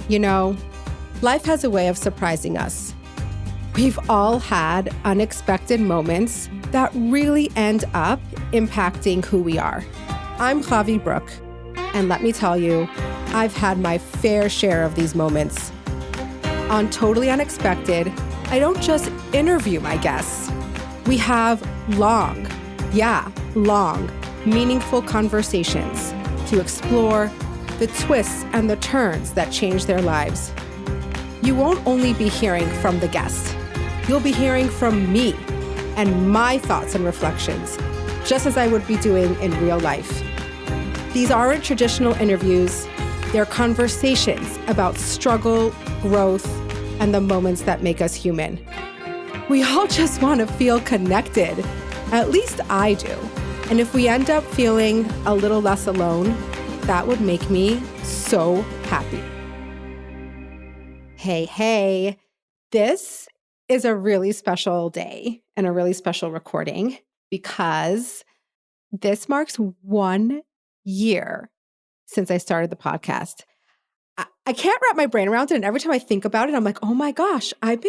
You know, life has a way of surprising us. We've all had unexpected moments that really end up impacting who we are. I'm Chavie, and let me tell you, I've had my fair share of these moments. On Totally Unexpected, I don't just interview my guests. We have long, meaningful conversations to explore the twists and the turns that change their lives. You won't only be hearing from the guest, you'll be hearing from me and my thoughts and reflections, just as I would be doing in real life. These aren't traditional interviews, they're conversations about struggle, growth, and the moments that make us human. We all just want to feel connected, at least I do. And if we end up feeling a little less alone, that would make me so happy. Hey, this is a really special day and a really special recording because this marks 1 year since I started the podcast. I can't wrap my brain around it, and every time I think about it, I'm like, oh my gosh, I've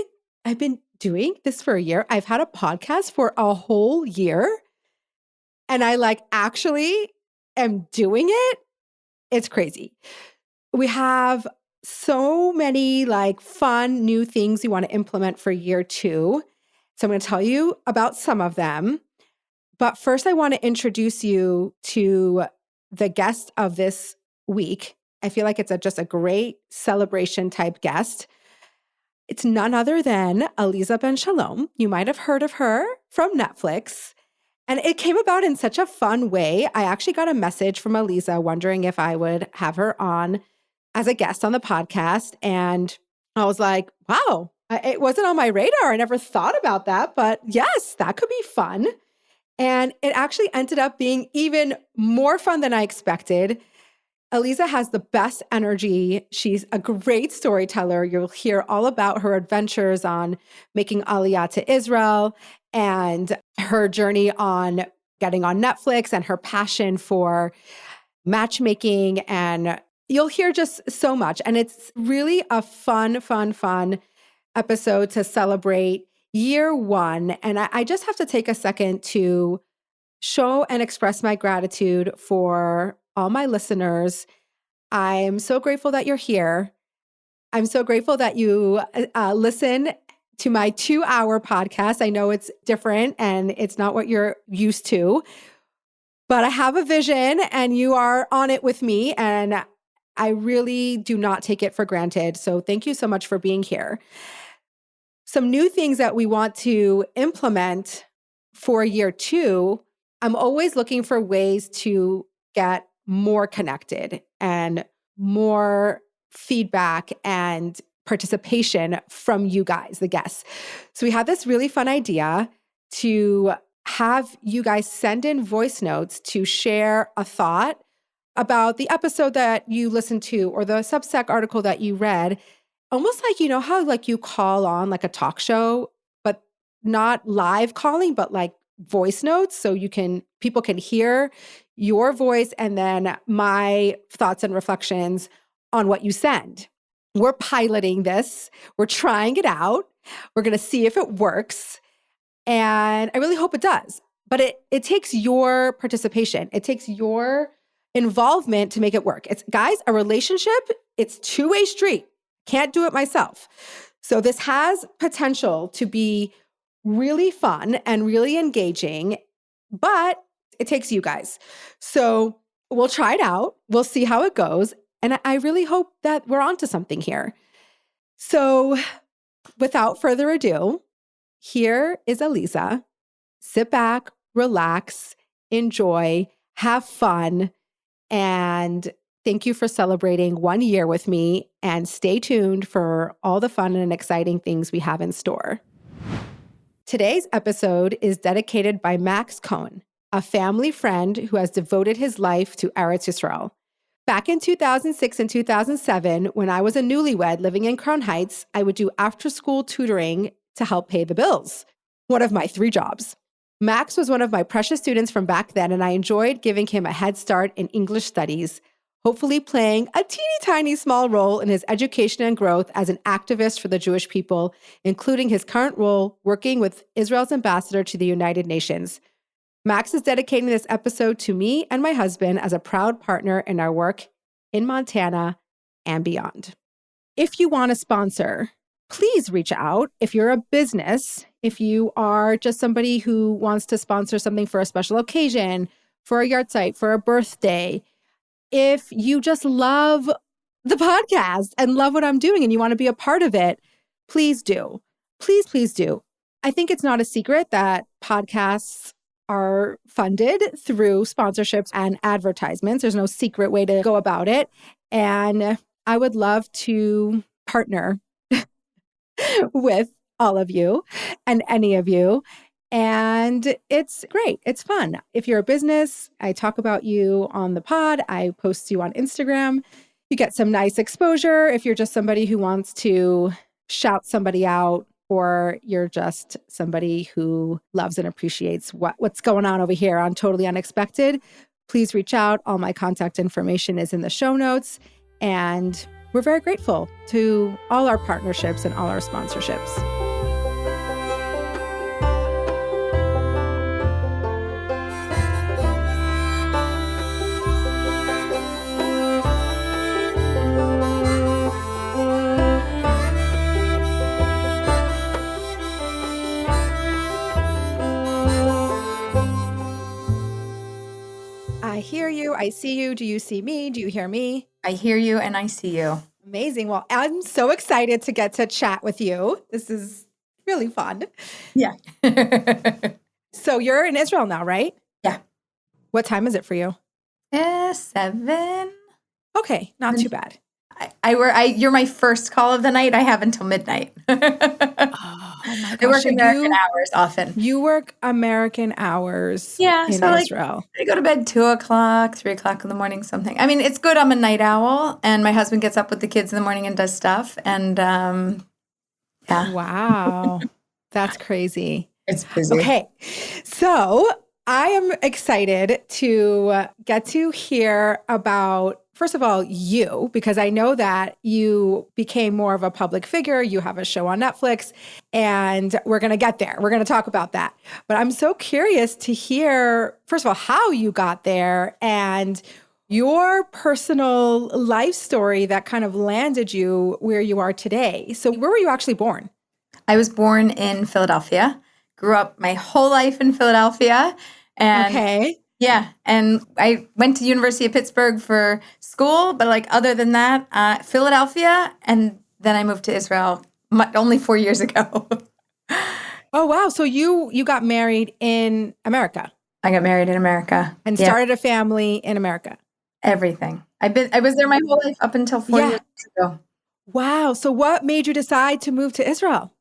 been doing this for a year. I've had a podcast for a whole year, and I actually am doing it. It's crazy. We have so many fun new things we want to implement for year 2. So I'm going to tell you about some of them. But first, I want to introduce you to the guest of this week. I feel like it's just a great celebration type guest. It's none other than Aleeza ben Shalom. You might have heard of her from Netflix. And it came about in such a fun way. I actually got a message from Aleeza wondering if I would have her on as a guest on the podcast. And I was like, wow, it wasn't on my radar. I never thought about that. But yes, that could be fun. And it actually ended up being even more fun than I expected. Aleeza has the best energy. She's a great storyteller. You'll hear all about her adventures on making Aliyah to Israel and her journey on getting on Netflix and her passion for matchmaking. And you'll hear just so much. And it's really a fun episode to celebrate year 1. And I just have to take a second to show and express my gratitude for all my listeners. I'm so grateful that you're here. I'm so grateful that you listen to my 2-hour podcast. I know it's different and it's not what you're used to, but I have a vision and you are on it with me, and I really do not take it for granted. So thank you so much for being here. Some new things that we want to implement for year 2. I'm always looking for ways to get more connected and more feedback and participation from you guys, the guests. So we had this really fun idea to have you guys send in voice notes to share a thought about the episode that you listened to or the Substack article that you read. Almost like, you know how you call on a talk show, but not live calling, but voice notes, so people can hear your voice and then my thoughts and reflections on what you send. We're piloting this. We're trying it out. We're going to see if it works. And I really hope it does. But it takes your participation. It takes your involvement to make it work. Guys, a relationship, it's two-way street. Can't do it myself. So this has potential to be really fun and really engaging, but it takes you guys. So we'll try it out. We'll see how it goes. And I really hope that we're onto something here. So without further ado, here is Aleeza. Sit back, relax, enjoy, have fun, and thank you for celebrating 1 year with me. And stay tuned for all the fun and exciting things we have in store. Today's episode is dedicated by Max Cohen, a family friend who has devoted his life to Eretz Yisrael. Back in 2006 and 2007, when I was a newlywed living in Crown Heights, I would do after-school tutoring to help pay the bills. One of my 3 jobs. Max was one of my precious students from back then, and I enjoyed giving him a head start in English studies, hopefully playing a teeny tiny small role in his education and growth as an activist for the Jewish people, including his current role working with Israel's ambassador to the United Nations. Max is dedicating this episode to me and my husband as a proud partner in our work in Montana and beyond. If you want to sponsor, please reach out. If you're a business, if you are just somebody who wants to sponsor something for a special occasion, for a yard site, for a birthday, if you just love the podcast and love what I'm doing and you want to be a part of it, please do. Please, please do. I think it's not a secret that podcasts are funded through sponsorships and advertisements. There's no secret way to go about it. And I would love to partner with all of you and any of you. And it's great. It's fun. If you're a business, I talk about you on the pod. I post you on Instagram. You get some nice exposure. If you're just somebody who wants to shout somebody out, or you're just somebody who loves and appreciates what's going on over here on Totally Unexpected, please reach out. All my contact information is in the show notes. And we're very grateful to all our partnerships and all our sponsorships. I hear you. I see you. Do you see me? Do you hear me? I hear you and I see you. Amazing. Well, I'm so excited to get to chat with you. This is really fun. Yeah. So you're in Israel now, right? Yeah. What time is it for you? 7. Okay, not too bad. You're my first call of the night. I have until midnight. Oh my gosh. I work American hours often. You work American hours in Israel. I go to bed 2 o'clock, 3 o'clock in the morning, something. I mean, it's good. I'm a night owl, and my husband gets up with the kids in the morning and does stuff. And yeah. Wow. That's crazy. It's busy. Okay. So I am excited to get to hear about, first of all, you, because I know that you became more of a public figure. You have a show on Netflix, and we're going to get there. We're going to talk about that. But I'm so curious to hear, first of all, how you got there and your personal life story that kind of landed you where you are today. So where were you actually born? I was born in Philadelphia, grew up my whole life in Philadelphia. And okay. Yeah. And I went to University of Pittsburgh for school, but other than that, Philadelphia. And then I moved to Israel only 4 years ago. Oh, wow. So you got married in America. I got married in America. And started a family in America. Everything. I was there my whole life up until 4 years ago. Wow. So what made you decide to move to Israel?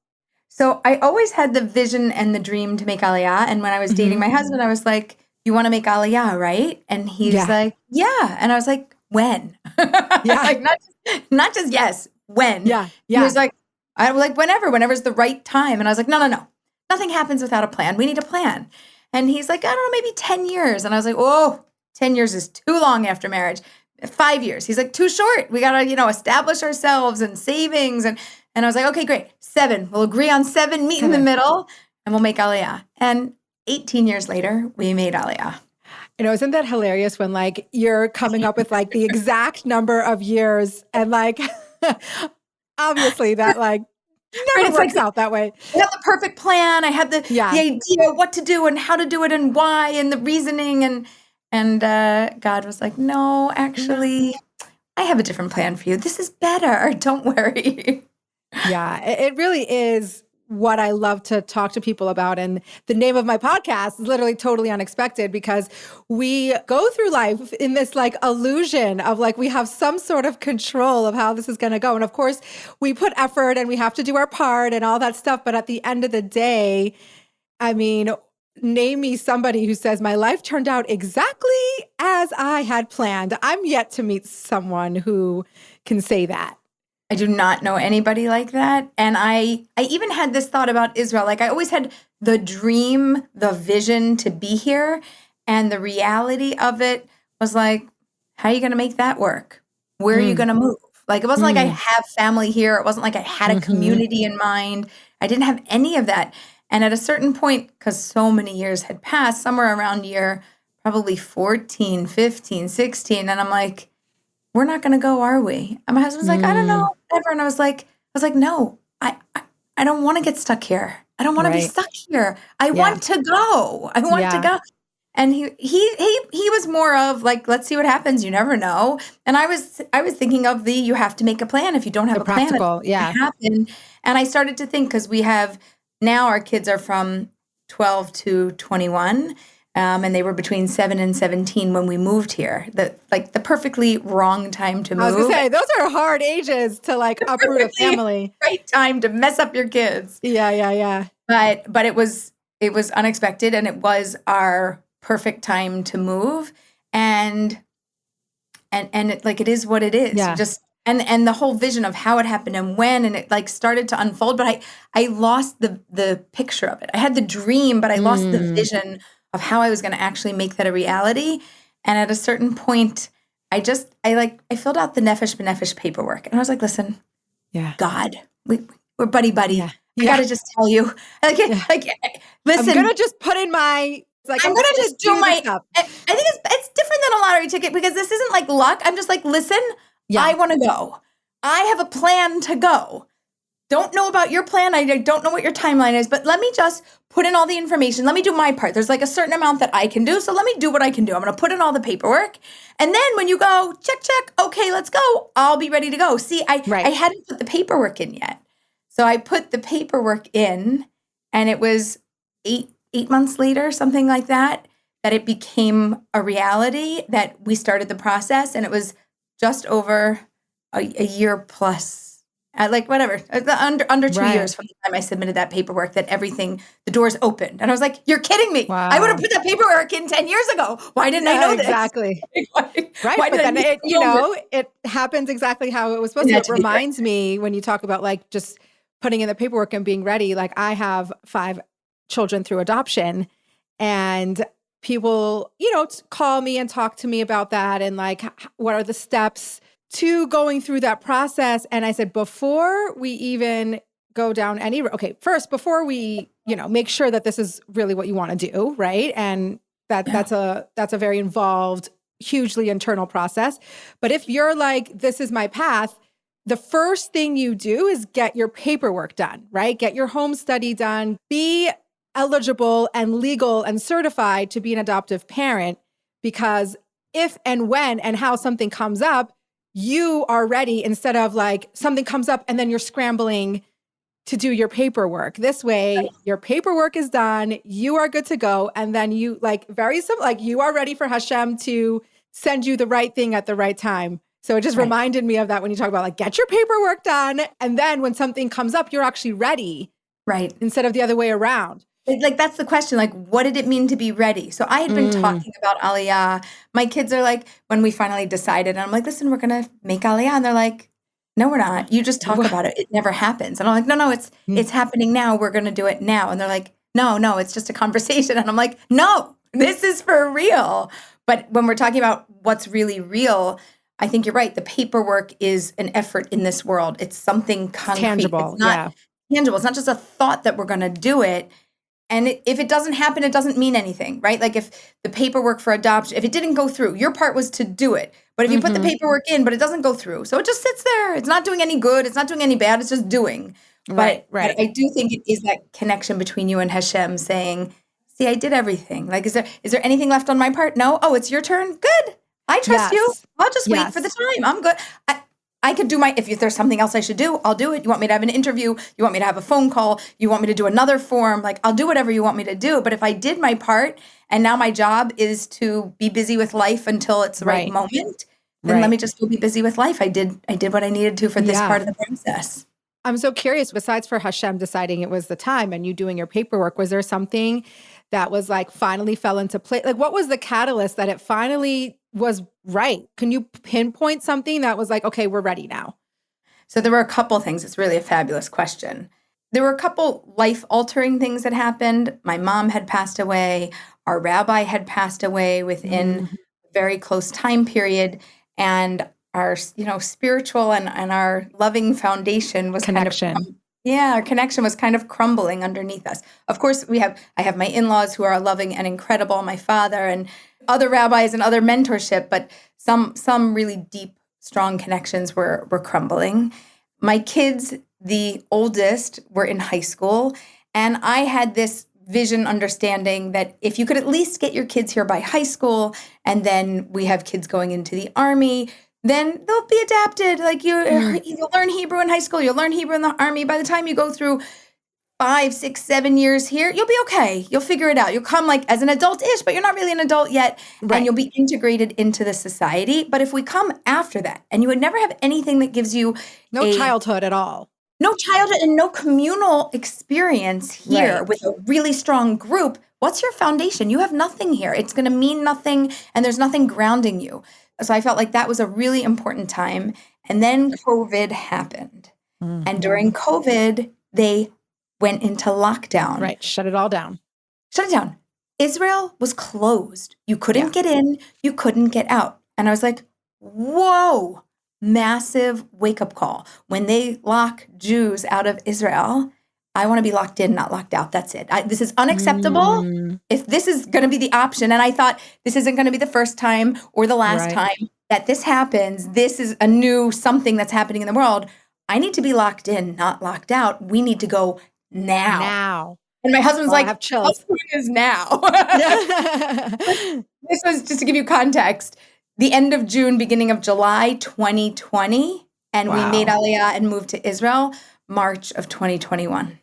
So I always had the vision and the dream to make Aliyah. And when I was dating my husband, I was like, you want to make Aliyah, right? And he's like, yeah. And I was like, when? Yeah. not just yes, when? Yeah. He was like, whenever's the right time. And I was like, no. Nothing happens without a plan. We need a plan. And he's like, I don't know, maybe 10 years. And I was like, 10 years is too long after marriage. 5 years. He's like, too short. We got to, establish ourselves and savings. And I was like, okay, great. 7. We'll agree on 7, meet in the middle, and we'll make Aliyah. And 18 years later, we made Aliyah. Isn't that hilarious when you're coming up with the exact number of years and obviously that never works out that way. I had the perfect plan. I had the idea what to do and how to do it and why and the reasoning. And God was like, no, actually, I have a different plan for you. This is better. Don't worry. Yeah, it really is what I love to talk to people about. And the name of my podcast is literally Totally Unexpected, because we go through life in this illusion of we have some sort of control of how this is going to go. And of course, we put effort and we have to do our part and all that stuff. But at the end of the day, I mean, name me somebody who says my life turned out exactly as I had planned. I'm yet to meet someone who can say that. I do not know anybody like that. And I even had this thought about Israel. I always had the dream, the vision to be here. And the reality of it was How are you going to make that work? Where are you Mm. going to move? Like, it wasn't like I Mm. have family here. It wasn't like I had a Mhm. community in mind. I didn't have any of that. And at a certain point, because so many years had passed, somewhere around year probably 14, 15, 16, and I'm like, we're not going to go, are we? And my husband's like, I don't Mm. know, whatever. And I was like, no, I don't want to get stuck here. I don't want to be Right. stuck here. I Yeah. want to go. I want to Yeah. go. And he was more of like, let's see what happens. You never know. And I was thinking of you have to make a plan. If you don't have The a plan, it's practical. not going Yeah. to happen. And I started to think, because we have now our kids are from 12 to 21. And they were between 7 and 17 when we moved here. The perfectly wrong time to I was gonna move. say, those are hard ages to like The uproot a perfectly family. right time to mess up your kids. Yeah. Yeah. Yeah. But it was unexpected, and it was our perfect time to move. And it is what it is. You Yeah. just and the whole vision of how it happened and when, and it like started to unfold, but I lost the picture of it. I had the dream, but I lost the Mm. vision of how I was going to actually make that a reality. And at a certain point, I filled out the nefesh b'nefesh paperwork, and I was like, listen, Yeah. God, we're buddy buddy. Yeah. I Yeah. gotta just tell you, like, Yeah. like, I'm listen, gonna just put in it's like, I'm I'm gonna just gonna just do do this my. stuff. I think it's different than a lottery ticket, because this isn't like luck. I'm just like, listen, I Yeah. want to go. I have a plan to go. Don't know about your plan. I don't know what your timeline is, but let me just put in all the information. Let me do my part. There's like a certain amount that I can do, so let me do what I can do. I'm gonna put in all the paperwork, and then when you go, check, check. Okay, let's go. I'll be ready to go. See, I Right. hadn't put the paperwork in yet, so I put the paperwork in, and it was eight months later, something like that, that it became a reality, that we started the process, and it was just over a year plus, like whatever, under 2 years Right. from the time I submitted that paperwork, that everything, the doors opened. And I was like, you're kidding me. I would have Wow. put that paperwork in 10 years ago. Why didn't I Yeah, know this? exactly. Why, Right. why did But I then miss it, the moment? it happens exactly how it was supposed It to. had It to be right. reminds me when you talk about like just putting in the paperwork and being ready. Like I have 5 children through adoption, and people, call me and talk to me about that, and like, what are the steps to going through that process? And I said, before we even go down okay, first, before we, make sure that this is really what you want to do, right? And Yeah. that's a very involved, hugely internal process. But if you're like, this is my path, the first thing you do is get your paperwork done, right? Get your home study done, be eligible and legal and certified to be an adoptive parent, because if and when and how something comes up, you are ready, instead of like something comes up and then you're scrambling to do your paperwork. This way, your paperwork is done, you are good to go, and then you like very simple, like you are ready for Hashem to send you the right thing at the right time. So it just Right. reminded me of that when you talk about like, get your paperwork done, and then when something comes up, you're actually ready, Right. instead of the other way around. Like, that's the question. Like, what did it mean to be ready? So I had been Mm. talking about Aliyah. My kids are like, when we finally decided, and I'm like, listen, we're going to make Aliyah. And they're like, no, we're not. You just talk about it. It never happens. And I'm like, no, it's happening now. We're going to do it now. And they're like, no, it's just a conversation. And I'm like, no, this is for real. But when we're talking about what's really real, I think you're right. The paperwork is an effort in this world. It's something It's concrete. It's tangible. not Yeah. tangible. It's not just a thought that we're going to do it. And if it doesn't happen, it doesn't mean anything, right? Like, if the paperwork for adoption, if it didn't go through, your part was to do it. But if you put the Mm-hmm. paperwork in, but it doesn't go through, so it just sits there. It's not doing any good. It's not doing any bad. It's just doing. Right. But Right. I do think it is that connection between you and Hashem, saying, "See, I did everything. Like, is there anything left on my part? No. Oh, it's your turn. Good. I trust you. Yes. I'll just wait for the Yes. time. I'm good. I could do if there's something else I should do, I'll do it. You want me to have an interview? You want me to have a phone call? You want me to do another form? Like, I'll do whatever you want me to do. But if I did my part, and now my job is to be busy with life until it's the right Right. moment, then let Right. me just go be busy with life. I did what I needed to for this Yeah. part of the process. I'm so curious, besides for Hashem deciding it was the time and you doing your paperwork, was there something that was like finally fell into place? Like, what was the catalyst that it finally was right? Can you pinpoint something that was like, okay, we're ready now? So there were a couple things. It's really a fabulous question. There were a couple life-altering things that happened. My mom had passed away. Our rabbi had passed away within Mhm. very close time period, and our, spiritual and our loving foundation was Connection. our connection was kind of crumbling underneath us. Of course, I have my in-laws who are loving and incredible, my father and other rabbis and other mentorship, but some really deep, strong connections were crumbling. My kids, the oldest, were in high school, and I had this vision understanding that if you could at least get your kids here by high school, and then we have kids going into the army, then they'll be adapted. Like you'll learn Hebrew in high school, you'll learn Hebrew in the army. By the time you go through 5, 6, 7 years here, you'll be okay. You'll figure it out. You'll come like as an adult-ish, but you're not really an adult yet. Right. And you'll be integrated into the society. But if we come after that, and you would never have anything that gives you No childhood at all. no childhood and no communal experience here Right. with a really strong group, what's your foundation? You have nothing here. It's going to mean nothing, and there's nothing grounding you. So I felt like that was a really important time. And then COVID happened. And during COVID, they went into lockdown. Right. Shut it all down. Shut it down. Israel was closed. You couldn't get in. You couldn't get out. And I was like, whoa, massive wake-up call. When they lock Jews out of Israel, I want to be locked in, not locked out. That's it. This is unacceptable. If this is going to be the option, and I thought this isn't going to be the first time or the last time that this happens, this is a new something that's happening in the world. I need to be locked in, not locked out. We need to go now. And my husband's like, I have chills. How soon is now? This was just to give you context. The end of June, beginning of July 2020, and we made Aliyah and moved to Israel March of 2021.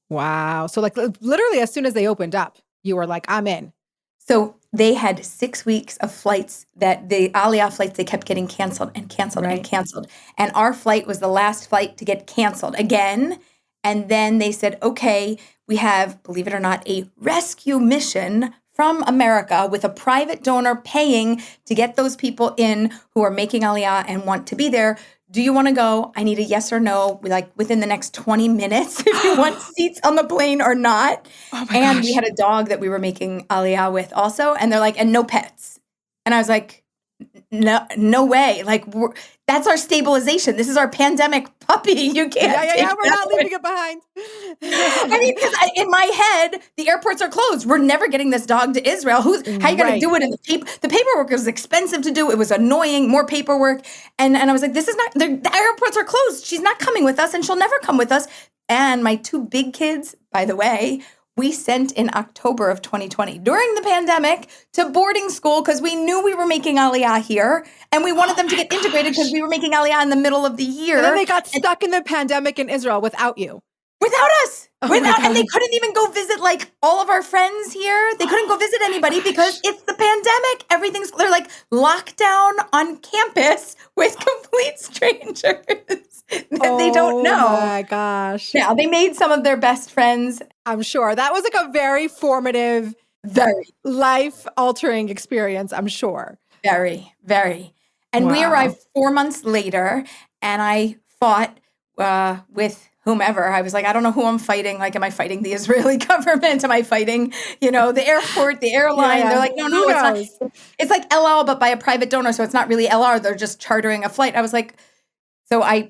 Wow. So like literally as soon as they opened up, you were like, I'm in. So they had 6 weeks of flights that the Aliyah flights, they kept getting canceled and canceled and canceled. And our flight was the last flight to get canceled again. And then they said, okay, we have, believe it or not, a rescue mission from America with a private donor paying to get those people in who are making Aliyah and want to be there. Do you want to go? I need a yes or no, like within the next 20 minutes, if you want seats on the plane or not. And we had a dog that we were making Aliyah with also. And they're like, and no pets. And I was like, no way. Like, that's our stabilization. This is our pandemic puppy. You can't. We're not leaving it behind. I mean, because in my head, the airports are closed. We're never getting this dog to Israel. How are you going to do it in the paper? The paperwork was expensive to do. It was annoying, more paperwork. And I was like, this is not, the airports are closed. She's not coming with us and she'll never come with us. And my 2 big kids, by the way, we sent in October of 2020 during the pandemic to boarding school because we knew we were making Aliyah here and we wanted them to get integrated because we were making Aliyah in the middle of the year. And then they got stuck in the pandemic in Israel without you. Without us. And they couldn't even go visit like all of our friends here. They couldn't go visit anybody because it's the pandemic. They're like locked down on campus with complete strangers that they don't know. Oh my gosh. Yeah, they made some of their best friends. I'm sure. That was like a very formative, very life-altering experience, I'm sure. Very, very. And we arrived 4 months later, and I fought with whomever. I was like, I don't know who I'm fighting. Like, am I fighting the Israeli government? Am I fighting, the airport, the airline? They're like, no, it's not. It's like El Al, but by a private donor. So it's not really El Al. They're just chartering a flight. I was like, so I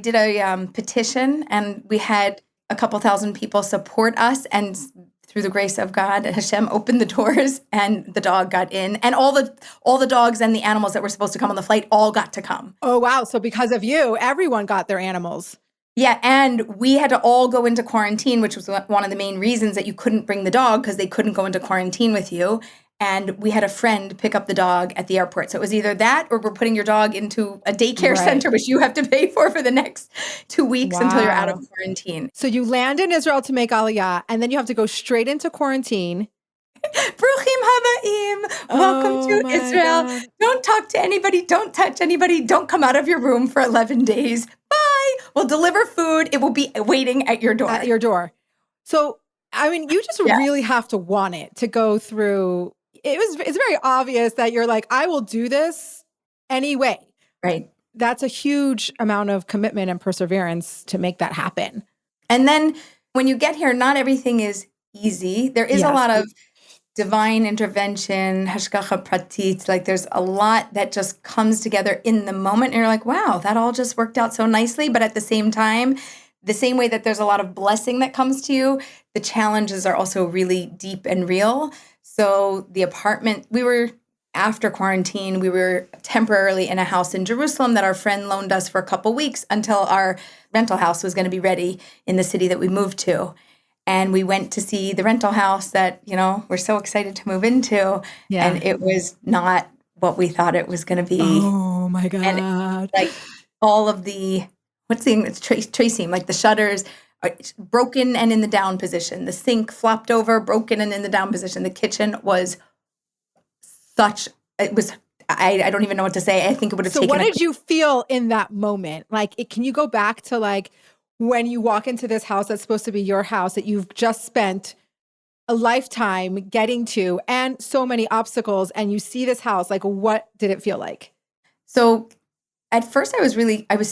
did a petition, and we had a couple thousand people support us. And through the grace of God, Hashem opened the doors and the dog got in, and all the dogs and the animals that were supposed to come on the flight all got to come. Oh, wow. So because of you, everyone got their animals. Yeah, and we had to all go into quarantine, which was one of the main reasons that you couldn't bring the dog because they couldn't go into quarantine with you. And we had a friend pick up the dog at the airport. So it was either that or we're putting your dog into a daycare center, which you have to pay for the next 2 weeks until you're out of quarantine. So you land in Israel to make Aliyah, and then you have to go straight into quarantine. Bruchim habaim. Welcome to Israel. God. Don't talk to anybody. Don't touch anybody. Don't come out of your room for 11 days. Bye. We'll deliver food. It will be waiting at your door. At your door. So, I mean, you just really have to want it to go through. It's very obvious that you're like, I will do this anyway. Right. That's a huge amount of commitment and perseverance to make that happen. And then when you get here, not everything is easy. There is a lot of divine intervention, hashgacha pratit. Like there's a lot that just comes together in the moment. And you're like, wow, that all just worked out so nicely. But at the same time, the same way that there's a lot of blessing that comes to you, the challenges are also really deep and real. So the apartment, after quarantine, we were temporarily in a house in Jerusalem that our friend loaned us for a couple weeks until our rental house was going to be ready in the city that we moved to. And we went to see the rental house that, we're so excited to move into. Yeah. And it was not what we thought it was going to be. Oh my God. And like all of the, it's tracing, like the shutters are broken and in the down position. The sink flopped over, broken and in the down position. The kitchen was I don't even know what to say. I think it would have taken. So what did you feel in that moment? Like, can you go back to like when you walk into this house that's supposed to be your house that you've just spent a lifetime getting to and so many obstacles, and you see this house, like what did it feel like? So at first I was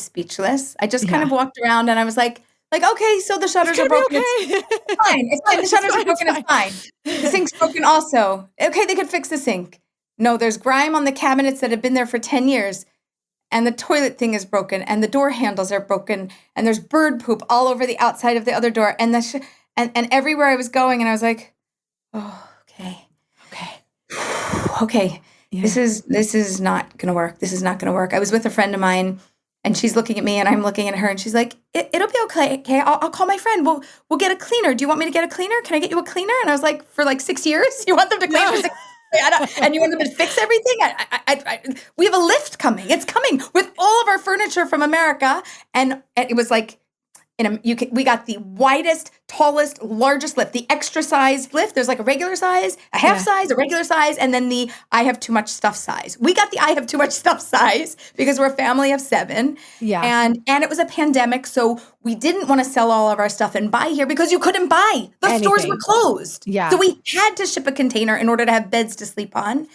speechless. I just kind of walked around and I was like, okay, so the shutters are broken. Okay. It's fine. It's fine. The shutters are broken. It's fine. The sink's broken also. Okay, they could fix the sink. No, there's grime on the cabinets that have been there for 10 years. And the toilet thing is broken. And the door handles are broken. And there's bird poop all over the outside of the other door. And and everywhere I was going. And I was like, oh, okay. Okay. Yeah. This is not going to work. This is not going to work. I was with a friend of mine. And she's looking at me and I'm looking at her and she's like, it'll be okay. Okay, I'll call my friend. We'll get a cleaner. Do you want me to get a cleaner? Can I get you a cleaner? And I was like, for like 6 years? You want them to clean for 6 years? And you want them to fix everything? We have a lift coming. It's coming with all of our furniture from America. And it was like, we got the widest, tallest, largest lift, the extra sized lift. There's like a regular size, a half size, a regular size, and then the I have too much stuff size. We got the I have too much stuff size because we're a family of 7. Yeah. And it was a pandemic, so we didn't want to sell all of our stuff and buy here because you couldn't buy. The stores were closed. Yeah. So we had to ship a container in order to have beds to sleep on.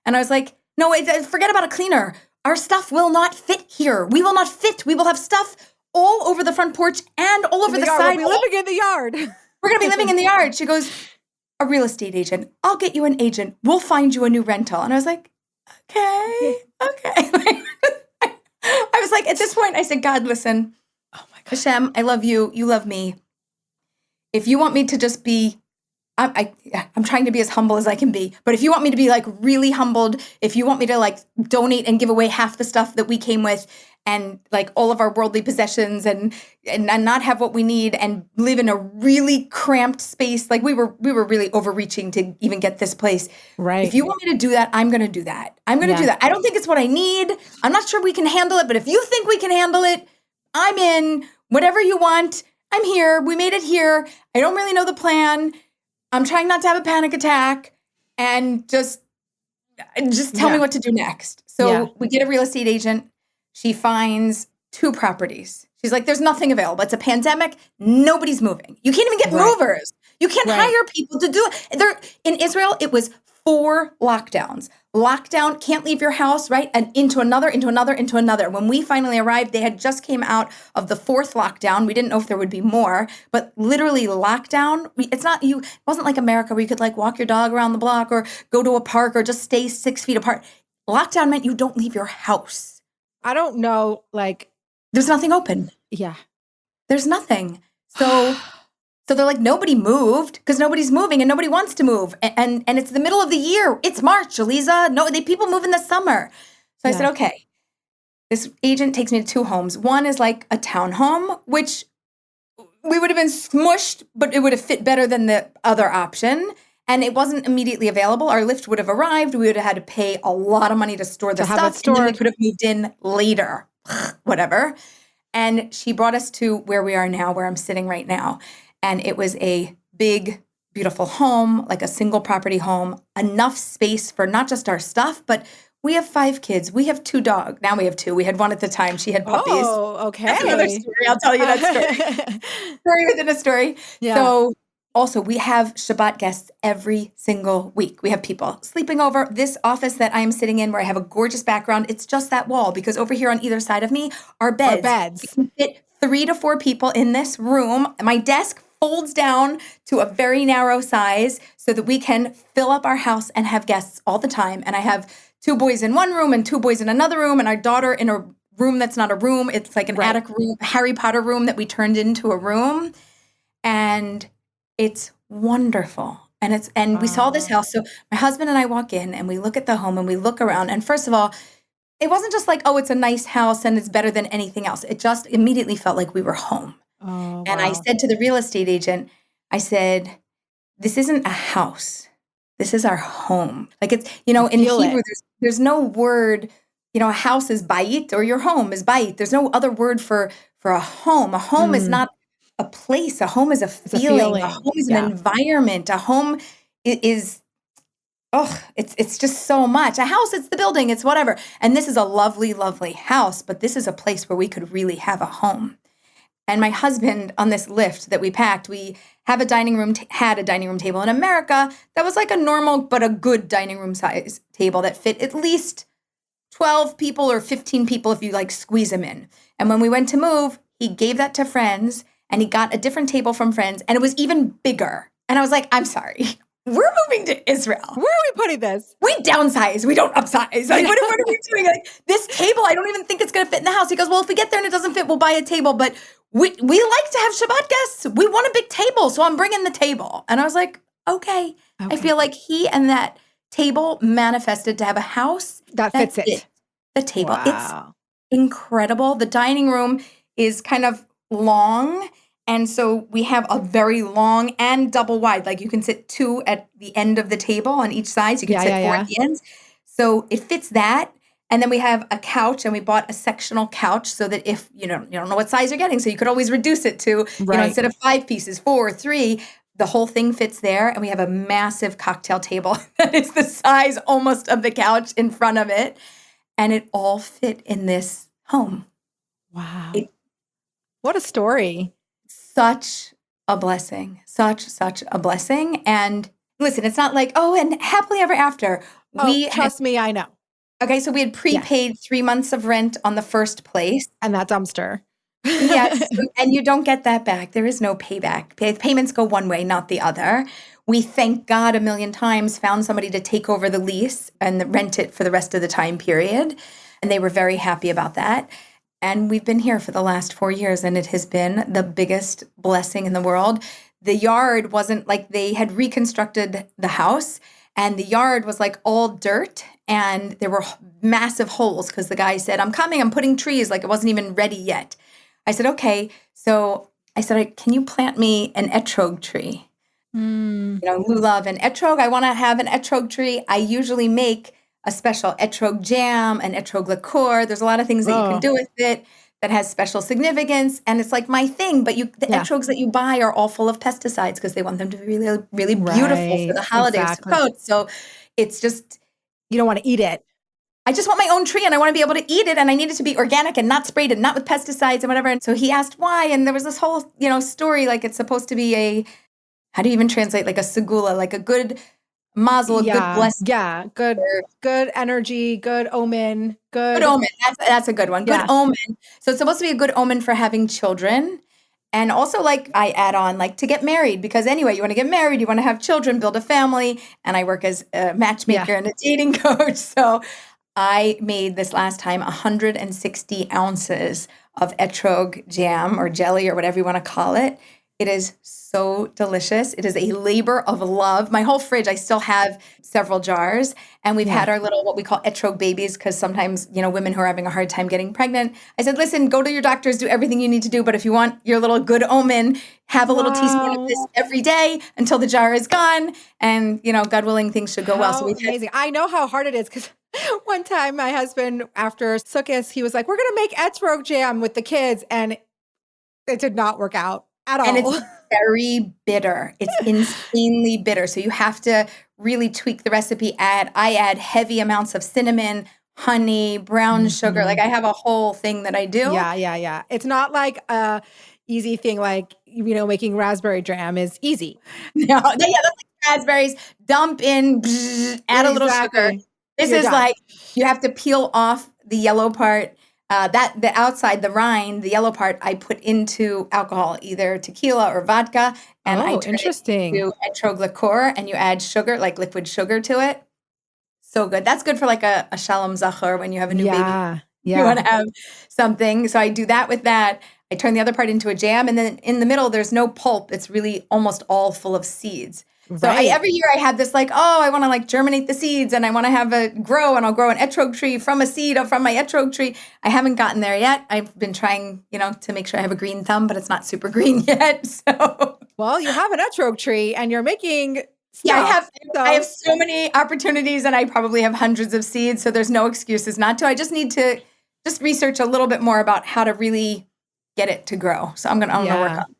And I was like, no, forget about a cleaner. Our stuff will not fit here. We will not fit. We will have stuff all over the front porch and all over the side. We'll be living in the yard. We're going to be living in the yard. She goes, a real estate agent. I'll get you an agent. We'll find you a new rental. And I was like, okay. I was like, at this point, I said, God, listen, oh my God. Hashem, I love you. You love me. If you want me to just be, I'm trying to be as humble as I can be. But if you want me to be like really humbled, if you want me to like donate and give away half the stuff that we came with and like all of our worldly possessions and not have what we need and live in a really cramped space, like we were really overreaching to even get this place. Right. If you want me to do that, I'm going to do that. I'm going to do that. I don't think it's what I need. I'm not sure we can handle it, but if you think we can handle it, I'm in. Whatever you want, I'm here. We made it here. I don't really know the plan. I'm trying not to have a panic attack and just tell me what to do next. So we get a real estate agent. She finds 2 properties. She's like, there's nothing available. It's a pandemic. Nobody's moving. You can't even get movers. You can't hire people to do it. In Israel, it was 4 lockdowns. Lockdown, can't leave your house, right? And into another. When we finally arrived, they had just came out of the 4th lockdown. We didn't know if there would be more, but literally lockdown. It wasn't like America where you could like walk your dog around the block or go to a park or just stay 6 feet apart. Lockdown meant you don't leave your house. I don't know, like. There's nothing open. Yeah. There's nothing. So they're like, nobody moved because nobody's moving and nobody wants to move. And it's the middle of the year. It's March, Aleeza. No, people move in the summer. So I said, okay. This agent takes me to 2 homes. One is like a townhome, which we would have been smushed, but it would have fit better than the other option. And it wasn't immediately available. Our lift would have arrived. We would have had to pay a lot of money to store the stuff. And then we could have moved in later. Whatever. And she brought us to where we are now, where I'm sitting right now. And it was a big, beautiful home, like a single property home. Enough space for not just our stuff, but we have 5 kids. We have 2 dogs. Now we have 2. We had 1 at the time. She had puppies. Oh, okay. That's another story. I'll tell you that story. Story within a story. Yeah. So also, we have Shabbat guests every single week. We have people sleeping over. This office that I'm sitting in where I have a gorgeous background, it's just that wall because over here on either side of me are beds. We can fit 3 to 4 people in this room. My desk folds down to a very narrow size so that we can fill up our house and have guests all the time. And I have 2 boys in one room and 2 boys in another room, and our daughter in a room that's not a room. It's like an attic room, Harry Potter room that we turned into a room. And it's wonderful. And we saw this house. So my husband and I walk in and we look at the home and we look around. And first of all, it wasn't just like, oh, it's a nice house and it's better than anything else. It just immediately felt like we were home. Oh, and I said to the real estate agent, I said, this isn't a house. This is our home. Like it's, in Hebrew, there's no word, a house is bayit or your home is bayit. There's no other word for a home. A home is not a place. A home is a feeling. A home is an environment. A home is, it's just so much. A house, it's the building, it's whatever. And this is a lovely, lovely house, but this is a place where we could really have a home. And my husband, on this lift that we packed, we have a dining room, had a dining room table in America that was like a normal, but a good dining room size table that fit at least 12 people or 15 people if you like squeeze them in. And when we went to move, he gave that to friends and he got a different table from friends and it was even bigger. And I was like, I'm sorry. We're moving to Israel. Where are we putting this? We downsize. We don't upsize. Like, what are we doing? Like, this table, I don't even think it's going to fit in the house. He goes, well, if we get there and it doesn't fit, we'll buy a table. But we like to have Shabbat guests. We want a big table. So I'm bringing the table. And I was like, okay. I feel like he and that table manifested to have a house that fits it. The table. Wow. It's incredible. The dining room is kind of long. And so we have a very long and double wide. Like you can sit 2 at the end of the table on each side. So you can sit 4 at the ends. So it fits that. And then we have a couch and we bought a sectional couch so that if, you don't know what size you're getting. So you could always reduce it to, instead of 5 pieces, 4 or 3, the whole thing fits there. And we have a massive cocktail table that is the size almost of the couch in front of it. And it all fit in this home. Wow. What a story. Such a blessing, such a blessing. And listen, it's not like, and happily ever after. Trust me, I know. Okay, so we had prepaid 3 months of rent on the first place. And that dumpster. Yes, and you don't get that back. There is no payback. Payments go one way, not the other. We, thank God, a million times found somebody to take over the lease and rent it for the rest of the time period. And they were very happy about that. And we've been here for the last 4 years, and it has been the biggest blessing in the world. The yard wasn't like they had reconstructed the house, and the yard was like all dirt, and there were massive holes because the guy said, I'm coming, I'm putting trees, like it wasn't even ready yet. I said, okay. So I said, can you plant me an etrog tree? Lulav and etrog. I want to have an etrog tree. I usually make a special etrog jam, an etrog liqueur. There's a lot of things that you can do with it that has special significance. And it's like my thing. But the etrogs that you buy are all full of pesticides because they want them to be really, really beautiful for the holidays. Exactly. So it's just... You don't want to eat it. I just want my own tree and I want to be able to eat it and I need it to be organic and not sprayed and not with pesticides and whatever. And so he asked why. And there was this whole, story like it's supposed to be how do you even translate like a segula, like a good mazel, a good blessing. Yeah, good energy, good omen. Good omen. That's a good one. Good omen. So it's supposed to be a good omen for having children. And also like I add on like to get married because anyway, you want to get married, you want to have children, build a family. And I work as a matchmaker and a dating coach. So I made this last time 160 ounces of etrog jam or jelly or whatever you want to call it. It is so delicious. It is a labor of love. My whole fridge, I still have several jars. And we've had our little, what we call etrog babies, because sometimes, women who are having a hard time getting pregnant. I said, listen, go to your doctors, do everything you need to do. But if you want your little good omen, have a little teaspoon of this every day until the jar is gone. And, God willing, things should go well. So amazing. I know how hard it is because one time my husband, after Sukkot, he was like, we're going to make etrog jam with the kids. And it did not work out at all. And it's very bitter. It's insanely bitter. So you have to really tweak the recipe. I add heavy amounts of cinnamon, honey, brown sugar. Like I have a whole thing that I do. Yeah. It's not like a easy thing like, making raspberry jam is easy. No, that's like raspberries. Dump in, add a little sugar. This is like, you have to peel off the yellow part The outside, the rind, the yellow part, I put into alcohol, either tequila or vodka, and I turn it interesting. into etrog liqueur, and you add sugar, like liquid sugar to it. So good. That's good for like a Shalom Zachor when you have a new baby. You want to have something. So I do that with that. I turn the other part into a jam, and then in the middle, there's no pulp. It's really almost all full of seeds. So every year I have this like, oh, I want to like germinate the seeds and I want to have it grow, and I'll grow an etrog tree from a seed or from my etrog tree. I haven't gotten there yet. I've been trying, to make sure I have a green thumb, but it's not super green yet. So, well, you have an etrog tree and you're making stuff. Yeah, I have so many opportunities, and I probably have hundreds of seeds. So there's no excuses not to. I just need to research a little bit more about how to really get it to grow. So I'm gonna work on it.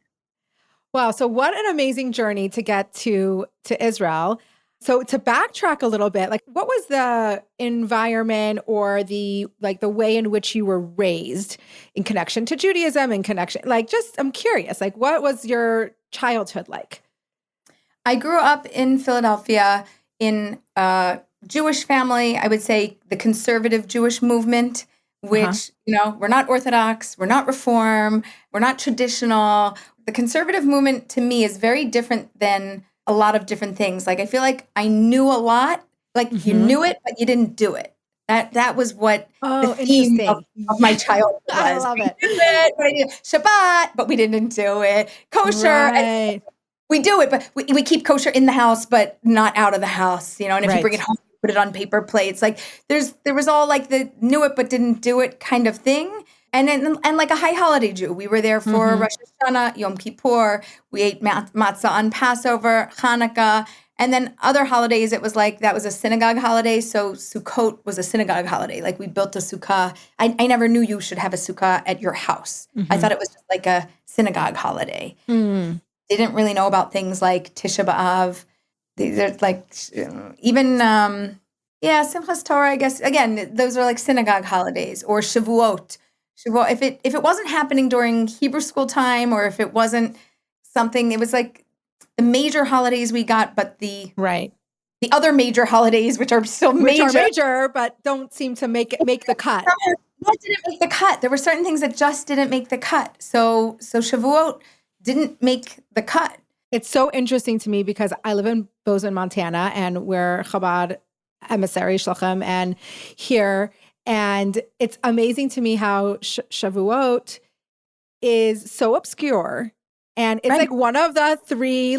Wow. So what an amazing journey to get to Israel. So to backtrack a little bit, like what was the environment or the way in which you were raised in connection to Judaism and connection, I'm curious, like what was your childhood like? I grew up in Philadelphia in a Jewish family. I would say the conservative Jewish movement, which, we're not Orthodox, we're not Reform, we're not traditional. The conservative movement to me is very different than a lot of different things. Like I feel like I knew a lot, like you knew it, but you didn't do it. That was what the theme of my childhood was. I love it. We did it, but I did Shabbat, but we didn't do it. Kosher. Right. We do it, but we keep kosher in the house, but not out of the house, and if you bring it home, you put it on paper plates. Like there was all like the knew it, but didn't do it kind of thing. And like a high holiday Jew, we were there for Rosh Hashanah, Yom Kippur. We ate matzah on Passover, Hanukkah, and then other holidays. It was like that was a synagogue holiday. So Sukkot was a synagogue holiday. Like we built a sukkah. I never knew you should have a sukkah at your house. I thought it was just like a synagogue holiday. Didn't really know about things like Tisha B'Av. These are like even Simchas Torah. I guess again, those are like synagogue holidays, or Shavuot. If it wasn't happening during Hebrew school time, or if it wasn't something, it was like the major holidays we got, but the other major holidays, which are still major, but don't seem to make the cut. What didn't make the cut? There were certain things that just didn't make the cut. So Shavuot didn't make the cut. It's so interesting to me because I live in Bozeman, Montana, and we're Chabad emissary, Shalom, and here. And it's amazing to me how Shavuot is so obscure. And it's like one of the three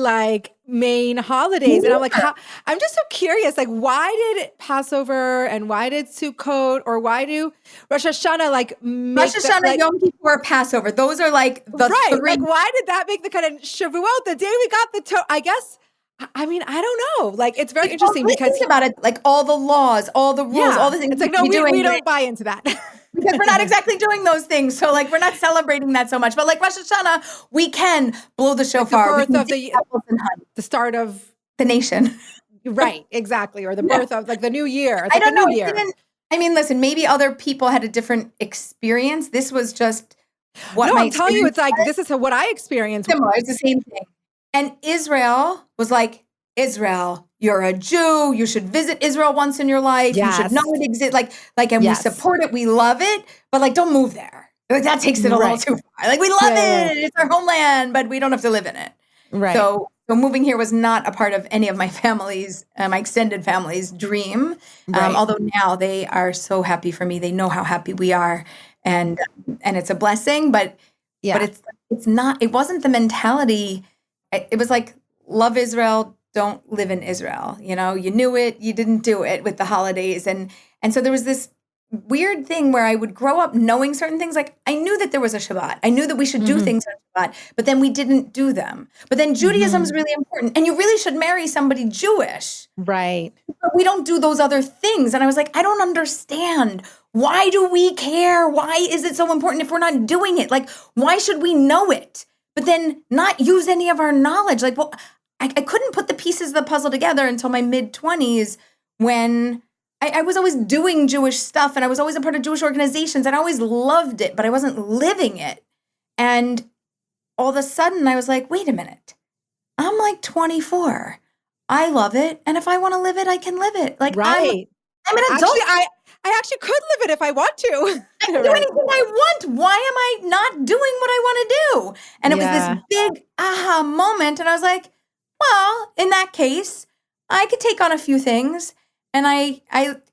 main holidays. And I'm like, I'm just so curious, why did Passover and why did Sukkot or why do Rosh Hashanah Rosh Hashanah, Yom Kippur, Passover. Those are the three. Why did that make the cut? And Shavuot, the day we got I guess, I mean, I don't know. It's very interesting because think about it, all the laws, all the rules, all the things. It's no, we don't buy into that. Because we're not exactly doing those things. So we're not celebrating that so much. But Rosh Hashanah, we can blow the shofar. The birth of the start of the nation. Right, exactly. Or the birth of the new year. I don't know. Listen, maybe other people had a different experience. This was just what I'm telling you, it's this is what I experienced. Similar. It's the same thing. And Israel was like, Israel, you're a Jew. You should visit Israel once in your life. Yes. You should know it exists. And we support it. We love it. But don't move there. That takes it a little too far. We love it. It's our homeland, but we don't have to live in it. Right. So moving here was not a part of any of my family's, my extended family's dream. Although now they are so happy for me. They know how happy we are. And it's a blessing, but it's not, it wasn't the mentality. It was love Israel, don't live in Israel. You knew it, you didn't do it with the holidays. And so there was this weird thing where I would grow up knowing certain things. I knew that there was a Shabbat. I knew that we should do things on Shabbat, but then we didn't do them. But then Judaism is really important. And you really should marry somebody Jewish. Right. But we don't do those other things. And I was I don't understand. Why do we care? Why is it so important if we're not doing it? Why should we know it, but then not use any of our knowledge? I couldn't put the pieces of the puzzle together until my mid-20s when I was always doing Jewish stuff and I was always a part of Jewish organizations and I always loved it, but I wasn't living it. And all of a sudden I was wait a minute, I'm 24. I love it. And if I want to live it, I can live it. Right. I'm an adult. I actually could live it if I want to. I can do Right. anything I want. Why am I not doing what I want to do? And it was this Yeah. big aha moment. And I was like, well, in that case, I could take on a few things. And I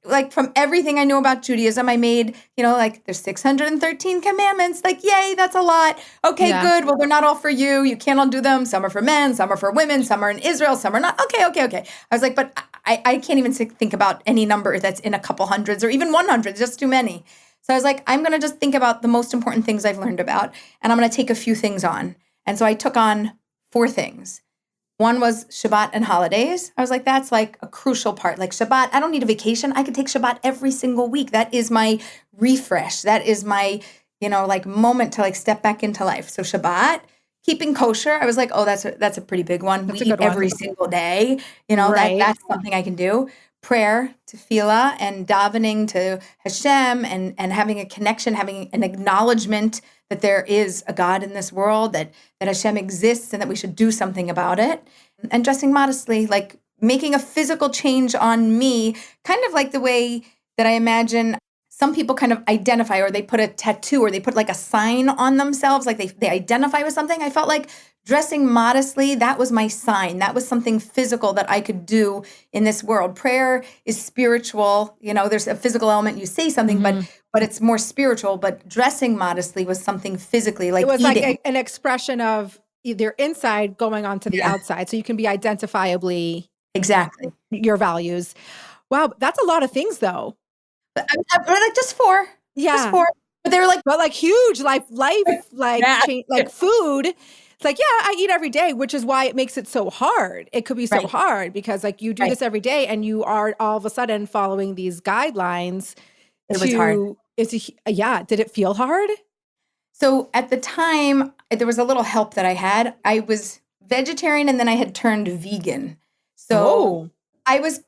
like from everything I know about Judaism, I made, like there's 613 commandments. Like, yay, that's a lot. Okay, Yeah. good. Well, they're not all for you. You can't all do them. Some are for men, some are for women, some are in Israel, some are not. Okay. I was like, but I can't even think about any number that's in a couple hundreds or even 100, just too many. So I was like, I'm going to just think about the most important things I've learned about, and I'm going to take a few things on. And so I took on 4 things. One was Shabbat and holidays. I was like, that's like a crucial part. Like Shabbat, I don't need a vacation. I could take Shabbat every single week. That is my refresh. That is my, like moment to like step back into life. So Shabbat, keeping kosher. I was like, oh, that's a pretty big one. That's We a eat good one. every single day. Right. That's something I can do. Prayer, tefillah, and davening to Hashem, and having a connection, having an acknowledgement that there is a God in this world, that Hashem exists, and that we should do something about it. And dressing modestly, like making a physical change on me, kind of like the way that I imagine some people kind of identify, or they put a tattoo, or they put like a sign on themselves, like they identify with something. I felt like dressing modestly, that was my sign. That was something physical that I could do in this world. Prayer is spiritual. There's a physical element. You say something, but it's more spiritual. But dressing modestly was something physically, like It was eating. like an expression of either inside going onto the outside. So you can be identifiably Exactly. your values. Wow. That's a lot of things though. But like just 4. Yeah. Just 4. But they were like, but like huge life, like Yeah. change, like food. It's like, yeah, I eat every day, which is why it makes it so hard. It could be so Right. hard because like you do Right. this every day and you are all of a sudden following these guidelines. It was hard. Did it feel hard? So at the time, there was a little help that I had. I was vegetarian and then I had turned vegan. So I was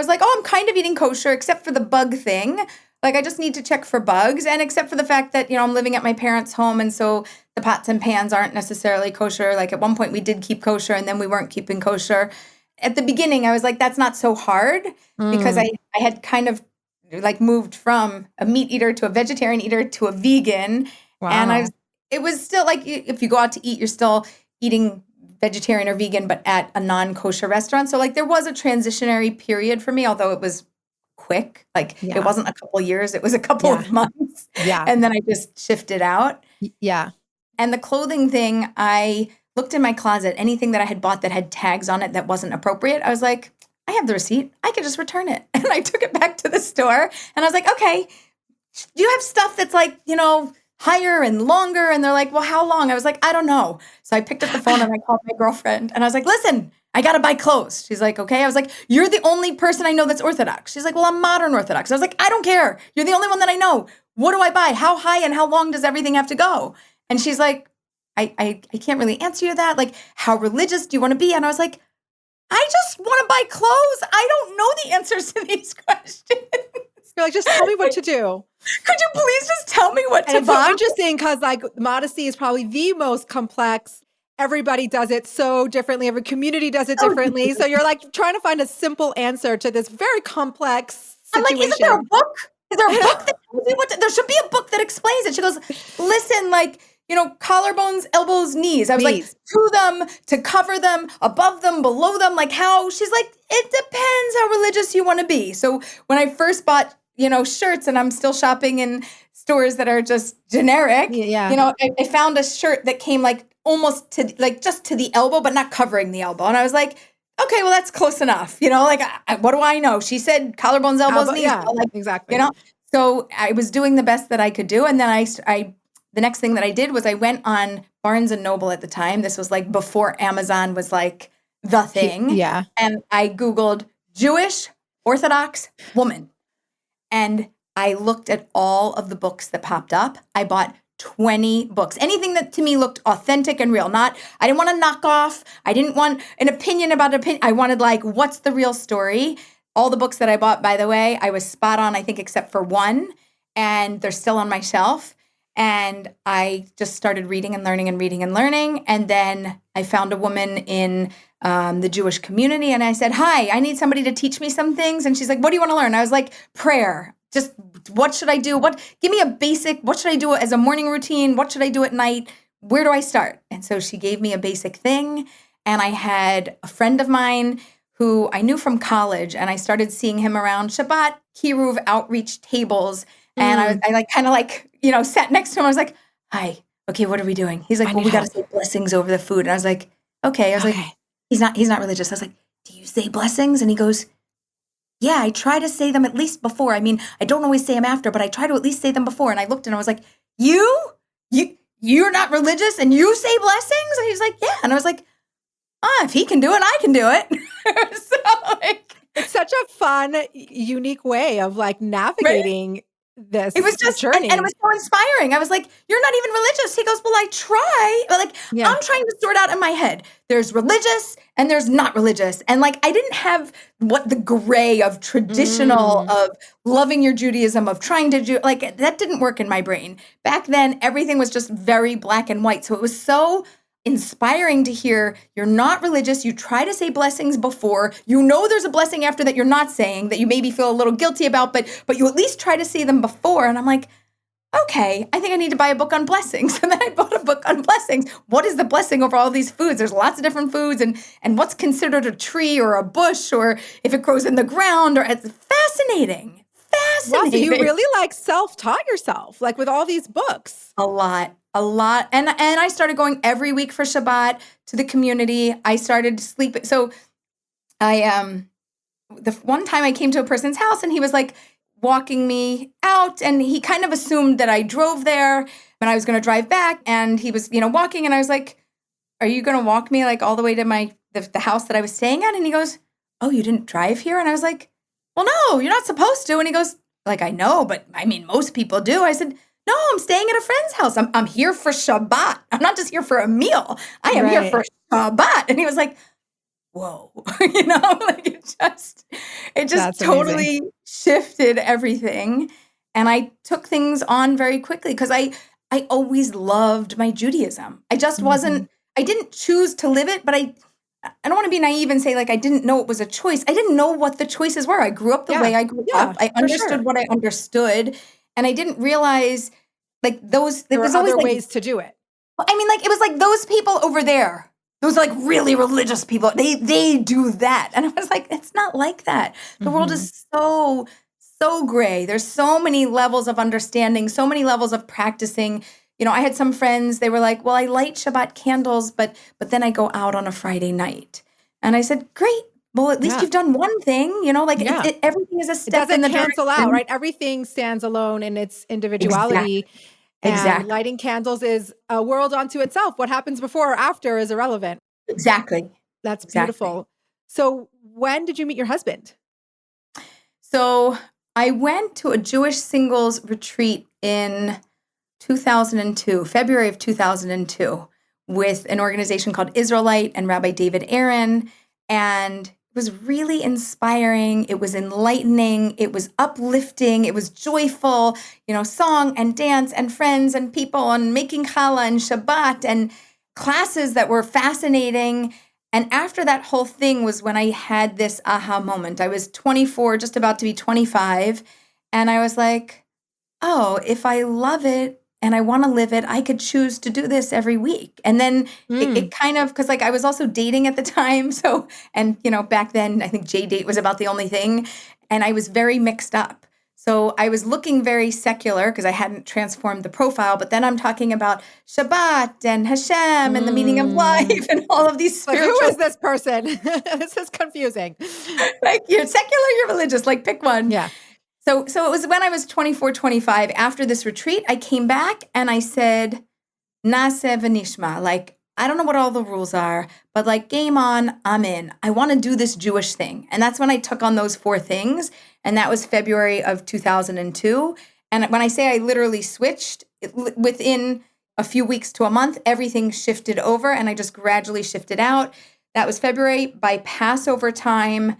like, I'm kind of eating kosher except for the bug thing. Like I just need to check for bugs, and except for the fact that, I'm living at my parents' home, and so the pots and pans aren't necessarily kosher. Like at one point we did keep kosher and then we weren't keeping kosher. At the beginning, I was like, that's not so hard because I had kind of like moved from a meat eater to a vegetarian eater to a vegan. Wow. And it was still like, if you go out to eat, you're still eating vegetarian or vegan, but at a non-kosher restaurant. So like there was a transitionary period for me, although it was quick. Like it wasn't a couple years, it was a couple of months. Yeah. And then I just shifted out. Yeah. And the clothing thing, I looked in my closet, anything that I had bought that had tags on it that wasn't appropriate. I was like, I have the receipt. I could just return it. And I took it back to the store and I was like, okay, do you have stuff that's like, higher and longer? And they're like, well, how long? I was like, I don't know. So I picked up the phone and I called my girlfriend and I was like, listen, I got to buy clothes. She's like, okay. I was like, you're the only person I know that's Orthodox. She's like, well, I'm modern Orthodox. I was like, I don't care. You're the only one that I know. What do I buy? How high and how long does everything have to go? And she's like, I can't really answer you that. Like, how religious do you want to be? And I was like, I just want to buy clothes. I don't know the answers to these questions. You're like, just tell me what to do. Could you please just tell me what to It's buy? so interesting because like modesty is probably the most complex. Everybody does it so differently. Every community does it differently. So you're like trying to find a simple answer to this very complex situation. I'm like, isn't there a book? Is there a book that tells me what to, there should be a book that explains it. She goes, listen, like, collarbones, elbows, knees. I was like, to them, to cover them, above them, below them, like how? She's like, it depends how religious you want to be. So when I first bought, shirts, and I'm still shopping in stores that are just generic, I found a shirt that came like almost to like just to the elbow, but not covering the elbow. And I was like, okay, well, that's close enough. Like, what do I know? She said collarbones, elbows, knees. Yeah, like, exactly. So I was doing the best that I could do. And then the next thing that I did was I went on Barnes and Noble at the time. This was like before Amazon was like the thing. Yeah. And I Googled Jewish Orthodox woman. And I looked at all of the books that popped up. I bought 20 books. Anything that to me looked authentic and real. I didn't want a knockoff. I didn't want an opinion about an opinion. I wanted like, what's the real story? All the books that I bought, by the way, I was spot on, I think, except for one. And they're still on my shelf. And I just started reading and learning and reading and learning. And then I found a woman in the Jewish community. And I said, hi, I need somebody to teach me some things. And she's like, what do you want to learn? I was like, prayer. Just what should I do? Give me a basic, what should I do as a morning routine? What should I do at night? Where do I start? And so she gave me a basic thing. And I had a friend of mine who I knew from college, and I started seeing him around Shabbat, Kiruv outreach tables. And I like kind of like, sat next to him. I was like, hi, okay, what are we doing? He's like, well, we got to say blessings over the food. And I was like, okay. I was like, he's not religious. I was like, do you say blessings? And he goes, yeah, I try to say them at least before. I mean, I don't always say them after, but I try to at least say them before. And I looked and I was like, you're not religious and you say blessings? And he's like, yeah. And I was like, if he can do it, I can do it. So it's such a fun, unique way of like navigating this it was just journey. And it was so inspiring. I was like, you're not even religious. He goes, well, I try. But I'm trying to sort out in my head. There's religious and there's not religious. And I didn't have what the gray of traditional of loving your Judaism, of trying to do, that didn't work in my brain. Back then, everything was just very black and white. So it was so inspiring to hear you're not religious. You try to say blessings before. There's a blessing after that you're not saying that you maybe feel a little guilty about, but you at least try to say them before. And I'm like, okay, I think I need to buy a book on blessings. And then I bought a book on blessings. What is the blessing over all these foods? There's lots of different foods, and what's considered a tree or a bush, or if it grows in the ground, or it's fascinating. Wow, so you really self-taught yourself, with all these books. A lot. And I started going every week for Shabbat to the community. I started sleeping. So the one time I came to a person's house and he was walking me out, and he kind of assumed that I drove there and I was going to drive back, and he was, walking, and I was like, are you going to walk me all the way to the house that I was staying at? And he goes, oh, you didn't drive here? And I was like, well, no, you're not supposed to. And he goes, I know, but I mean, most people do. I said, no, I'm staying at a friend's house. I'm here for Shabbat. I'm not just here for a meal. I am here for Shabbat. And he was like, whoa, it just totally shifted everything. And I took things on very quickly because I always loved my Judaism. I just wasn't, I didn't choose to live it, but I don't want to be naive and say I didn't know it was a choice. I didn't know what the choices were. I grew up the way I grew up. I understood what I understood. And I didn't realize there were other ways to do it. I mean, it was those people over there, those really really people, they do that. And I was like, it's not like that. The world is so gray. There's so many levels of understanding, so many levels of practicing. I had some friends, they were like, well, I light Shabbat candles, but then I go out on a Friday night. And I said, great. Well, at least you've done one thing, everything is a step in the direction. It doesn't cancel out, right? Everything stands alone in its individuality. Exactly. And lighting candles is a world unto itself. What happens before or after is irrelevant. Exactly. That's beautiful. So when did you meet your husband? So I went to a Jewish singles retreat in 2002, February of 2002, with an organization called Israelite and Rabbi David Aaron. And it was really inspiring. It was enlightening. It was uplifting. It was joyful, song and dance and friends and people and making challah and Shabbat and classes that were fascinating. And after that whole thing was when I had this aha moment. I was 24, just about to be 25. And I was like, oh, if I love it and I want to live it, I could choose to do this every week. And then it kind of, because I was also dating at the time. So, and back then, I think J-date was about the only thing. And I was very mixed up. So I was looking very secular because I hadn't transformed the profile. But then I'm talking about Shabbat and Hashem and the meaning of life and all of these spiritual. Who is this person? This is confusing. You're secular, you're religious, pick one. Yeah. So it was when I was 24, 25, after this retreat, I came back and I said, Naseh v'nishma, I don't know what all the rules are, but game on, I'm in. I want to do this Jewish thing. And that's when I took on those 4 things. And that was February of 2002. And when I say I literally switched, within a few weeks to a month, everything shifted over and I just gradually shifted out. That was February. By Passover time,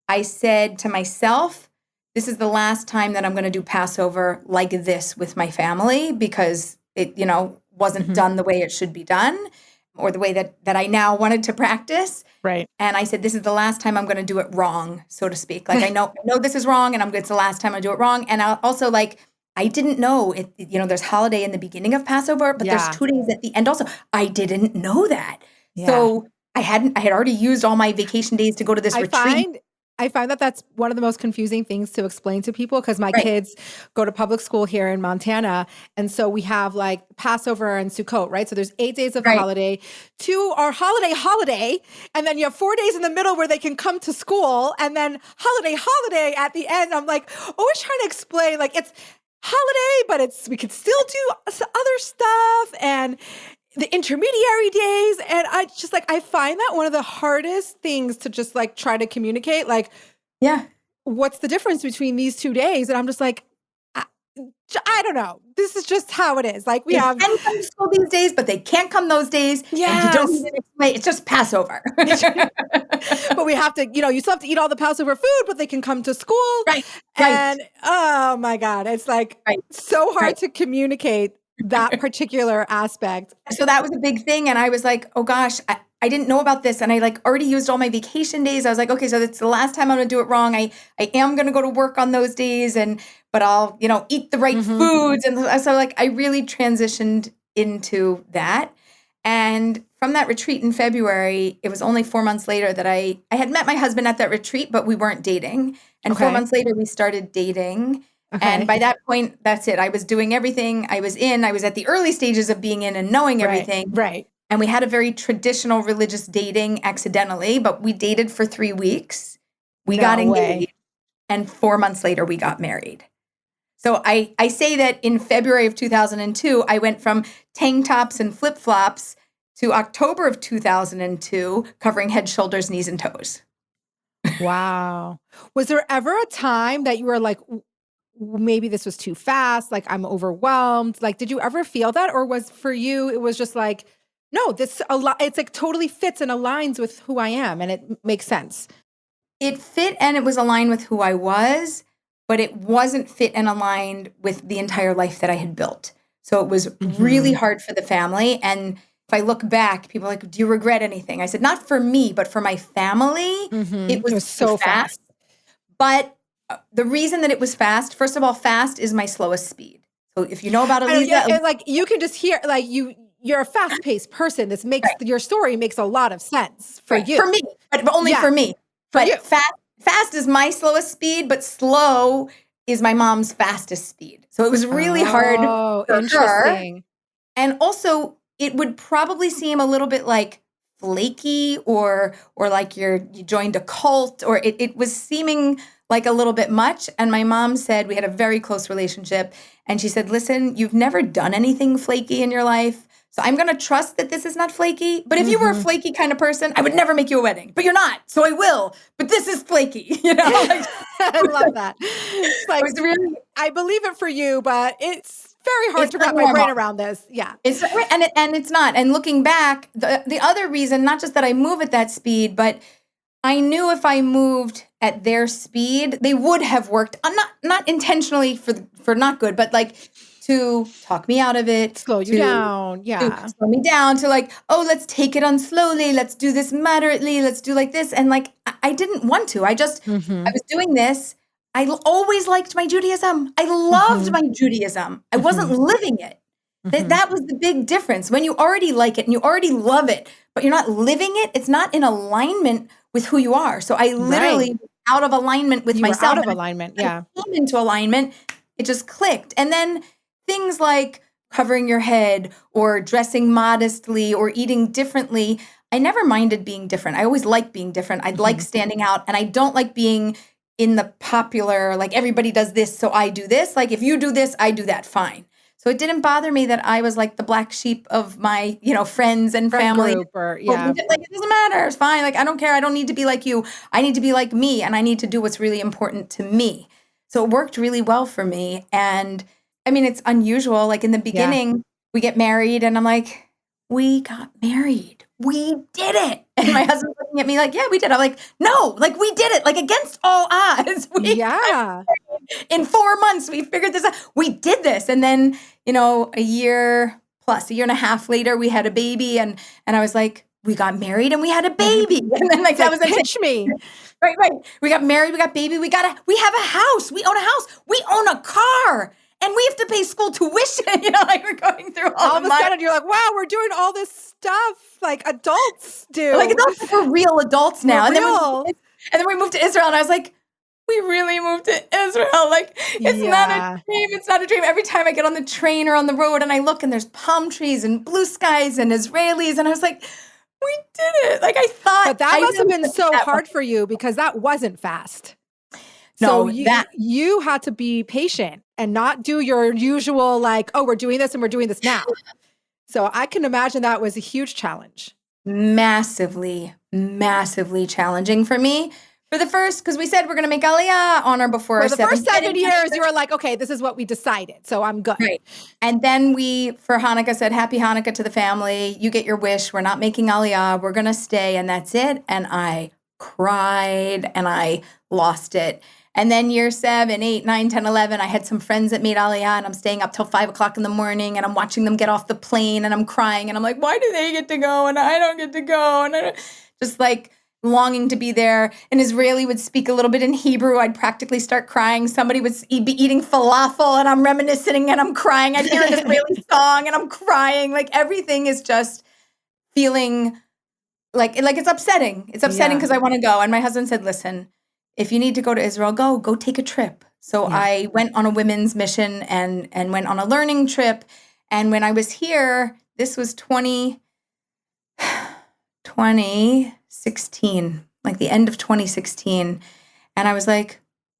I said to myself, this is the last time that I'm going to do Passover like this with my family because it, wasn't done the way it should be done. or the way that I now wanted to practice. Right. And I said, this is the last time I'm going to do it wrong, so to speak. Like, I know this is wrong, and it's the last time I do it wrong. And I also, like, I didn't know it, there's holiday in the beginning of Passover, but there's 2 days at the end also. I didn't know that. Yeah. So I had already used all my vacation days to go to this retreat. I find that that's one of the most confusing things to explain to people, because my kids go to public school here in Montana. And so we have like Passover and Sukkot, right? So there's 8 days of the holiday, 2 are holiday. And then you have 4 days in the middle where they can come to school, and then holiday at the end. I'm like always trying to explain, like, it's holiday, but we could still do other stuff and the intermediary days. And I find that one of the hardest things to just like try to communicate, like, what's the difference between these 2 days? And I'm just like, I don't know. This is just how it is. Like, they can come to school these days, but they can't come those days. Yes. And you don't even explain. It's just Passover. But we have to, you still have to eat all the Passover food, but they can come to school. Right. And oh my God, it's like so hard to communicate that particular aspect. So that was a big thing. And I was like, oh gosh, I didn't know about this. And I like already used all my vacation days. I was like, okay, so that's the last time I'm going to do it wrong. I am going to go to work on those days, but I'll, eat the right foods. And so like, I really transitioned into that. And from that retreat in February, it was only 4 months later that I had met my husband at that retreat, but we weren't dating. And 4 months later, we started dating. And by that point, that's it. I was doing everything. I was at the early stages of being in and knowing everything. Right. And we had a very traditional religious dating accidentally, but we dated for 3 weeks. We got engaged. And 4 months later, we got married. So I say that in February of 2002, I went from tank tops and flip-flops to October of 2002, covering head, shoulders, knees, and toes. Wow. Was there ever a time that you were like, maybe this was too fast, like I'm overwhelmed? Like, did you ever feel that? Or was for you, it was just like, no, it's like totally fits and aligns with who I am, and it makes sense? It fit and it was aligned with who I was, but it wasn't fit and aligned with the entire life that I had built. So it was really hard for the family. And if I look back, people are like, do you regret anything? I said, not for me, but for my family. It was so fast. But the reason that it was fast, first of all, fast is my slowest speed. So if you know about Aleeza, and like you can just hear, like you're a fast-paced person. This makes your story makes a lot of sense for you. For me, but only for me. But fast is my slowest speed, but slow is my mom's fastest speed. So it was really hard for her. And also, it would probably seem a little bit like flaky or like you joined a cult, or it was seeming like a little bit much. And my mom said, we had a very close relationship. And she said, listen, you've never done anything flaky in your life. So I'm going to trust that this is not flaky. But if you were a flaky kind of person, I would never make you a wedding. But you're not. So I will. But this is flaky. Like, I love that. It's like, I believe it for you, but it's very hard to wrap my brain around this. Yeah. It's not. And looking back, the other reason, not just that I move at that speed, but I knew if I moved at their speed, they would have worked. Not intentionally for not good, but like to talk me out of it, slow you down, to slow me down, to like, oh, let's take it on slowly, let's do this moderately, let's do like this, and like I didn't want to. I was doing this. I always liked my Judaism. I loved my Judaism. I wasn't living it. That was the big difference. When you already like it and you already love it, but you're not living it, it's not in alignment with who you are. So I literally out of alignment with myself. Out of alignment, I came into alignment. It just clicked. And then things like covering your head or dressing modestly or eating differently, I never minded being different. I always liked being different. I'd like standing out, and I don't like being in the popular, like everybody does this, so I do this. Like if you do this, I do that, fine. So it didn't bother me that I was like the black sheep of my, friends and family. Group or, like it doesn't matter. It's fine. Like I don't care. I don't need to be like you. I need to be like me, and I need to do what's really important to me. So it worked really well for me. And I mean, it's unusual. Like in the beginning, we get married, and I'm like, we got married. We did it. And my husband's looking at me like, yeah, we did. I'm like, no, like we did it, like against all odds. In 4 months, we figured this out. We did this. And then, a year plus. A year and a half later, we had a baby, and I was like, we got married and we had a baby. And then That was pitch me. Right. We got married, we got baby, we have a house. We own a house. We own a car. And we have to pay school tuition. Like we're going through all of a sudden you're like, wow, we're doing all this stuff like adults do. Like adults, we're real adults now. And then we moved to Israel, and I was like, we really moved to Israel. Like, it's not a dream. It's not a dream. Every time I get on the train or on the road and I look and there's palm trees and blue skies and Israelis, and I was like, we did it. Like I thought. But that must have been so hard for you because that wasn't fast. So you had to be patient and not do your usual like, oh, we're doing this and we're doing this now. So I can imagine that was a huge challenge. Massively, massively challenging for me. For the first, because we said we're going to make Aliyah on or before. For the first 7 years, you were like, okay, this is what we decided. So I'm good. Right. And then we, for Hanukkah, said, Happy Hanukkah to the family. You get your wish. We're not making Aliyah. We're going to stay. And that's it. And I cried and I lost it. And then year 7, 8, 9, 10, 11, I had some friends that made Aliyah, and I'm staying up till 5 o'clock in the morning, and I'm watching them get off the plane, and I'm crying, and I'm like, why do they get to go and I don't get to go? And just like longing to be there. An Israeli would speak a little bit in Hebrew. I'd practically start crying. Somebody would be eating falafel, and I'm reminiscing, and I'm crying. I'd hear an Israeli song, and I'm crying. Like everything is just feeling like it's upsetting. It's upsetting because I want to go. And my husband said, listen, if you need to go to Israel, go take a trip. So I went on a women's mission and went on a learning trip. And when I was here, this was 2016, like the end of 2016. And I was like,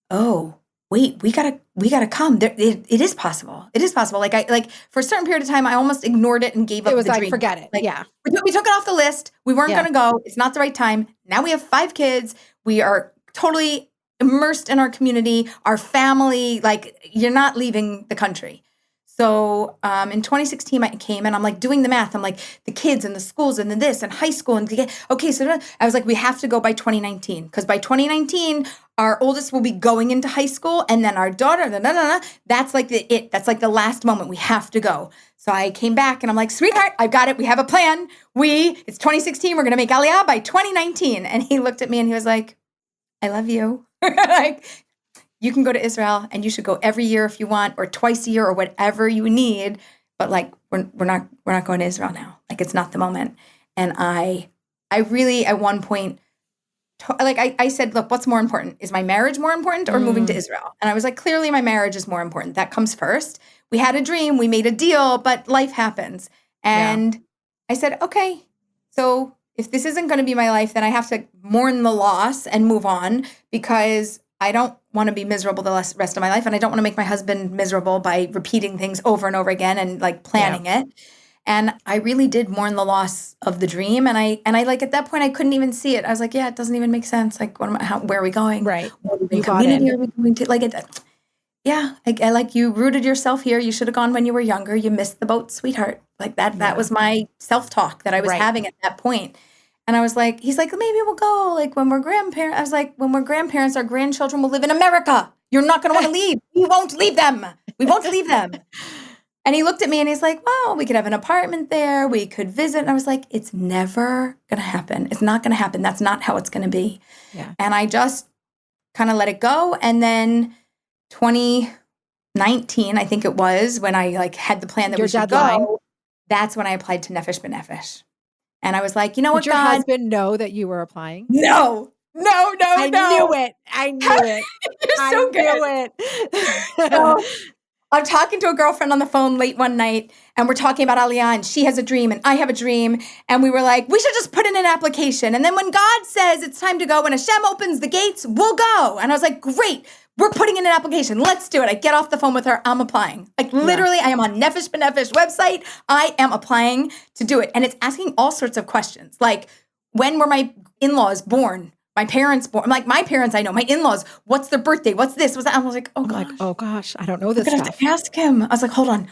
oh, wait, we gotta come. It is possible. It is possible. Like for a certain period of time, I almost ignored it and gave up. It was the like, dream. forget it. Like, yeah. We took it off the list. We weren't going to go. It's not the right time. Now we have 5 kids. We are totally immersed in our community, our family, like you're not leaving the country. So in 2016, I came and I'm like doing the math. I'm like the kids and the schools and then this and high school. And okay, so I was like, we have to go by 2019 because by 2019, our oldest will be going into high school. And then our daughter, that's like that's like the last moment we have to go. So I came back and I'm like, sweetheart, I've got it. We have a plan. It's 2016. We're going to make Aliyah by 2019. And he looked at me and he was like, I love you. Like, you can go to Israel and you should go every year if you want, or twice a year or whatever you need. But like, we're not going to Israel now. Like, it's not the moment. And I really, at one point, I said, look, what's more important? Is my marriage more important or moving to Israel? And I was like, clearly my marriage is more important. That comes first. We had a dream, we made a deal, but life happens. And I said, okay, so if this isn't going to be my life, then I have to mourn the loss and move on because I don't want to be miserable the rest of my life. And I don't want to make my husband miserable by repeating things over and over again and like planning it. And I really did mourn the loss of the dream. And I like at that point, I couldn't even see it. I was like, yeah, it doesn't even make sense. Like, where are we going? Right. What community are we going to? Like, I like you rooted yourself here. You should have gone when you were younger. You missed the boat, sweetheart. Like that was my self-talk that I was having at that point. And I was like, he's like, maybe we'll go. Like when we're grandparents, I was like, when we're grandparents, our grandchildren will live in America. You're not going to want to leave. We won't leave them. We won't leave them. And he looked at me and he's like, well, we could have an apartment there. We could visit. And I was like, it's never going to happen. It's not going to happen. That's not how it's going to be. Yeah. And I just kind of let it go. And then 2019, I think it was, when I like had the plan that we should go, that's when I applied to Nefesh B'Nefesh. And I was like, you know what, Did your God? husband know that you were applying? No. I knew it. You're so good. So, I'm talking to a girlfriend on the phone late one night, and we're talking about Aliyah, and she has a dream, and I have a dream. And we were like, we should just put in an application. And then when God says it's time to go, when Hashem opens the gates, we'll go. And I was like, great. We're putting in an application. Let's do it. I get off the phone with her. I'm applying. Like literally, I am on Nefesh B'Nefesh website. I am applying to do it. And it's asking all sorts of questions. Like, when were my in-laws born? My parents born? I'm like, my parents, I know. My in-laws, what's their birthday? What's this? What's that? I was like, oh gosh, I don't know this stuff. I'm going to have to ask him. I was like, hold on.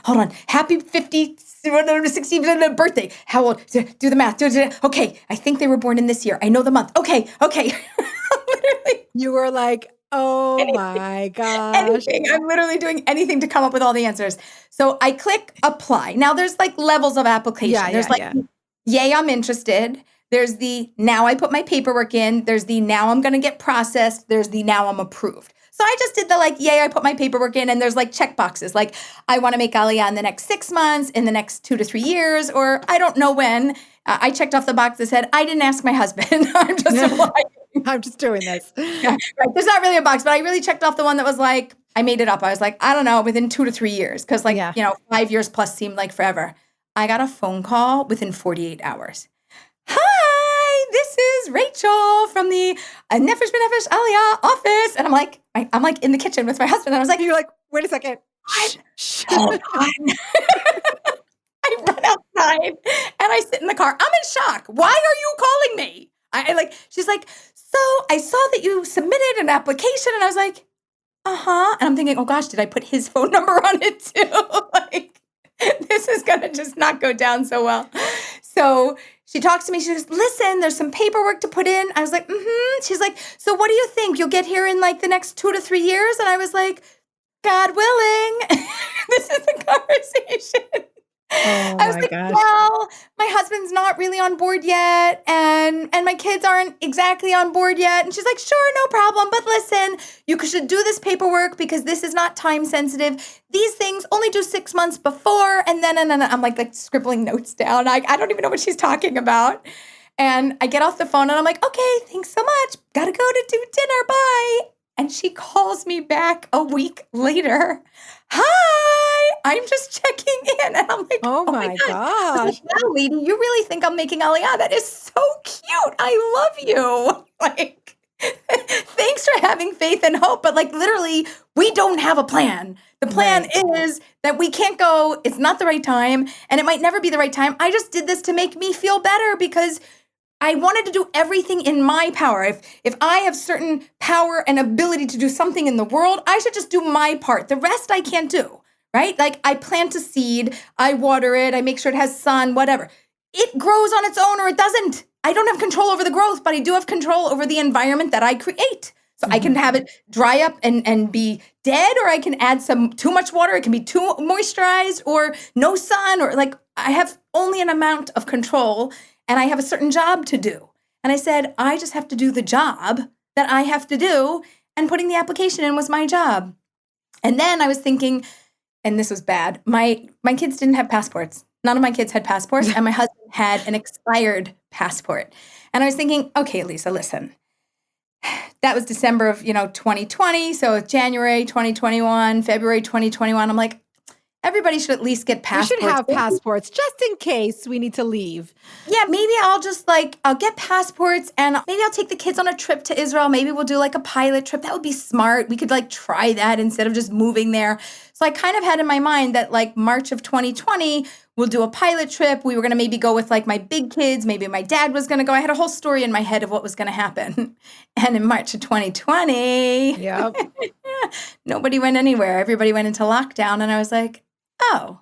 Happy 60th birthday. How old? Do the math. Okay, I think they were born in this year. I know the month. Okay. Literally. You were like, Oh Anything, my gosh. anything. I'm literally doing anything to come up with all the answers. So I click apply. Now there's like levels of Yeah, application. There's yeah, like, yeah. yay, I'm interested. There's the now I put my paperwork in. There's the now I'm going to get processed. There's the now I'm approved. So I just did the like, yay, I put my paperwork in, and there's like check boxes. Like I want to make Aliyah in the next 6 months, in the next 2 to 3 years, or I don't know when. I checked off the box that said, I didn't ask my husband. I'm just applying. I'm just doing this. Yeah, right. There's not really a box, but I really checked off the one that was like, I made it up. I was like, I don't know, within 2 to 3 years. Cause like, Yeah. 5 years plus seemed like forever. I got a phone call within 48 hours. Hi, this is Rachel from the Nefesh B'Nefesh Aliyah office. And I'm like in the kitchen with my husband. And I was like, You're like, wait a second. hold on. I run outside and I sit in the car. I'm in shock. Why are you calling me? She's like, so I saw that you submitted an application. And I was like, uh-huh. And I'm thinking, oh gosh, did I put his phone number on it too? Like, this is going to just not go down so well. So she talks to me. She goes, listen, there's some paperwork to put in. I was like, mm-hmm. She's like, so what do you think? You'll get here in like the next 2 to 3 years? And I was like, God willing. This is the conversation. Oh I was my like, gosh. well, my husband's not really on board yet, and my kids aren't exactly on board yet. And she's like, sure, no problem. But listen, you should do this paperwork because this is not time sensitive. These things only do 6 months before. And then I'm like scribbling notes down. I don't even know what she's talking about. And I get off the phone and I'm like, okay, thanks so much. Gotta go to do dinner. Bye. And she calls me back a week later. Hi, I'm just checking in. And I'm like, Oh my my God. I was gosh. like, wow, lady, you really think I'm making Aliyah? That is so cute. I love you. Like, thanks for having faith and hope. But like literally, we don't have a plan. The plan is that we can't go. It's not the right time. And it might never be the right time. I just did this to make me feel better because I wanted to do everything in my power. If I have certain power and ability to do something in the world, I should just do my part. The rest I can't do, right? Like I plant a seed, I water it, I make sure it has sun, whatever. It grows on its own or it doesn't. I don't have control over the growth, but I do have control over the environment that I create. So I can have it dry up and be dead, or I can add some too much water. It can be too moisturized or no sun, or like I have only an amount of control. And I have a certain job to do. And I said, I just have to do the job that I have to do. And putting the application in was my job. And then I was thinking, and this was bad, my kids didn't have passports. None of my kids had passports. And my husband had an expired passport. And I was thinking, okay, Aleeza, listen. That was December of 2020. So January 2021, February 2021. I'm like, everybody should at least get passports. We should have passports just in case we need to leave. Yeah, maybe I'll get passports and maybe I'll take the kids on a trip to Israel. Maybe we'll do like a pilot trip. That would be smart. We could like try that instead of just moving there. So I kind of had in my mind that like March of 2020, we'll do a pilot trip. We were going to maybe go with like my big kids. Maybe my dad was going to go. I had a whole story in my head of what was going to happen. And in March of 2020, Yep. nobody went anywhere. Everybody went into lockdown. And I was like, oh,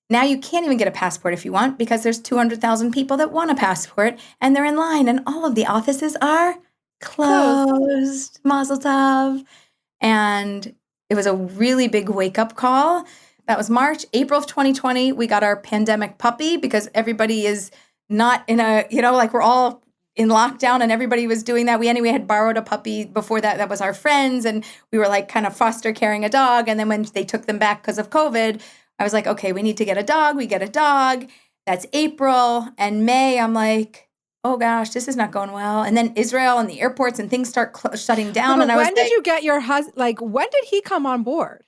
now you can't even get a passport if you want because there's 200,000 people that want a passport and they're in line and all of the offices are closed. Mazel tov. And it was a really big wake-up call. That was March. April of 2020, we got our pandemic puppy because everybody is not in a, like we're all in lockdown and everybody was doing that. We anyway had borrowed a puppy before that. That was our friends. And we were like kind of foster caring a dog. And then when they took them back because of COVID, I was like, okay, we need to get a dog. We get a dog. That's April. And May, I'm like, oh gosh, this is not going well. And then Israel and the airports and things start shutting down. But and I was when did you get your husband? Like, when did he come on board?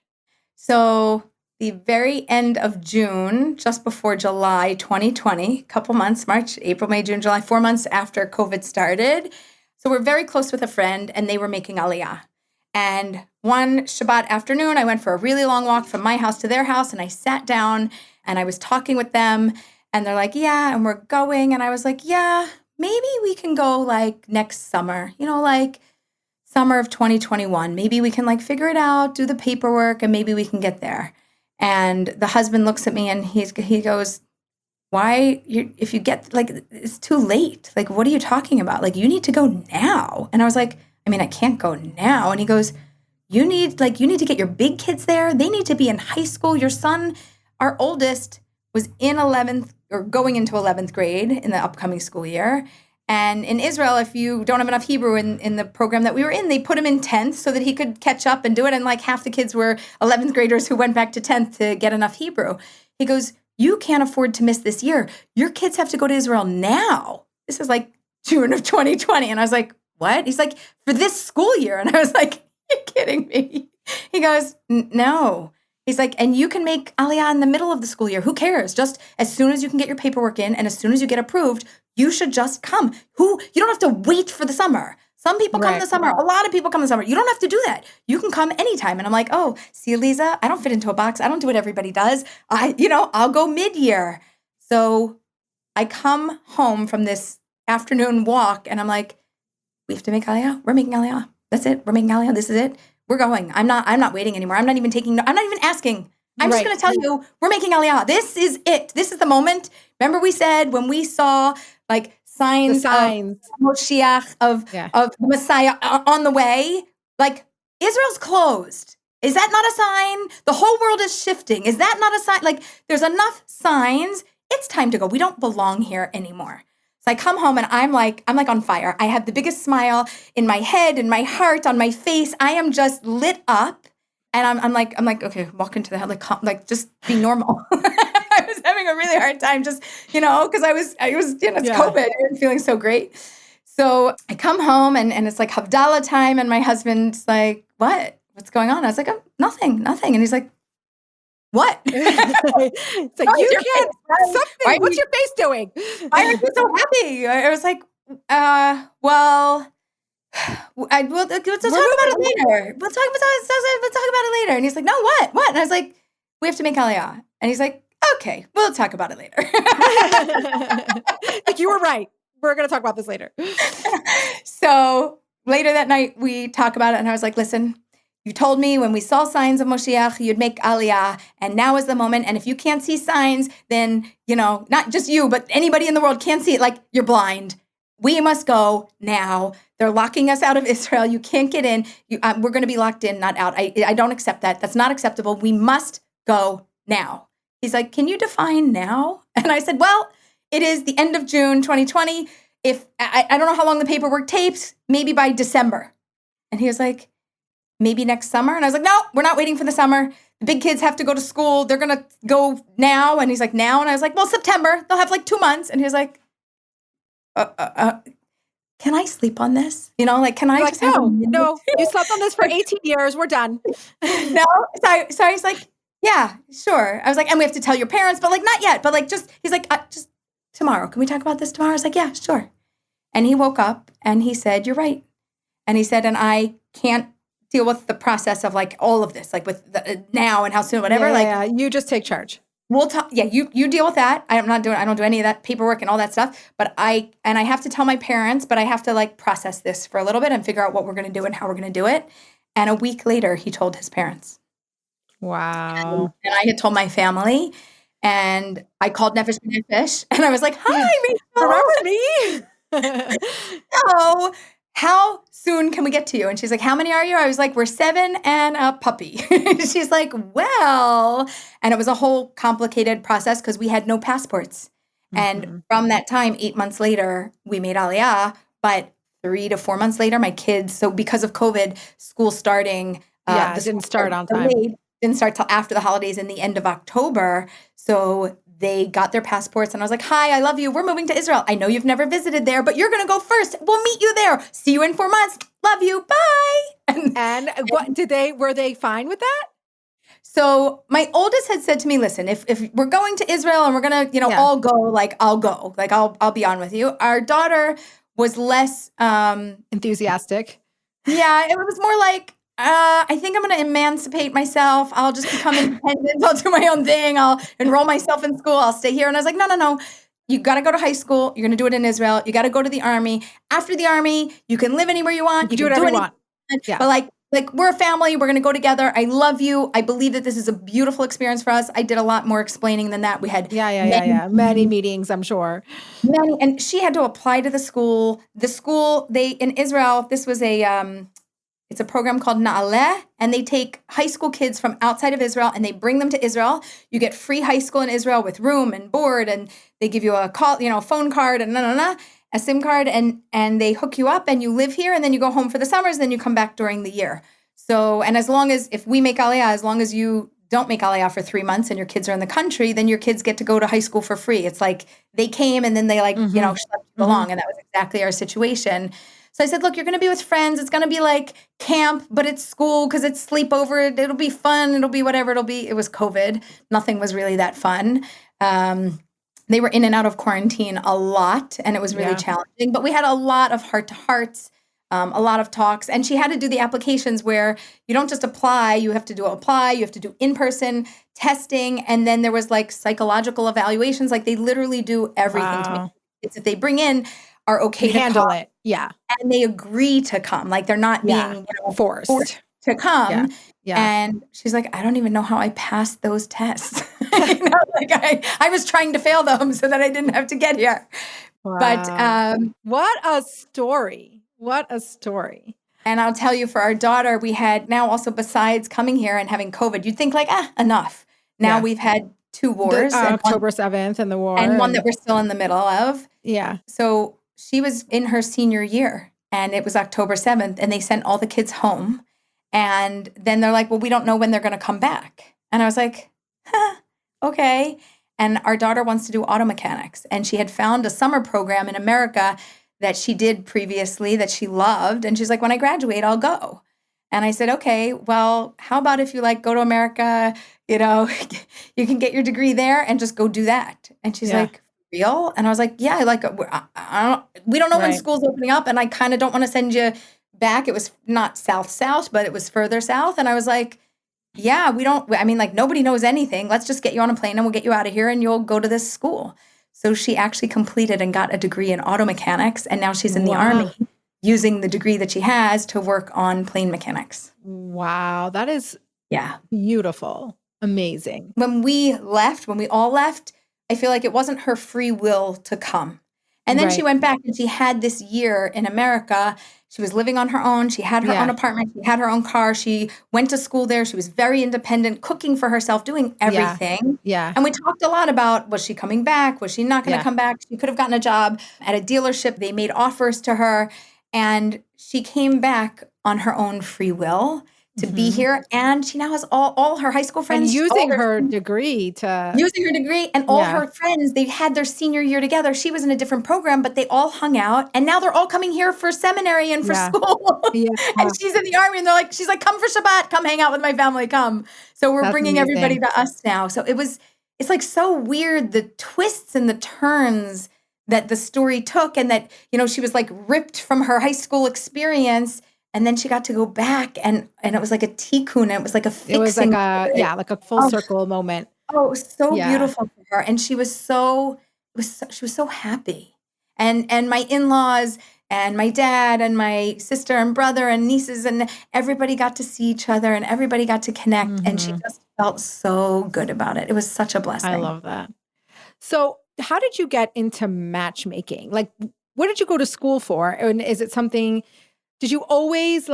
So the very end of June, just before July 2020, a couple months, March, April, May, June, July, 4 months after COVID started. So we're very close with a friend and they were making Aliyah. And one Shabbat afternoon, I went for a really long walk from my house to their house and I sat down and I was talking with them and they're like, yeah, and we're going. And I was like, yeah, maybe we can go like next summer, like summer of 2021. Maybe we can like figure it out, do the paperwork, and maybe we can get there. And the husband looks at me and he goes, why, if you get, like, it's too late. Like, what are you talking about? Like, you need to go now. And I was like, I mean, I can't go now. And he goes, you need to get your big kids there. They need to be in high school. Your son, our oldest, was in 11th or going into 11th grade in the upcoming school year. And in Israel, if you don't have enough Hebrew in the program that we were in, they put him in 10th so that he could catch up and do it. And like half the kids were 11th graders who went back to 10th to get enough Hebrew. He goes, you can't afford to miss this year. Your kids have to go to Israel now. This is like June of 2020. And I was like, what? He's like, for this school year. And I was like, you're kidding me. He goes, no. He's like, and you can make Aliyah in the middle of the school year. Who cares? Just as soon as you can get your paperwork in and as soon as you get approved, you should just come. You don't have to wait for the summer. Some people come in the summer. A lot of people come in the summer. You don't have to do that. You can come anytime. And I'm like, oh, see, Aleeza, I don't fit into a box. I don't do what everybody does. I'll go mid-year. So I come home from this afternoon walk and I'm like, we have to make Aliyah. We're making Aliyah. That's it. We're making Aliyah. This is it. We're going. I'm not waiting anymore. I'm not even asking. I'm just going to tell you, we're making Aliyah. This is it. This is the moment. Remember we said when we saw like signs of Moshiach, of the Messiah on the way, like Israel's closed. Is that not a sign? The whole world is shifting. Is that not a sign? Like there's enough signs. It's time to go. We don't belong here anymore. So I come home and I'm like on fire. I have the biggest smile in my head, in my heart, on my face. I am just lit up. And I'm like, okay, walk into the hell, like just be normal. I was having a really hard time just, because I was, it's COVID. I was feeling so great. So I come home and it's like Havdalah time. And my husband's like, what's going on? I was like, oh, nothing. And he's like, what? It's like, you can't, something, what's your face doing? Why are you so happy? I was like, we'll talk about it later. We'll talk about it later. And he's like, no, what? And I was like, we have to make Aliyah. And he's like, okay, we'll talk about it later. Like, you were right. We're going to talk about this later. So later that night, we talk about it. And I was like, listen, you told me when we saw signs of Moshiach, you'd make Aliyah, and now is the moment. And if you can't see signs, then, not just you, but anybody in the world can't see it, like you're blind. We must go now. They're locking us out of Israel. You can't get in. We're going to be locked in, not out. I don't accept that. That's not acceptable. We must go now. He's like, can you define now? And I said, well, it is the end of June 2020. If I don't know how long the paperwork takes, maybe by December. And he was like, maybe next summer. And I was like, no, we're not waiting for the summer. The big kids have to go to school. They're going to go now. And he's like, now? And I was like, well, September. They'll have like 2 months. And he was like, can I sleep on this? Can I You're just like, have no, you slept on this for 18 years. We're done. No. So he's like, yeah, sure. I was like, and we have to tell your parents, but like, not yet. But like, he's like, just tomorrow. Can we talk about this tomorrow? I was like, yeah, sure. And he woke up and he said, you're right. And he said, and I can't deal with the process of like all of this, like with the, now and how soon, whatever. Yeah, you just take charge. We'll talk. Yeah, you deal with that. I don't do any of that paperwork and all that stuff. But I have to tell my parents, but I have to like process this for a little bit and figure out what we're going to do and how we're going to do it. And a week later, he told his parents. Wow. And I had told my family, and I called Nefesh B'Nefesh, and I was like, hi, Rachel. Remember me? So how soon can we get to you? And she's like, how many are you? I was like, we're 7 and a puppy. She's like, well, and it was a whole complicated process because we had no passports. Mm-hmm. And from that time, 8 months later, we made Aliyah, but 3 to 4 months later, my kids, so because of COVID, school starting. Didn't start on time. Didn't start till after the holidays in the end of October. So they got their passports and I was like, hi, I love you. We're moving to Israel. I know you've never visited there, but you're going to go first. We'll meet you there. See you in 4 months. Love you. Bye. And what were they fine with that? So my oldest had said to me, listen, if we're going to Israel and we're going to, all go, like, I'll go, like, I'll be on with you. Our daughter was less, enthusiastic. Yeah. It was more like, I think I'm going to emancipate myself. I'll just become independent. I'll do my own thing. I'll enroll myself in school. I'll stay here. And I was like, no. You got to go to high school. You're going to do it in Israel. You got to go to the army. After the army, you can live anywhere you want. You do whatever you want. Yeah. But like, like, we're a family. We're going to go together. I love you. I believe that this is a beautiful experience for us. I did a lot more explaining than that. We had Many meetings, I'm sure. many, and she had to apply to the school. The school, in Israel, this was it's a program called Na'aleh, and they take high school kids from outside of Israel and they bring them to Israel. You get free high school in Israel with room and board, and they give you a phone card and a SIM card, and they hook you up and you live here, and then you go home for the summers, then you come back during the year. So, and if we make Aliyah, as long as you don't make Aliyah for 3 months and your kids are in the country, then your kids get to go to high school for free. It's like they came and then they schlepped you along, and that was exactly our situation. So I said, look, you're going to be with friends. It's going to be like camp, but it's school because it's sleepover. It'll be fun. It'll be whatever it'll be. It was COVID. Nothing was really that fun. They were in and out of quarantine a lot, and it was really challenging. But we had a lot of heart-to-hearts, a lot of talks. And she had to do the applications where you don't just apply. You have to do in-person testing. And then there was like psychological evaluations. Like they literally do everything to me. It's if they bring in are okay to handle come, it. Yeah. and they agree to come. Like they're not being forced to come. Yeah. And she's like, I don't even know how I passed those tests. I was trying to fail them so that I didn't have to get here. Wow. But what a story. What a story. And I'll tell you, for our daughter, we had now also, besides coming here and having COVID, you'd think like, enough. Now we've had 2 wars. October 7th and the war. And one that we're still in the middle of. Yeah. So she was in her senior year, and it was October 7th, and they sent all the kids home. And then they're like, well, we don't know when they're going to come back. And I was like, okay. And our daughter wants to do auto mechanics. And she had found a summer program in America that she did previously that she loved. And she's like, when I graduate, I'll go. And I said, okay, well, how about if you go to America, you can get your degree there and just go do that. And she's like, real? And I was like, yeah, we don't know when school's opening up, and I kind of don't want to send you back. It was not south, but it was further south. And I was like, yeah, nobody knows anything. Let's just get you on a plane and we'll get you out of here and you'll go to this school. So she actually completed and got a degree in auto mechanics. And now she's in the Army using the degree that she has to work on plane mechanics. Wow. That is beautiful. Amazing. When we all left, I feel like it wasn't her free will to come. And then she went back and she had this year in America. She was living on her own. She had her own apartment. She had her own car. She went to school there. She was very independent, cooking for herself, doing everything. Yeah. And we talked a lot about, was she coming back? Was she not going to come back? She could have gotten a job at a dealership. They made offers to her. And she came back on her own free will to be here. And she now has all her high school friends. And using her degree. And all her friends, they had their senior year together. She was in a different program, but they all hung out. And now they're all coming here for seminary and for school. And she's in the Army, and she's like, come for Shabbat, come hang out with my family, come. So we're bringing everybody to us now. So it's like so weird, the twists and the turns that the story took, and that, she was like ripped from her high school experience. And then she got to go back, and it was like a tikkun. It was like a fixing. It was like a full circle moment. Oh, it was so beautiful for her. And she was so happy. And my in-laws and my dad and my sister and brother and nieces and everybody got to see each other and everybody got to connect. And she just felt so good about it. It was such a blessing. I love that. So how did you get into matchmaking? Like, what did you go to school for? And is it something... Did you always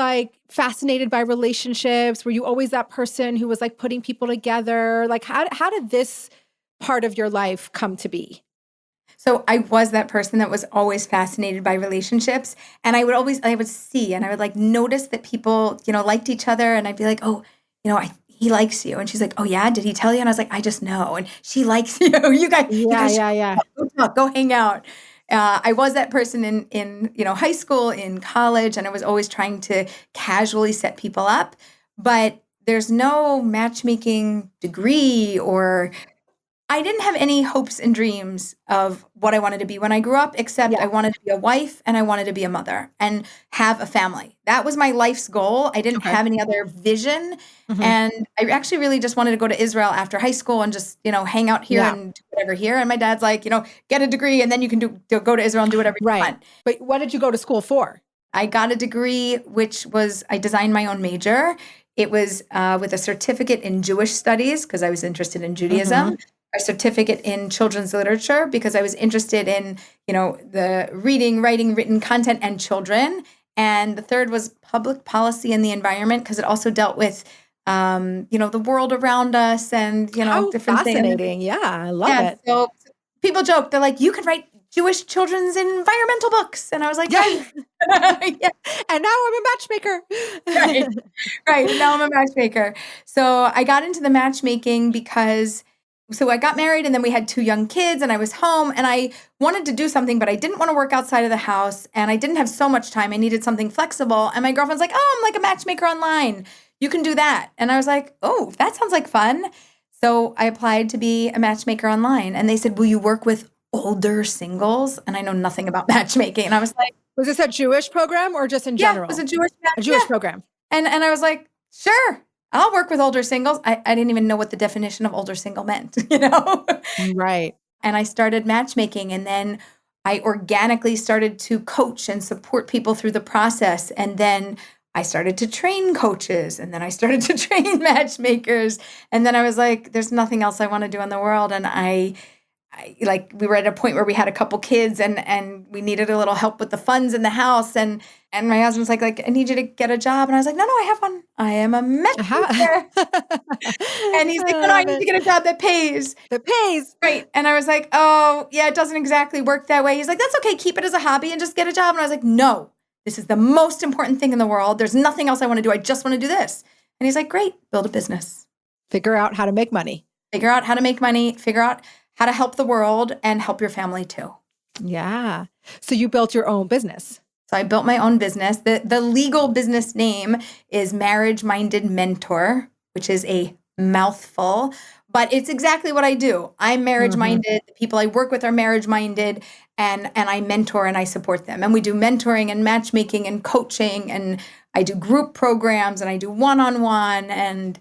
fascinated by relationships? Were you always that person who was putting people together? How did this part of your life come to be? So I was that person that was always fascinated by relationships. And I would see, and I would notice that people, liked each other. And I'd be like, oh, he likes you. And she's like, oh yeah, did he tell you? And I was like, I just know. And she likes you. You guys, go talk, go hang out. I was that person in high school, in college, and I was always trying to casually set people up. But there's no matchmaking degree, or I didn't have any hopes and dreams of what I wanted to be when I grew up, except I wanted to be a wife and I wanted to be a mother and have a family. That was my life's goal. I didn't have any other vision. And I actually really just wanted to go to Israel after high school and just, hang out here and do whatever here. And my dad's like, get a degree and then you can go to Israel and do whatever you want. But what did you go to school for? I got a degree, which was, I designed my own major. It was with a certificate in Jewish studies because I was interested in Mm-hmm. Judaism, a certificate in children's literature because I was interested in, the reading, writing, written content and children. And the third was public policy and the environment because it also dealt with, the world around us and, How different things. fascinating. Yeah, I love Yeah. it. So people joke, they're like, you could write Jewish children's environmental books. And I was like, Yeah. great. Yeah. And now I'm a matchmaker. Right. Right. And now I'm a matchmaker. So I got into the matchmaking because I got married and then we had 2 young kids and I was home and I wanted to do something, but I didn't want to work outside of the house and I didn't have so much time. I needed something flexible. And my girlfriend's like, oh, I'm like a matchmaker online. You can do that. And I was like, oh, that sounds like fun. So I applied to be a matchmaker online and they said, will you work with older singles? And I know nothing about matchmaking. And I was like, Was this a Jewish program or just in yeah, it was a general? Jewish match. A Yeah. Jewish program. And I was like, sure, I'll work with older singles. I didn't even know what the definition of older single meant, Right. And I started matchmaking and then I organically started to coach and support people through the process. And then I started to train coaches and then I started to train matchmakers. And then I was like, there's nothing else I want to do in the world. And we were at a point where we had a couple kids and we needed a little help with the funds in the house and my husband's like I need you to get a job and I was like no I have one, I am a matchmaker. And he's like I no I love need to it. get a job that pays. That pays. Right. And I was like, oh yeah, it doesn't exactly work that way. He's like, that's okay, keep it as a hobby and just get a job. And I was like, no, this is the most important thing in the world, there's nothing else I want to do, I just want to do this. And he's like, great, build a business, Figure out how to make money. figure out how to make money, figure out how to help the world and help your family too. Yeah. So you built your own business. So I built my own business. The legal business name is Marriage Minded Mentor, which is a mouthful, but it's exactly what I do. I'm marriage minded. The people I work with are marriage minded, and I mentor and I support them. And we do mentoring and matchmaking and coaching, and I do group programs and I do one-on-one, and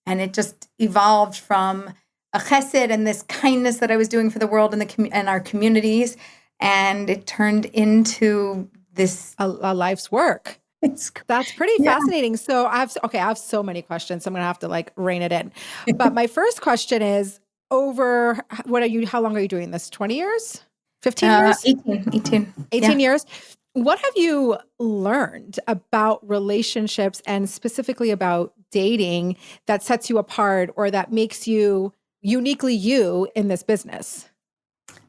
it just evolved from a chesed and this kindness that I was doing for the world and and our communities, and it turned into this. A life's work. That's pretty Yeah. fascinating. So I have so many questions. So I'm going to have to rein it in. But my first question is how long are you doing this? 20 years? 15 years? 18. 18 Yeah. years? What have you learned about relationships and specifically about dating that sets you apart or that makes you uniquely you in this business?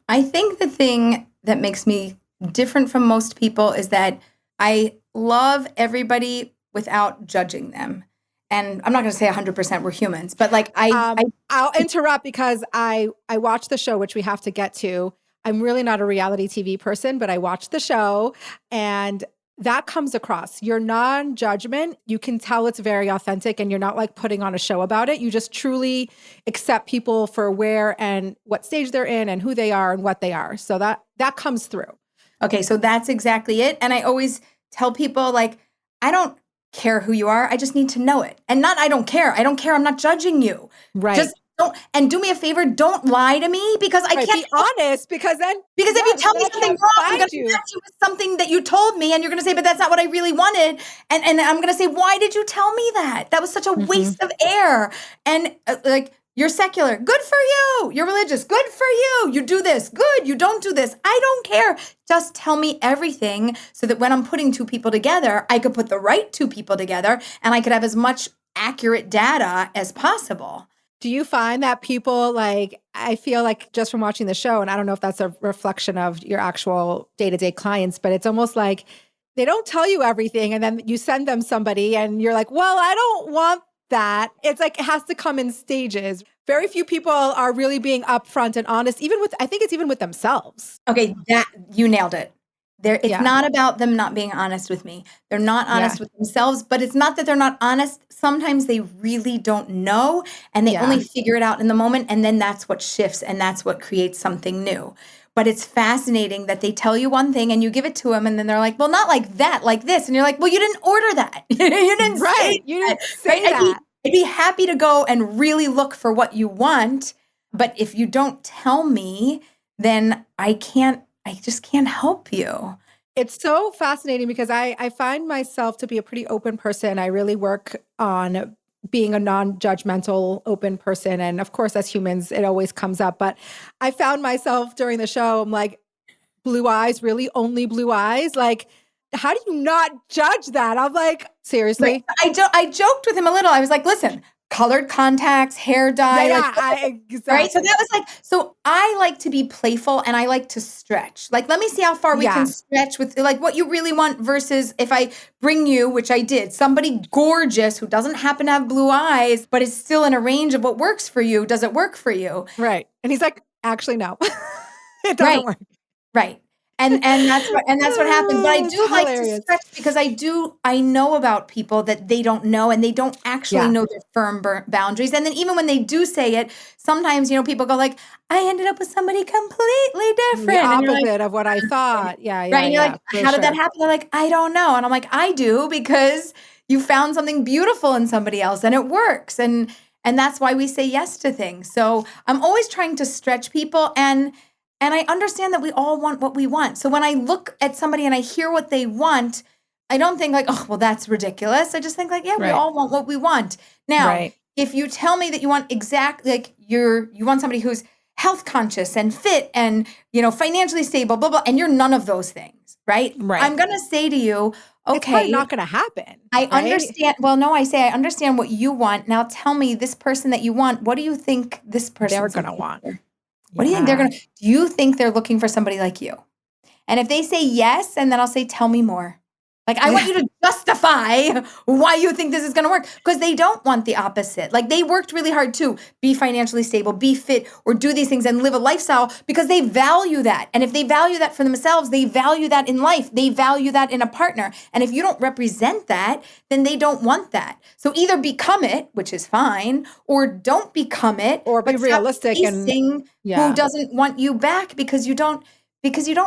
I think the thing that makes me different from most people is that I love everybody without judging them. And I'm not going to say 100% we're humans, but I'll interrupt because I watch the show, which we have to get to. I'm really not a reality TV person, but I watch the show and that comes across. Your non-judgment, you can tell it's very authentic and you're not putting on a show about it. You just truly accept people for where and what stage they're in and who they are and what they are. So that comes through. Okay, so that's exactly it. And I always tell people I don't care who you are. I just need to know it. And not I don't care. I don't care. I'm not judging you. Right. Just don't, and do me a favor, don't lie to me because I can't be honest because if you tell me something wrong, I'm going to you. match you with something that you told me and you're going to say, but that's not what I really wanted. And I'm going to say, why did you tell me that? That was such a waste of air. And you're secular. Good for you. You're religious. Good for you. You do this. Good. You don't do this. I don't care. Just tell me everything so that when I'm putting 2 people together, I could put the right 2 people together and I could have as much accurate data as possible. Do you find that people I feel like just from watching the show, and I don't know if that's a reflection of your actual day-to-day clients, but it's almost like they don't tell you everything and then you send them somebody and you're like, well, I don't want that. It's it has to come in stages. Very few people are really being upfront and honest, I think it's even with themselves. Okay, that you nailed it. It's Yeah. not about them not being honest with me. They're not honest with themselves, but it's not that they're not honest. Sometimes they really don't know and they only figure it out in the moment. And then that's what shifts and that's what creates something new. But it's fascinating that they tell you one thing and you give it to them and then they're like, well, not like that, like this. And you're like, well, you didn't order that. You didn't say You didn't that. say that. I'd be happy to go and really look for what you want. But if you don't tell me, then I just can't help you. It's so fascinating because I find myself to be a pretty open person. I really work on being a non-judgmental, open person. And of course, as humans, it always comes up. But I found myself during the show, I'm like, blue eyes, really? Only blue eyes? Like, how do you not judge that? I'm like, Right. seriously? I joked with him a little. I was like, listen, colored contacts, hair Yeah, dye, like, yeah, right? So exactly. that was like, so I like to be playful and I like to stretch. Like, let me see how far we can Yeah, stretch with like what you really want versus if I bring you, which I did, somebody gorgeous who doesn't happen to have blue eyes, but is still in a range of what works for you. Does it work for you? right. And he's like, actually, no, it Right. doesn't work. Right. And that's what happens. But I It's do like to hilarious. stretch because I know about people that they don't know and they don't actually Yeah. know their firm boundaries. And then even when they do say it, sometimes, people go like, I ended up with somebody completely The different. And you're like, opposite of what I thought. Yeah, right. yeah, And you're yeah, like, for how did that sure. happen? They're like, I don't know. And I'm like, I do because you found something beautiful in somebody else and it works. And that's why we say yes to things. So I'm always trying to stretch people and I understand that we all want what we want. So when I look at somebody and I hear what they want, I don't think like, oh, well, that's ridiculous. I just think like, yeah, we Right, all want what we want. Now, right. if you tell me that you want exactly like you want somebody who's health conscious and fit and financially stable, blah blah, and you're none of those things, right? Right. I'm gonna say to you, It's probably okay, not going to happen, I right? understand. Well, no, I say I understand what you want. Now tell me, this person that you want, what do you think this They're person's going to looking want. for? What do you think they're Yeah. gonna? Do you think they're looking for somebody like you? And if they say yes, and then I'll say, tell me more. Like, I want Yeah. you to justify why you think this is going to work because they don't want the opposite. Like, they worked really hard to be financially stable, be fit, or do these things and live a lifestyle because they value that. And if they value that for themselves, they value that in life. They value that in a partner. And if you don't represent that, then they don't want that. So either become it, which is fine, or don't become it, Or be but stop realistic and chasing who yeah. doesn't want you back because you don't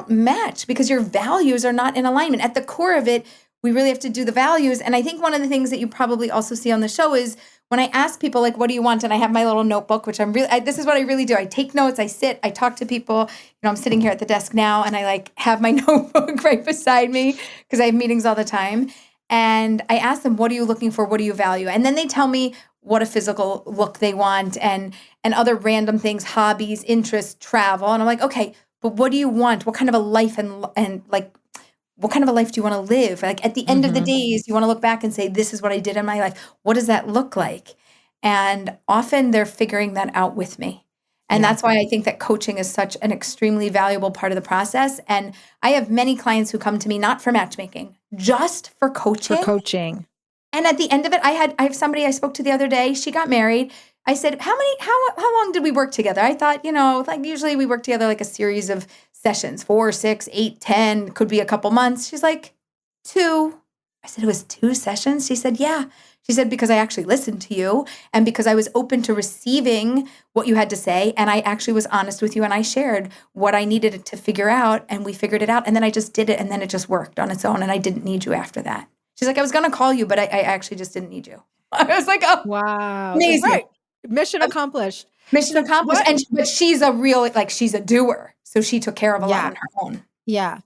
match, because your values are not in alignment. At the core of it, we really have to do the values. And I think one of the things that you probably also see on the show is when I ask people, like, what do you want? And I have my little notebook, which this is what I really do. I take notes, I sit, I talk to people. I'm sitting here at the desk now and I like have my notebook right beside me because I have meetings all the time. And I ask them, what are you looking for? What do you value? And then they tell me what a physical look they want and other random things, hobbies, interests, travel. And I'm like, okay, but what do you want? What kind of a life and like, what kind of a life do you want to live? Like at the end of the Mhm. days, you want to look back and say, this is what I did in my life. What does that look like? And often they're figuring that out with me. And Yeah. that's why I think that coaching is such an extremely valuable part of the process. And I have many clients who come to me not for matchmaking, just for For coaching. coaching. And at the end of it, I have somebody I spoke to the other day. She got married. I said, how long did we work together? I thought, like usually we work together like a series of sessions, 4, 6, 8, 10, could be a couple months. She's like, 2. I said, it was 2 sessions? She said, yeah. She said, because I actually listened to you and because I was open to receiving what you had to say. And I actually was honest with you and I shared what I needed to figure out and we figured it out. And then I just did it and then it just worked on its own and I didn't need you after that. She's like, I was going to call you, but I actually just didn't need you. I was like, oh, Wow. amazing. Right. Mission accomplished. Mission So accomplished. what But she's a real, like, she's a doer. So she took care of a lot yeah. on her own. Yeah.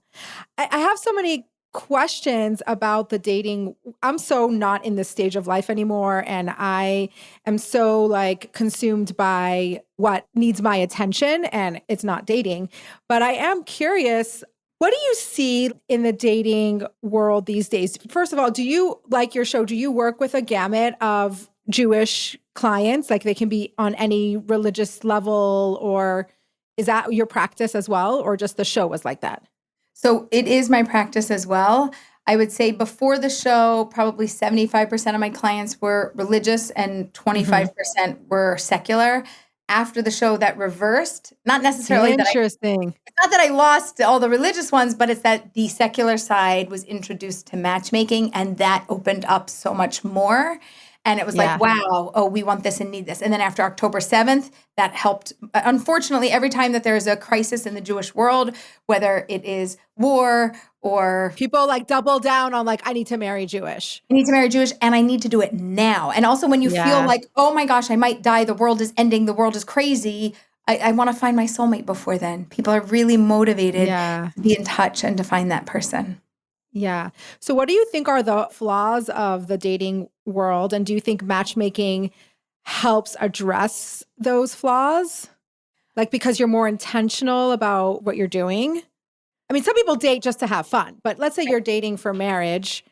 I have so many questions about the dating. I'm so not in this stage of life anymore. And I am so like consumed by what needs my attention and it's not dating. But I am curious, what do you see in the dating world these days? First of all, do you like your show? Do you work with a gamut of Jewish clients? Like they can be on any religious level, or is that your practice as well? Or just the show was like that? So it is my practice as well. I would say before the show, probably 75% of my clients were religious and Hmm. 25% were secular. After the show, that reversed. Not necessarily that Interesting. it's not that I lost all the religious ones, but it's that the secular side was introduced to matchmaking and that opened up so much more. And it was like, Yeah. wow, oh, we want this and need this. And then after October 7th, that helped. Unfortunately, every time that there is a crisis in the Jewish world, whether it is war or People like double down on like, I need to marry Jewish. I need to marry Jewish and I need to do it now. And also when you feel Yeah. like, oh my gosh, I might die, the world is ending, the world is crazy, I want to find my soulmate before then. People are really motivated Yeah. to be in touch and to find that person. Yeah. So what do you think are the flaws of the dating world? And do you think matchmaking helps address those flaws? Like because you're more intentional about what you're doing? I mean, some people date just to have fun, but let's say you're dating for marriage.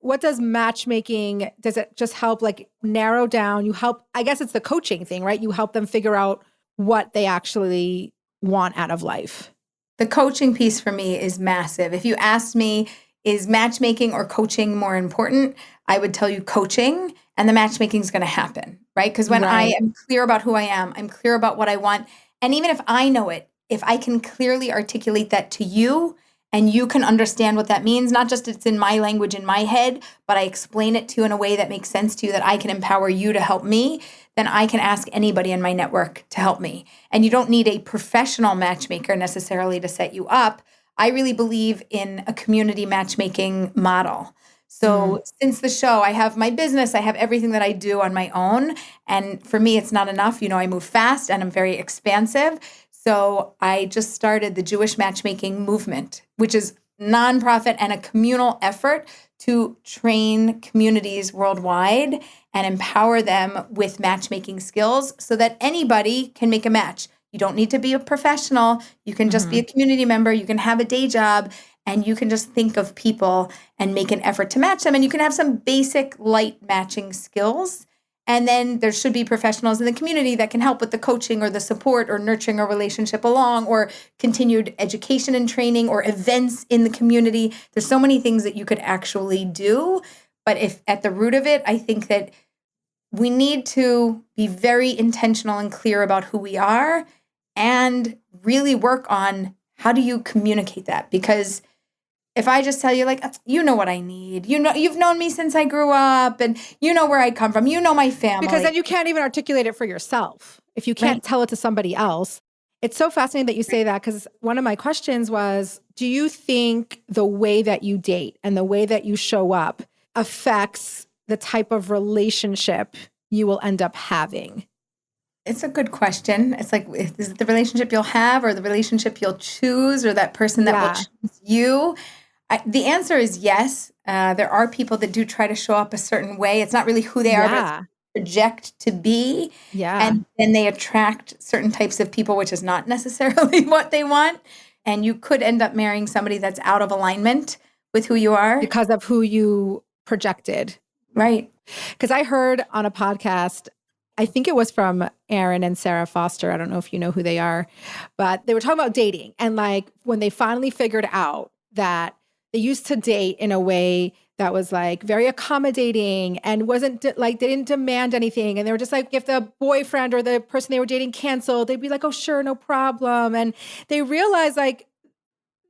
What does matchmaking, does it just help like narrow down? You help, I guess it's the coaching thing, right? You help them figure out what they actually want out of life. The coaching piece for me is massive. If you asked me, is matchmaking or coaching more important? I would tell you coaching, and the matchmaking is going to happen, right? Because when I Right. am clear about who I am, I'm clear about what I want. And even if I know it, if I can clearly articulate that to you and you can understand what that means, not just it's in my language in my head, but I explain it to you in a way that makes sense to you, that I can empower you to help me, then I can ask anybody in my network to help me. And you don't need a professional matchmaker necessarily to set you up. I really believe in a community matchmaking model. So since the show, I have my business, I have everything that I do on my own. And for me, it's not enough. I move fast and I'm very expansive. So I just started the Jewish Matchmaking Movement, which is nonprofit and a communal effort to train communities worldwide and empower them with matchmaking skills so that anybody can make a match. You don't need to be a professional. You can just be a community member. You can have a day job and you can just think of people and make an effort to match them. And you can have some basic light matching skills. And then there should be professionals in the community that can help with the coaching or the support or nurturing a relationship along, or continued education and training or events in the community. There's so many things that you could actually do. But if at the root of it, I think that we need to be very intentional and clear about who we are and really work on how do you communicate that? Because if I just tell you, like, you know what I need, you've known me since I grew up and you know where I come from, you know my Because family. then you can't even articulate it for yourself. If you Right. can't tell it to somebody else. It's so fascinating that you say that, because one of my questions was, do you think the way that you date and the way that you show up affects the type of relationship you will end up having? It's a good question. It's like, is it the relationship you'll have or the relationship you'll choose or that person that will Yeah. choose you? The answer is yes. There are people that do try to show up a certain way. It's not really who they are, but it's Yeah. project to be. Yeah. And then they attract certain types of people, which is not necessarily what they want. And you could end up marrying somebody that's out of alignment with who you are. Because of who you projected. Right. Because I heard on a podcast, I think it was from Aaron and Sarah Foster. I don't know if you know who they are, but they were talking about dating. And like when they finally figured out that they used to date in a way that was like very accommodating and wasn't like they didn't demand anything. And they were just like, if the boyfriend or the person they were dating canceled, they'd be like, oh, sure, no problem. And they realized like,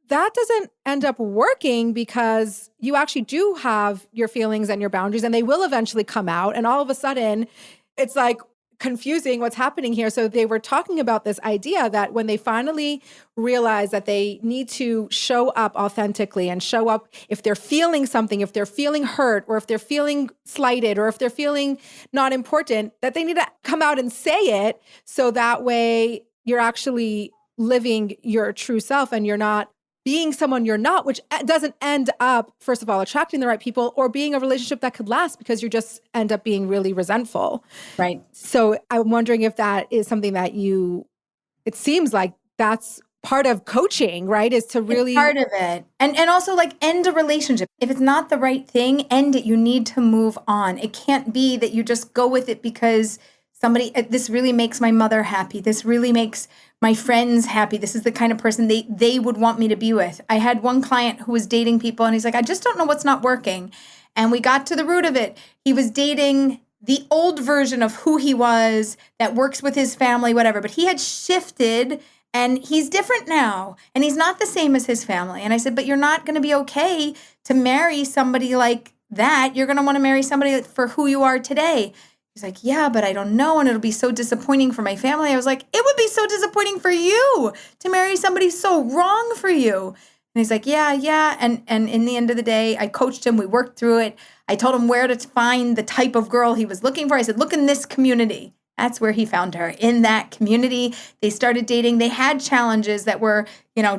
that doesn't end up working because you actually do have your feelings and your boundaries and they will eventually come out. And all of a sudden, it's like confusing what's happening here. So they were talking about this idea that when they finally realize that they need to show up authentically and show up if they're feeling something, if they're feeling hurt, or if they're feeling slighted, or if they're feeling not important, that they need to come out and say it. So that way you're actually living your true self and you're not being someone you're not, which doesn't end up, first of all, attracting the right people or being a relationship that could last because you just end up being really resentful. Right. So I'm wondering if that is something that it seems like that's part of coaching, right? Is to really. It's part of it. And also like end a relationship. If it's not the right thing, end it. You need to move on. It can't be that you just go with it because this really makes my mother happy. This really makes my friends happy. This is the kind of person they would want me to be with. I had one client who was dating people and he's like, I just don't know what's not working. And we got to the root of it. He was dating the old version of who he was that works with his family, whatever. But he had shifted and he's different now. And he's not the same as his family. And I said, but you're not going to be okay to marry somebody like that. You're going to want to marry somebody for who you are today. He's like, yeah, but I don't know. And it'll be so disappointing for my family. I was like, it would be so disappointing for you to marry somebody so wrong for you. And he's like, yeah. And in the end of the day, I coached him. We worked through it. I told him where to find the type of girl he was looking for. I said, look in this community. That's where he found her, in that community. They started dating. They had challenges that were,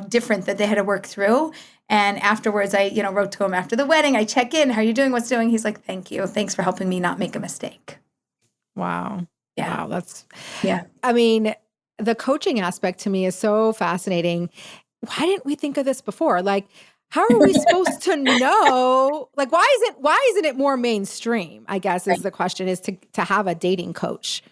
different that they had to work through. And afterwards, I, wrote to him after the wedding. I check in. How are you doing? What's doing? He's like, thank you. Thanks for helping me not make a mistake. Wow. Yeah. Wow. Yeah. I mean, the coaching aspect to me is so fascinating. Why didn't we think of this before? Like, how are we supposed to know? Like, why isn't it more mainstream? I guess is the question, is to have a dating coach.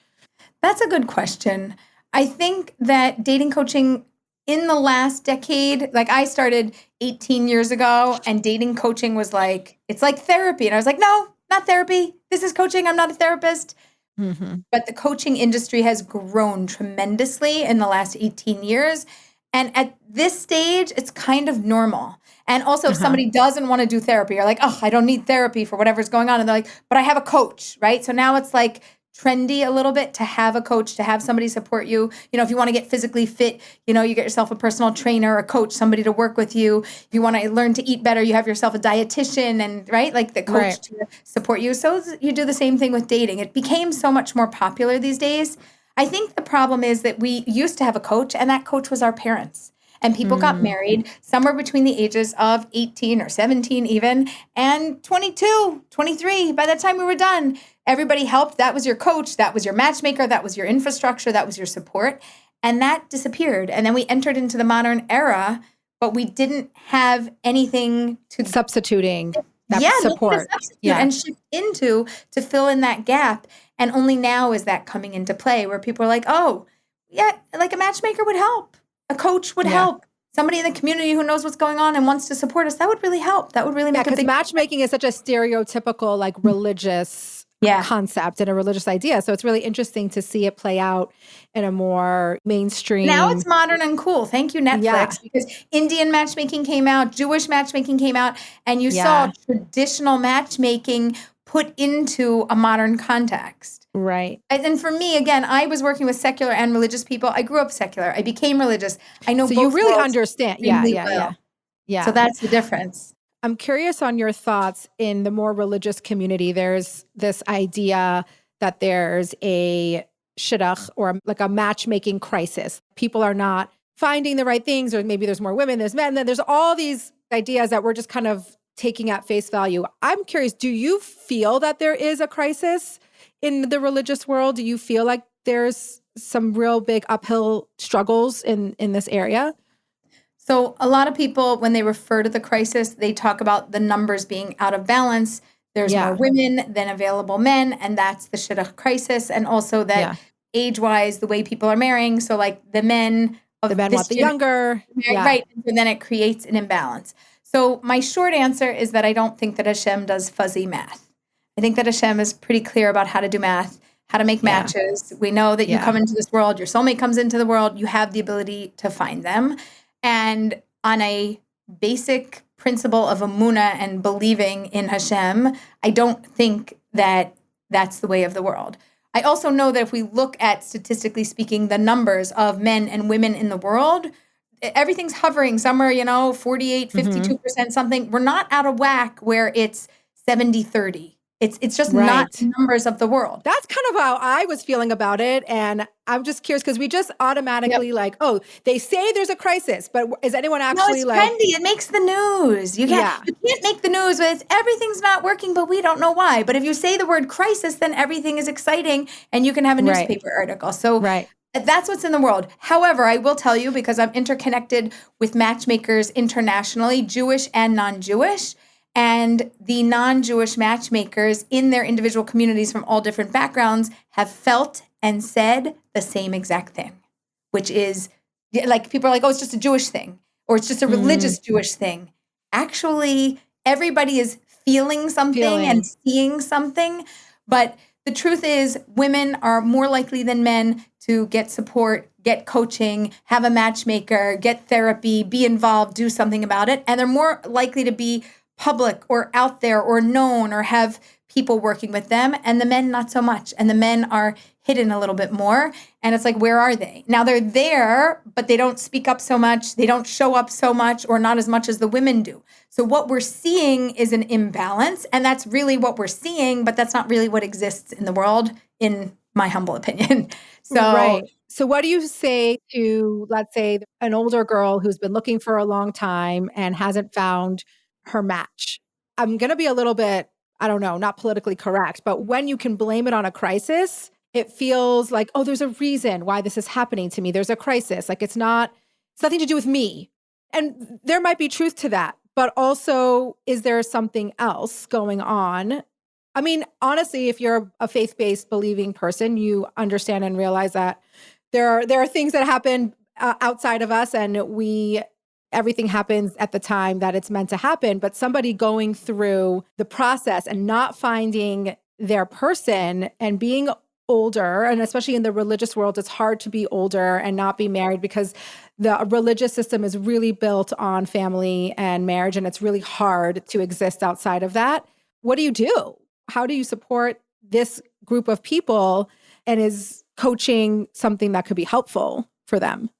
That's a good question. I think that dating coaching in the last decade, like I started 18 years ago, and dating coaching was like, it's like therapy. And I was like, no, not therapy. This is coaching. I'm not a therapist. Mm-hmm. But the coaching industry has grown tremendously in the last 18 years. And at this stage, it's kind of normal. And also, if somebody doesn't want to do therapy, or like, oh, I don't need therapy for whatever's going on, and they're like, but I have a coach, right? So now it's like trendy a little bit to have a coach, to have somebody support you. If you want to get physically fit, you get yourself a personal trainer, a coach, somebody to work with you. If you want to learn to eat better, you have yourself a dietitian, and right, like the coach to support you. So you do the same thing with dating. It became so much more popular these days. I think the problem is that we used to have a coach, and that coach was our parents. And people got married somewhere between the ages of 18 or 17 even, and 22, 23. By the time we were done, everybody helped. That was your coach. That was your matchmaker. That was your infrastructure. That was your support. And that disappeared. And then we entered into the modern era, but we didn't have anything to substituting that support. And shift into to fill in that gap. And only now is that coming into play, where people are like, oh, yeah, like a matchmaker would help. A coach would help. Somebody in the community who knows what's going on and wants to support us. That would really help. That would really make a big difference. Because matchmaking is such a stereotypical, like, religious concept and a religious idea. So it's really interesting to see it play out in a more mainstream. Now it's modern and cool. Thank you, Netflix, because Indian matchmaking came out, Jewish matchmaking came out, and you saw traditional matchmaking put into a modern context. Right. And for me, again, I was working with secular and religious people. I grew up secular. I became religious. I know so both you really worlds understand. really Yeah. So that's the difference. I'm curious on your thoughts. In the more religious community, there's this idea that there's a shidduch, or like a matchmaking crisis. People are not finding the right things, or maybe there's more women, there's men. Then there's all these ideas that we're just kind of taking at face value. I'm curious, do you feel that there is a crisis in the religious world? Do you feel like there's some real big uphill struggles in this area? So a lot of people, when they refer to the crisis, they talk about the numbers being out of balance. There's more women than available men, and that's the shidduch crisis. And also that age-wise, the way people are marrying, so like the men want the younger. Right. And then it creates an imbalance. So my short answer is that I don't think that Hashem does fuzzy math. I think that Hashem is pretty clear about how to do math, how to make matches. We know that you come into this world, your soulmate comes into the world, you have the ability to find them. And on a basic principle of emunah and believing in Hashem, I don't think that that's the way of the world. I also know that if we look at, statistically speaking, the numbers of men and women in the world, everything's hovering somewhere, 48, 52% something. We're not out of whack where it's 70-30. It's just not the numbers of the world. That's kind of how I was feeling about it. And I'm just curious, because we just automatically like, oh, they say there's a crisis, but is anyone actually No, it's trendy. It makes the news. You can't make the news with everything's not working, but we don't know why. But if you say the word crisis, then everything is exciting and you can have a newspaper article. So that's what's in the world. However, I will tell you, because I'm interconnected with matchmakers internationally, Jewish and non-Jewish, and the non-Jewish matchmakers in their individual communities from all different backgrounds have felt and said the same exact thing, which is like, people are like, oh, it's just a Jewish thing, or it's just a religious Jewish thing. Actually, everybody is feeling something and seeing something. But the truth is, women are more likely than men to get support, get coaching, have a matchmaker, get therapy, be involved, do something about it. And they're more likely to be public or out there or known or have people working with them, and the men not so much. And the men are hidden a little bit more. And it's like, where are they? Now they're there, but they don't speak up so much. They don't show up so much, or not as much as the women do. So what we're seeing is an imbalance, and that's really what we're seeing, but that's not really what exists in the world in my humble opinion. So Right. So what do you say to, let's say, an older girl who's been looking for a long time and hasn't found her match? I'm going to be a little bit, I don't know, not politically correct, but when you can blame it on a crisis, it feels like, oh, there's a reason why this is happening to me. There's a crisis. Like it's nothing to do with me. And there might be truth to that, but also, is there something else going on? I mean, honestly, if you're a faith-based believing person, you understand and realize that there are things that happen outside of us, and everything happens at the time that it's meant to happen. But somebody going through the process and not finding their person and being older, and especially in the religious world, it's hard to be older and not be married because the religious system is really built on family and marriage, and it's really hard to exist outside of that. What do you do? How do you support this group of people, and is coaching something that could be helpful for them?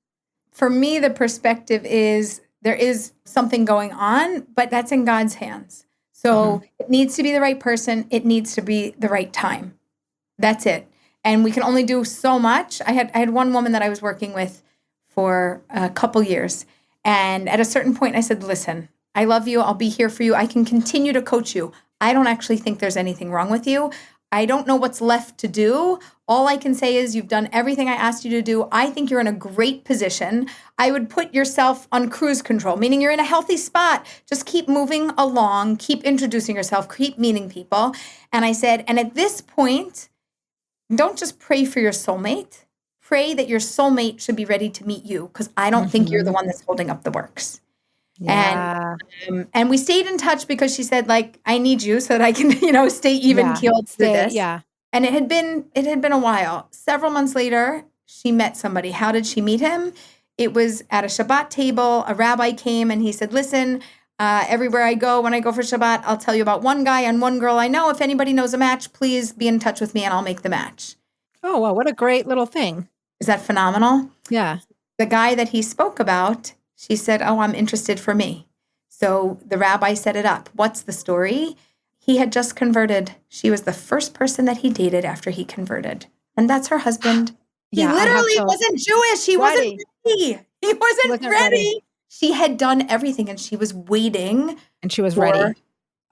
for me, the perspective is there is something going on, but that's in God's hands. So it needs to be the right person. It needs to be the right time. That's it. And we can only do so much. I had one woman that I was working with for a couple years. And at a certain point, I said, listen, I love you. I'll be here for you. I can continue to coach you. I don't actually think there's anything wrong with you. I don't know what's left to do. All I can say is you've done everything I asked you to do. I think you're in a great position. I would put yourself on cruise control, meaning you're in a healthy spot. Just keep moving along, keep introducing yourself, keep meeting people. And I said, and at this point, don't just pray for your soulmate. Pray that your soulmate should be ready to meet you, because I don't think you're the one that's holding up the works. Yeah. And we stayed in touch because she said, like, I need you so that I can, stay even keeled through this. Yeah. And it had been a while. Several months later, she met somebody. How did she meet him? It was at a Shabbat table. A rabbi came and he said, listen, everywhere I go, when I go for Shabbat, I'll tell you about one guy and one girl I know. If anybody knows a match, please be in touch with me and I'll make the match. Oh, well, what a great little thing. Is that phenomenal? Yeah. The guy that he spoke about, she said, oh, I'm interested for me. So the rabbi set it up. What's the story? He had just converted. She was the first person that he dated after he converted. And that's her husband. He literally wasn't Jewish. He wasn't ready. He wasn't ready. She had done everything and she was waiting. And she was ready.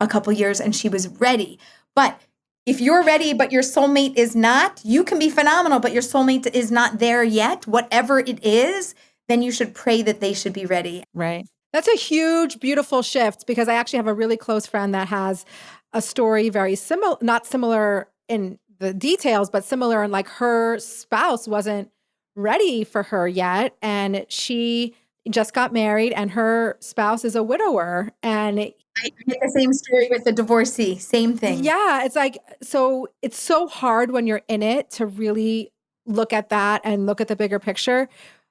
A couple years and she was ready. But if you're ready, but your soulmate is not, you can be phenomenal, but your soulmate is not there yet, whatever it is, then you should pray that they should be ready. Right. That's a huge, beautiful shift, because I actually have a really close friend that has a story very similar, not similar in the details, but similar in like her spouse wasn't ready for her yet. And she just got married and her spouse is a widower. And I get the same story with the divorcee, same thing. Yeah, it's like, so it's so hard when you're in it to really look at that and look at the bigger picture.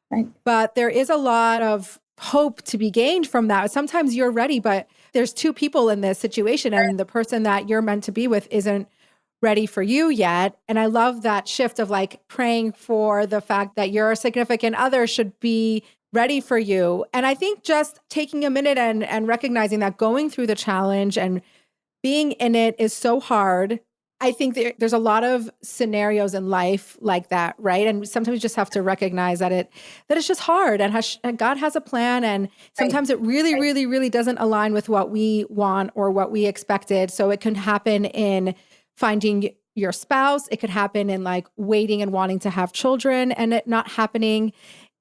Right. But there is a lot of hope to be gained from that. Sometimes you're ready, but there's two people in this situation and the person that you're meant to be with isn't ready for you yet. And I love that shift of like praying for the fact that your significant other should be ready for you. And I think just taking a minute and recognizing that going through the challenge and being in it is so hard. I think there's a lot of scenarios in life like that, right? And sometimes you just have to recognize that it's just hard, and God has a plan, and sometimes it really, really, really doesn't align with what we want or what we expected. So it can happen in finding your spouse. It could happen in like waiting and wanting to have children and it not happening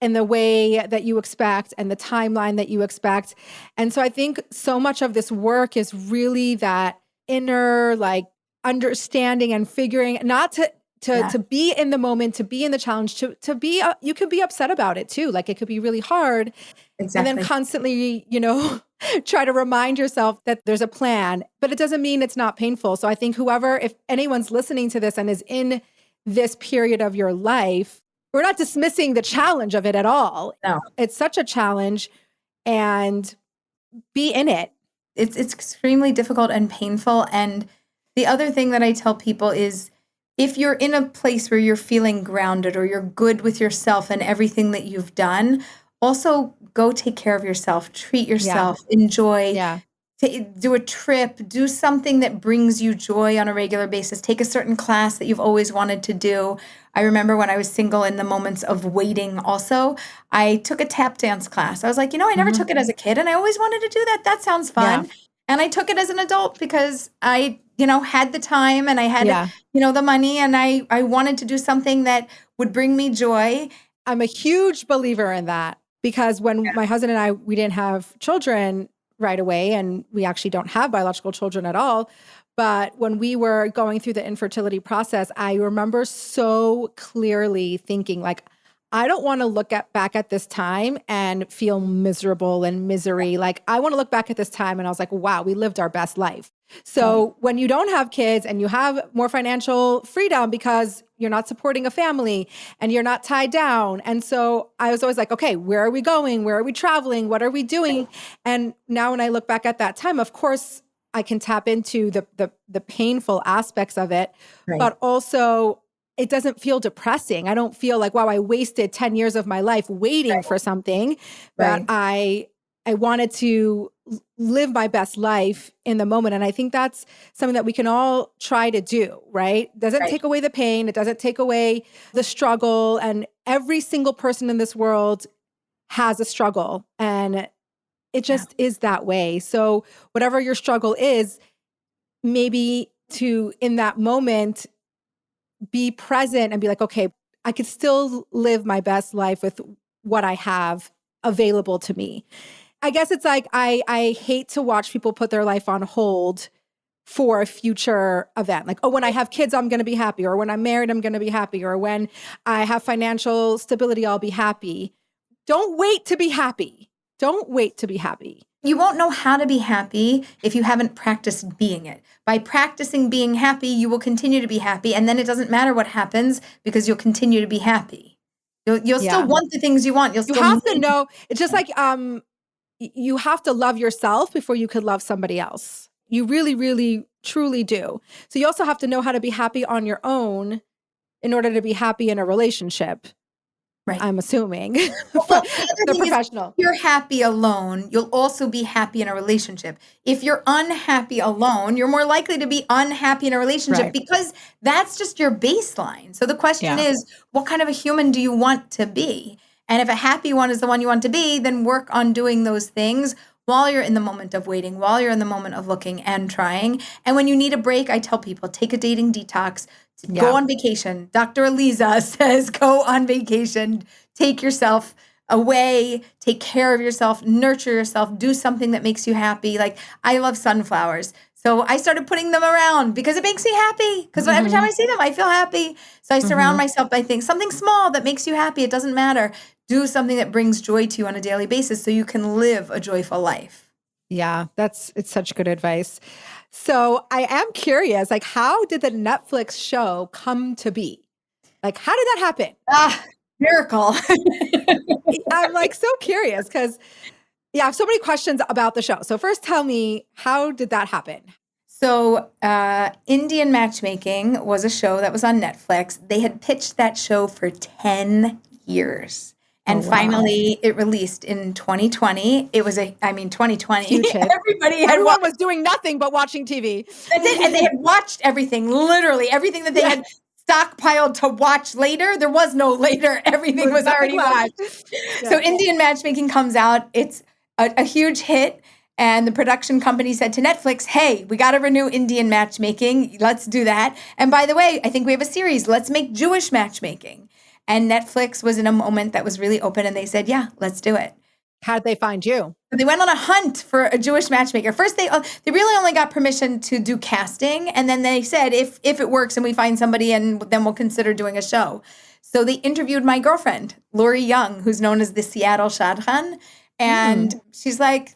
in the way that you expect and the timeline that you expect. And so I think so much of this work is really that inner like understanding and figuring, not to be in the moment, to be in the challenge, to be, you could be upset about it too. Like it could be really hard. Exactly. And then constantly, try to remind yourself that there's a plan, but it doesn't mean it's not painful. So I think if anyone's listening to this and is in this period of your life, we're not dismissing the challenge of it at all. No. It's such a challenge, and be in it. It's extremely difficult and painful. And the other thing that I tell people is, if you're in a place where you're feeling grounded or you're good with yourself and everything that you've done, also go take care of yourself, treat yourself, enjoy. Yeah. do a trip, do something that brings you joy on a regular basis. Take a certain class that you've always wanted to do. I remember when I was single in the moments of waiting also, I took a tap dance class. I was like, I never took it as a kid and I always wanted to do that. That sounds Yeah. fun. And I took it as an adult because I, had the time and I had, Yeah. the money, and I wanted to do something that would bring me joy. I'm a huge believer in that, because when my husband and I, we didn't have children right away, and we actually don't have biological children at all. But when we were going through the infertility process, I remember so clearly thinking, like, I don't want to look back at this time and feel miserable and misery. Like, I want to look back at this time and I was like, wow, we lived our best life. So when you don't have kids and you have more financial freedom because you're not supporting a family and you're not tied down. And so I was always like, okay, where are we going? Where are we traveling? What are we doing? And now when I look back at that time, of course, I can tap into the painful aspects of it, but also it doesn't feel depressing. I don't feel like, wow, I wasted 10 years of my life waiting for something, but I wanted to live my best life in the moment. And I think that's something that we can all try to do, right? It doesn't take away the pain. It doesn't take away the struggle. And every single person in this world has a struggle, and it just is that way. So whatever your struggle is, maybe to, in that moment, be present and be like, okay, I could still live my best life with what I have available to me. I guess it's like, I hate to watch people put their life on hold for a future event. Like, oh, when I have kids, I'm going to be happy. Or when I'm married, I'm going to be happy. Or when I have financial stability, I'll be happy. Don't wait to be happy. Don't wait to be happy. You won't know how to be happy if you haven't practiced being it. By practicing being happy, you will continue to be happy. And then it doesn't matter what happens because you'll continue to be happy. You'll still want the things you want. You have to know. It's just like, you have to love yourself before you could love somebody else. You really, really, truly do. So you also have to know how to be happy on your own in order to be happy in a relationship. Right. I'm assuming. The professional. If you're happy alone, you'll also be happy in a relationship. If you're unhappy alone, you're more likely to be unhappy in a relationship because that's just your baseline. So the question is, what kind of a human do you want to be? And if a happy one is the one you want to be, then work on doing those things while you're in the moment of waiting, while you're in the moment of looking and trying. And when you need a break, I tell people, take a dating detox. Go on vacation. Dr. Aleeza says, go on vacation, take yourself away, take care of yourself, nurture yourself, do something that makes you happy. Like, I love sunflowers. So I started putting them around because it makes me happy. Because every time I see them, I feel happy. So I surround myself by things, something small that makes you happy. It doesn't matter. Do something that brings joy to you on a daily basis so you can live a joyful life. Yeah, it's such good advice. So I am curious, like, how did the Netflix show come to be? Like, how did that happen? Miracle. I'm like so curious because, I have so many questions about the show. So first tell me, how did that happen? So Indian Matchmaking was a show that was on Netflix. They had pitched that show for 10 years. And finally, it released in 2020. It was 2020. Huge hit. Everyone was doing nothing but watching TV. That's it. And they had watched everything, literally everything that they had stockpiled to watch later. There was no later. Everything was already watched. So Indian Matchmaking comes out. It's a huge hit. And the production company said to Netflix, hey, we got to renew Indian Matchmaking. Let's do that. And by the way, I think we have a series. Let's make Jewish matchmaking. And Netflix was in a moment that was really open, and they said, yeah, let's do it. How'd they find you? They went on a hunt for a Jewish matchmaker. First, they really only got permission to do casting, and then they said, if it works and we find somebody, and then we'll consider doing a show. So they interviewed my girlfriend, Lori Young, who's known as the Seattle Shadchan, and she's like,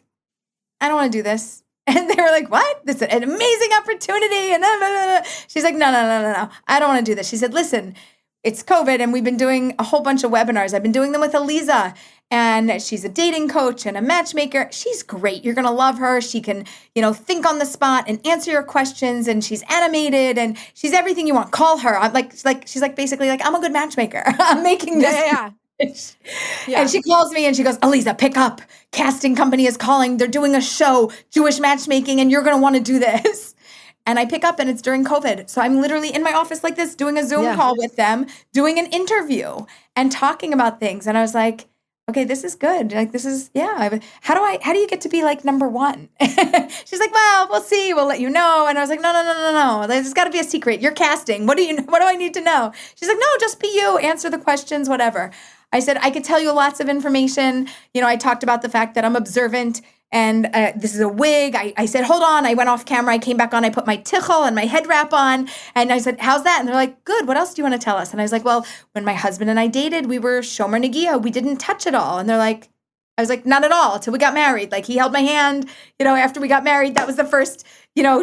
I don't want to do this. And they were like, what? This is an amazing opportunity. And she's like, no. I don't want to do this. She said, listen, it's COVID and we've been doing a whole bunch of webinars. I've been doing them with Aleeza, and she's a dating coach and a matchmaker. She's great. You're going to love her. She can, think on the spot and answer your questions, and she's animated and she's everything you want. Call her. She's like basically like, I'm a good matchmaker. I'm making this. And she calls me and she goes, Aleeza, pick up. Casting company is calling. They're doing a show, Jewish matchmaking, and you're going to want to do this. And I pick up and it's during COVID. So I'm literally in my office like this, doing a Zoom call with them, doing an interview and talking about things. And I was like, okay, this is good. Like, this is, how do you get to be like number one? She's like, well, we'll see. We'll let you know. And I was like, no. There's got to be a secret. You're casting. What do I need to know? She's like, no, just be you. Answer the questions, whatever. I said, I could tell you lots of information. I talked about the fact that I'm observant and this is a wig. I said, hold on. I went off camera. I came back on. I put my tichel and my head wrap on. And I said, how's that? And they're like, good. What else do you want to tell us? And I was like, well, when my husband and I dated, we were shomer negia. We didn't touch it all. And they're like, I was like, not at all until we got married. Like he held my hand, after we got married, that was the first,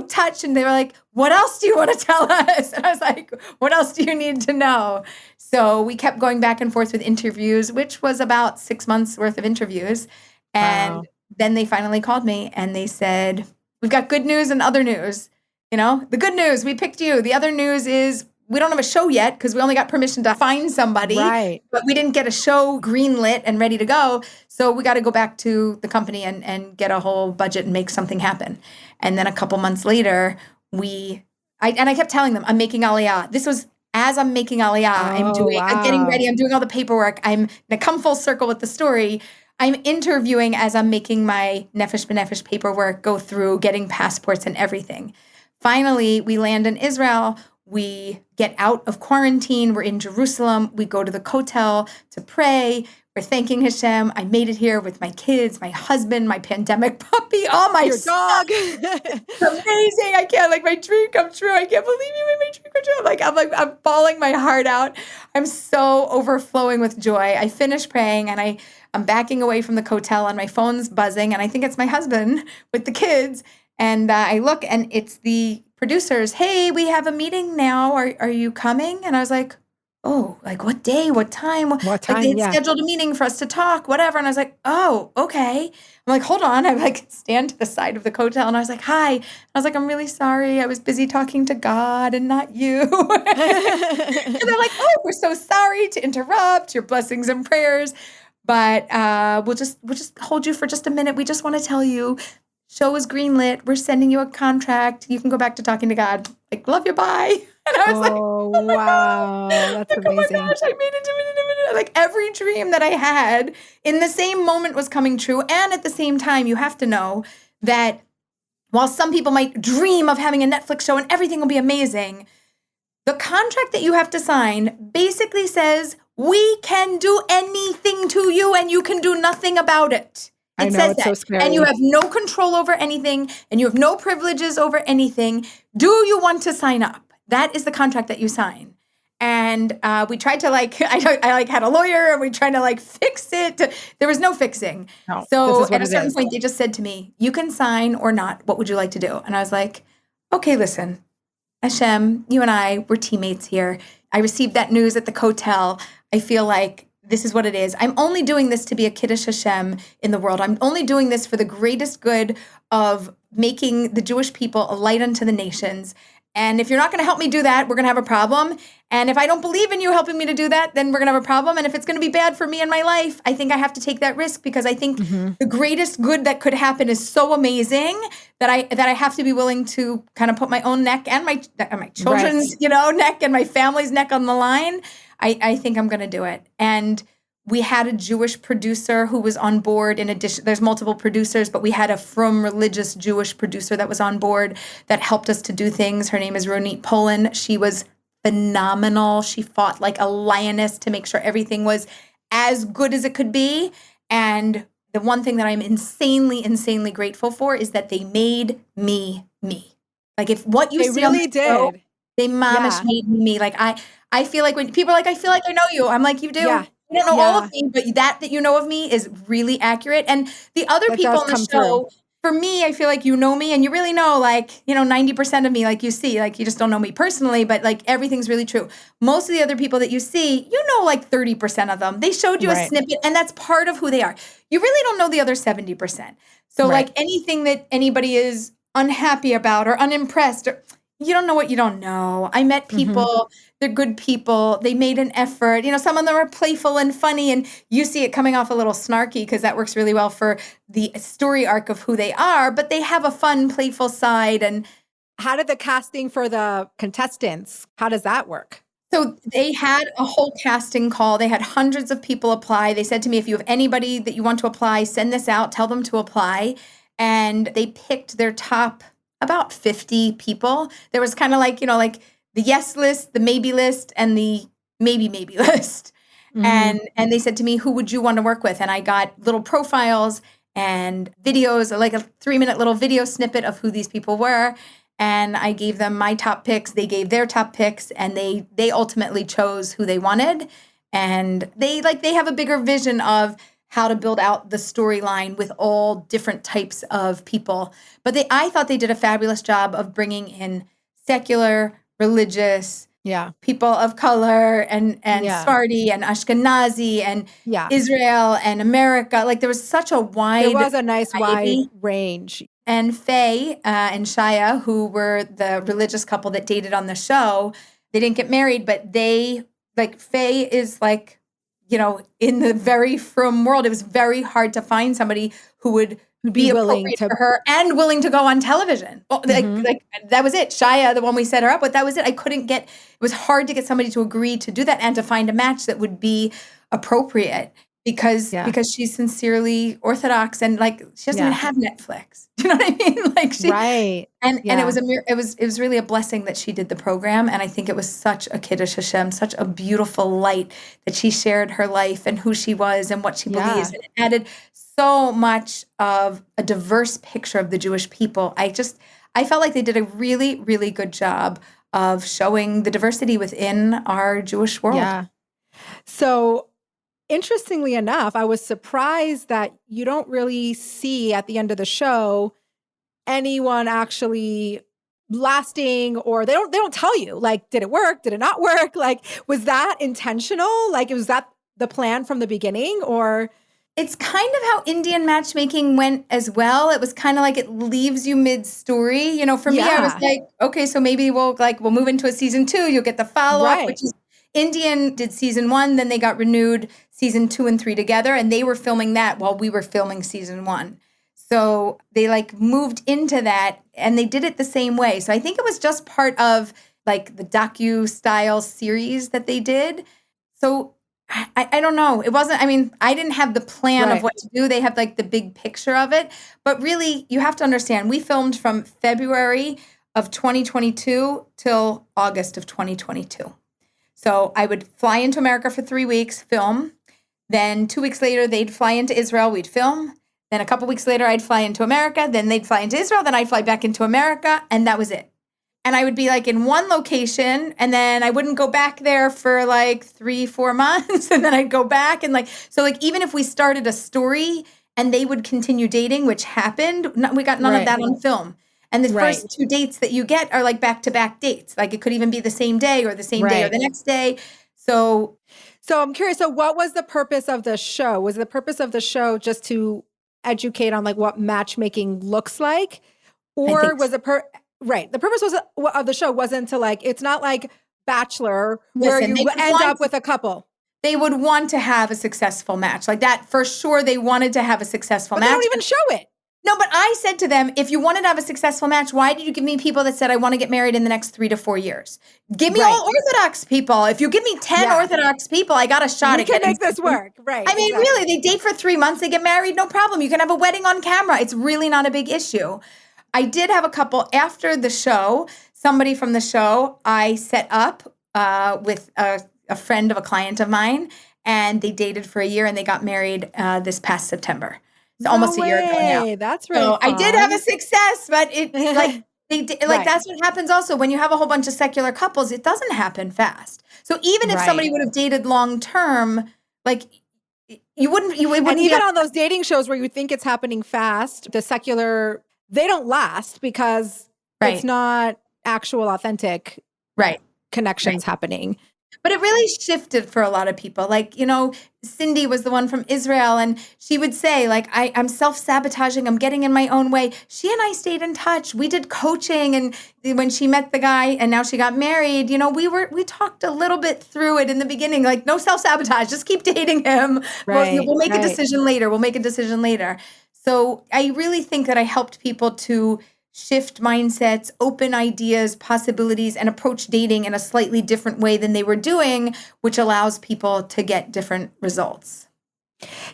touch. And they were like, what else do you want to tell us? And I was like, what else do you need to know? So we kept going back and forth with interviews, which was about 6 months worth of interviews. And then they finally called me and they said, we've got good news and other news. The good news, we picked you. The other news is we don't have a show yet because we only got permission to find somebody. Right. But we didn't get a show greenlit and ready to go. So we got to go back to the company and get a whole budget and make something happen. And then a couple months later, I kept telling them, I'm making Aliyah. This was as I'm making Aliyah. I'm getting ready. I'm doing all the paperwork. I'm going to come full circle with the story. I'm interviewing as I'm making my nefesh b'nefesh paperwork, go through getting passports and everything. Finally, we land in Israel. We get out of quarantine. We're in Jerusalem. We go to the kotel to pray. We're thanking Hashem. I made it here with my kids, my husband, my pandemic puppy, all my dog. It's amazing. I can't, my dream come true. I can't believe you made my dream come true. I'm bawling my heart out. I'm so overflowing with joy. I finish praying and I'm backing away from the kotel and my phone's buzzing. And I think it's my husband with the kids. And I look and it's the producers. Hey, we have a meeting now. Are you coming? And I was like, oh, what day, what time? What time? They had scheduled a meeting for us to talk, whatever. And I was like, oh, okay. I'm like, hold on. I stand to the side of the kotel and I was like, hi. I was like, I'm really sorry. I was busy talking to God and not you. And they're like, oh, we're so sorry to interrupt your blessings and prayers. But we'll just hold you for just a minute. We just want to tell you, show is greenlit. We're sending you a contract. You can go back to talking to God. Love you, bye. And I was wow, that's amazing. Oh my gosh, I made it. Every dream that I had in the same moment was coming true. And at the same time, you have to know that while some people might dream of having a Netflix show and everything will be amazing, the contract that you have to sign basically says, we can do anything to you and you can do nothing about it. It says that. So scary. And you have no control over anything and you have no privileges over anything. Do you want to sign up? That is the contract that you sign. And we tried to I had a lawyer and we tried to fix it. There was no fixing. No, so at a certain point, they just said to me, you can sign or not. What would you like to do? And I was like, okay, listen, Hashem, you and I, we're teammates here. I received that news at the kotel. I feel like this is what it is. I'm only doing this to be a Kiddush Hashem in the world. I'm only doing this for the greatest good of making the Jewish people a light unto the nations. And if you're not going to help me do that, we're going to have a problem. And if I don't believe in you helping me to do that, then we're going to have a problem. And if it's going to be bad for me in my life, I think I have to take that risk because I think the greatest good that could happen is so amazing that I have to be willing to kind of put my own neck and my children's, neck and my family's neck on the line. I think I'm going to do it. And we had a Jewish producer who was on board. In addition, there's multiple producers, but we had a frum religious Jewish producer that was on board that helped us to do things. Her name is Ronit Poland. She was phenomenal. She fought like a lioness to make sure everything was as good as it could be. And the one thing that I'm insanely, insanely grateful for is that they made me me. If what you see really on the show, did. They mamish made me me. I feel like when people are I feel like I know you. I'm like, you do. Yeah. You don't know all of me, but that you know of me is really accurate. And the other people on the show, for me, I feel like you know me and you really know 90% of me, you see, you just don't know me personally, but everything's really true. Most of the other people that you see, 30% of them. They showed you a snippet and that's part of who they are. You really don't know the other 70%. So anything that anybody is unhappy about or unimpressed, you don't know what you don't know. I met Mm-hmm. people, they're good people. They made an effort. Some of them are playful and funny, and you see it coming off a little snarky because that works really well for the story arc of who they are, but they have a fun, playful side. And how did the casting for the contestants, how does that work? so they had a whole casting call. They had hundreds of people apply. They said to me, if you have anybody that you want to apply, send this out, tell them to apply. And they picked their top about 50 people. There was kind of like, like the yes list, the maybe list, and the maybe list. Mm-hmm. And they said to me, who would you want to work with? And I got little profiles and videos, like a 3-minute little video snippet of who these people were. And I gave them my top picks. They gave their top picks, and they ultimately chose who they wanted. And they have a bigger vision of how to build out the storyline with all different types of people. But I thought they did a fabulous job of bringing in secular, religious, people of color, and Sephardi and Ashkenazi and Israel and America. Like there was such a wide, there was a nice variety. wide range. And Faye and Shia, who were the religious couple that dated on the show, they didn't get married, but Faye is like, in the very frum world. It was very hard to find somebody who would be willing for her and willing to go on television. Well, like that was it. Shia, the one we set her up with, that was it. It was hard to get somebody to agree to do that and to find a match that would be appropriate because she's sincerely Orthodox and like she doesn't even have Netflix. You know what I mean? Like and it was really a blessing that she did the program, and I think it was such a Kiddush Hashem, such a beautiful light that she shared her life and who she was and what she believes, and it added so much of a diverse picture of the Jewish people. I felt like they did a really, really good job of showing the diversity within our Jewish world. Yeah. So interestingly enough, I was surprised that you don't really see at the end of the show anyone actually lasting, or they don't tell you, like, did it work? Did it not work? Like, was that intentional? Like, was that the plan from the beginning, or? It's kind of how Indian matchmaking went as well. It was kind of like it leaves you mid-story. For me, I was like, okay, so maybe we'll move into a season 2. You'll get the follow-up, which is Indian did season 1, then they got renewed season 2 and 3 together, and they were filming that while we were filming season 1. So they moved into that, and they did it the same way. So I think it was just part of the docu-style series that they did. So I don't know. It wasn't, I didn't have the plan of what to do. They have the big picture of it. But really, you have to understand, we filmed from February of 2022 till August of 2022. So I would fly into America for 3 weeks, film. Then 2 weeks later, they'd fly into Israel, we'd film. Then a couple weeks later, I'd fly into America. Then they'd fly into Israel. Then I'd fly back into America. And that was it. And I would be in one location, and then I wouldn't go back there for 3-4 months. And then I'd go back. And so even if we started a story and they would continue dating, which happened, we got none of that on film. And the first 2 dates that you get are back-to-back dates. It could even be the same day or the same day or the next day. So I'm curious. So what was the purpose of the show? Was the purpose of the show just to educate on what matchmaking looks like? Or was it the purpose of the show wasn't to it's not like Bachelor where you end up with a couple. They would want to have a successful match. That for sure, they wanted to have a successful match. They don't even show it. No, but I said to them, if you wanted to have a successful match, why did you give me people that said I want to get married in the next 3 to 4 years? Give me all Orthodox people. If you give me 10 Orthodox people, I got a shot at getting make this work. Right. Really, they date for 3 months, they get married, no problem. You can have a wedding on camera. It's really not a big issue. I did have a couple after the show. Somebody from the show I set up with a friend of a client of mine, and they dated for a year, and they got married this past September. It's almost a year ago now. That's really fun. I did have a success, but it that's what happens also when you have a whole bunch of secular couples. It doesn't happen fast. So even if somebody would have dated long term, you wouldn't. And even on those dating shows where you think it's happening fast, the secular, they don't last because it's not actual authentic connections happening. But it really shifted for a lot of people. Like, Cindy was the one from Israel, and she would say, like, I'm self-sabotaging. I'm getting in my own way. She and I stayed in touch. We did coaching, and when she met the guy and now she got married, we talked a little bit through it in the beginning, like, no self-sabotage. Just keep dating him. Right, We'll make a right. decision later. We'll make a decision later. So I really think that I helped people to shift mindsets, open ideas, possibilities, and approach dating in a slightly different way than they were doing, which allows people to get different results.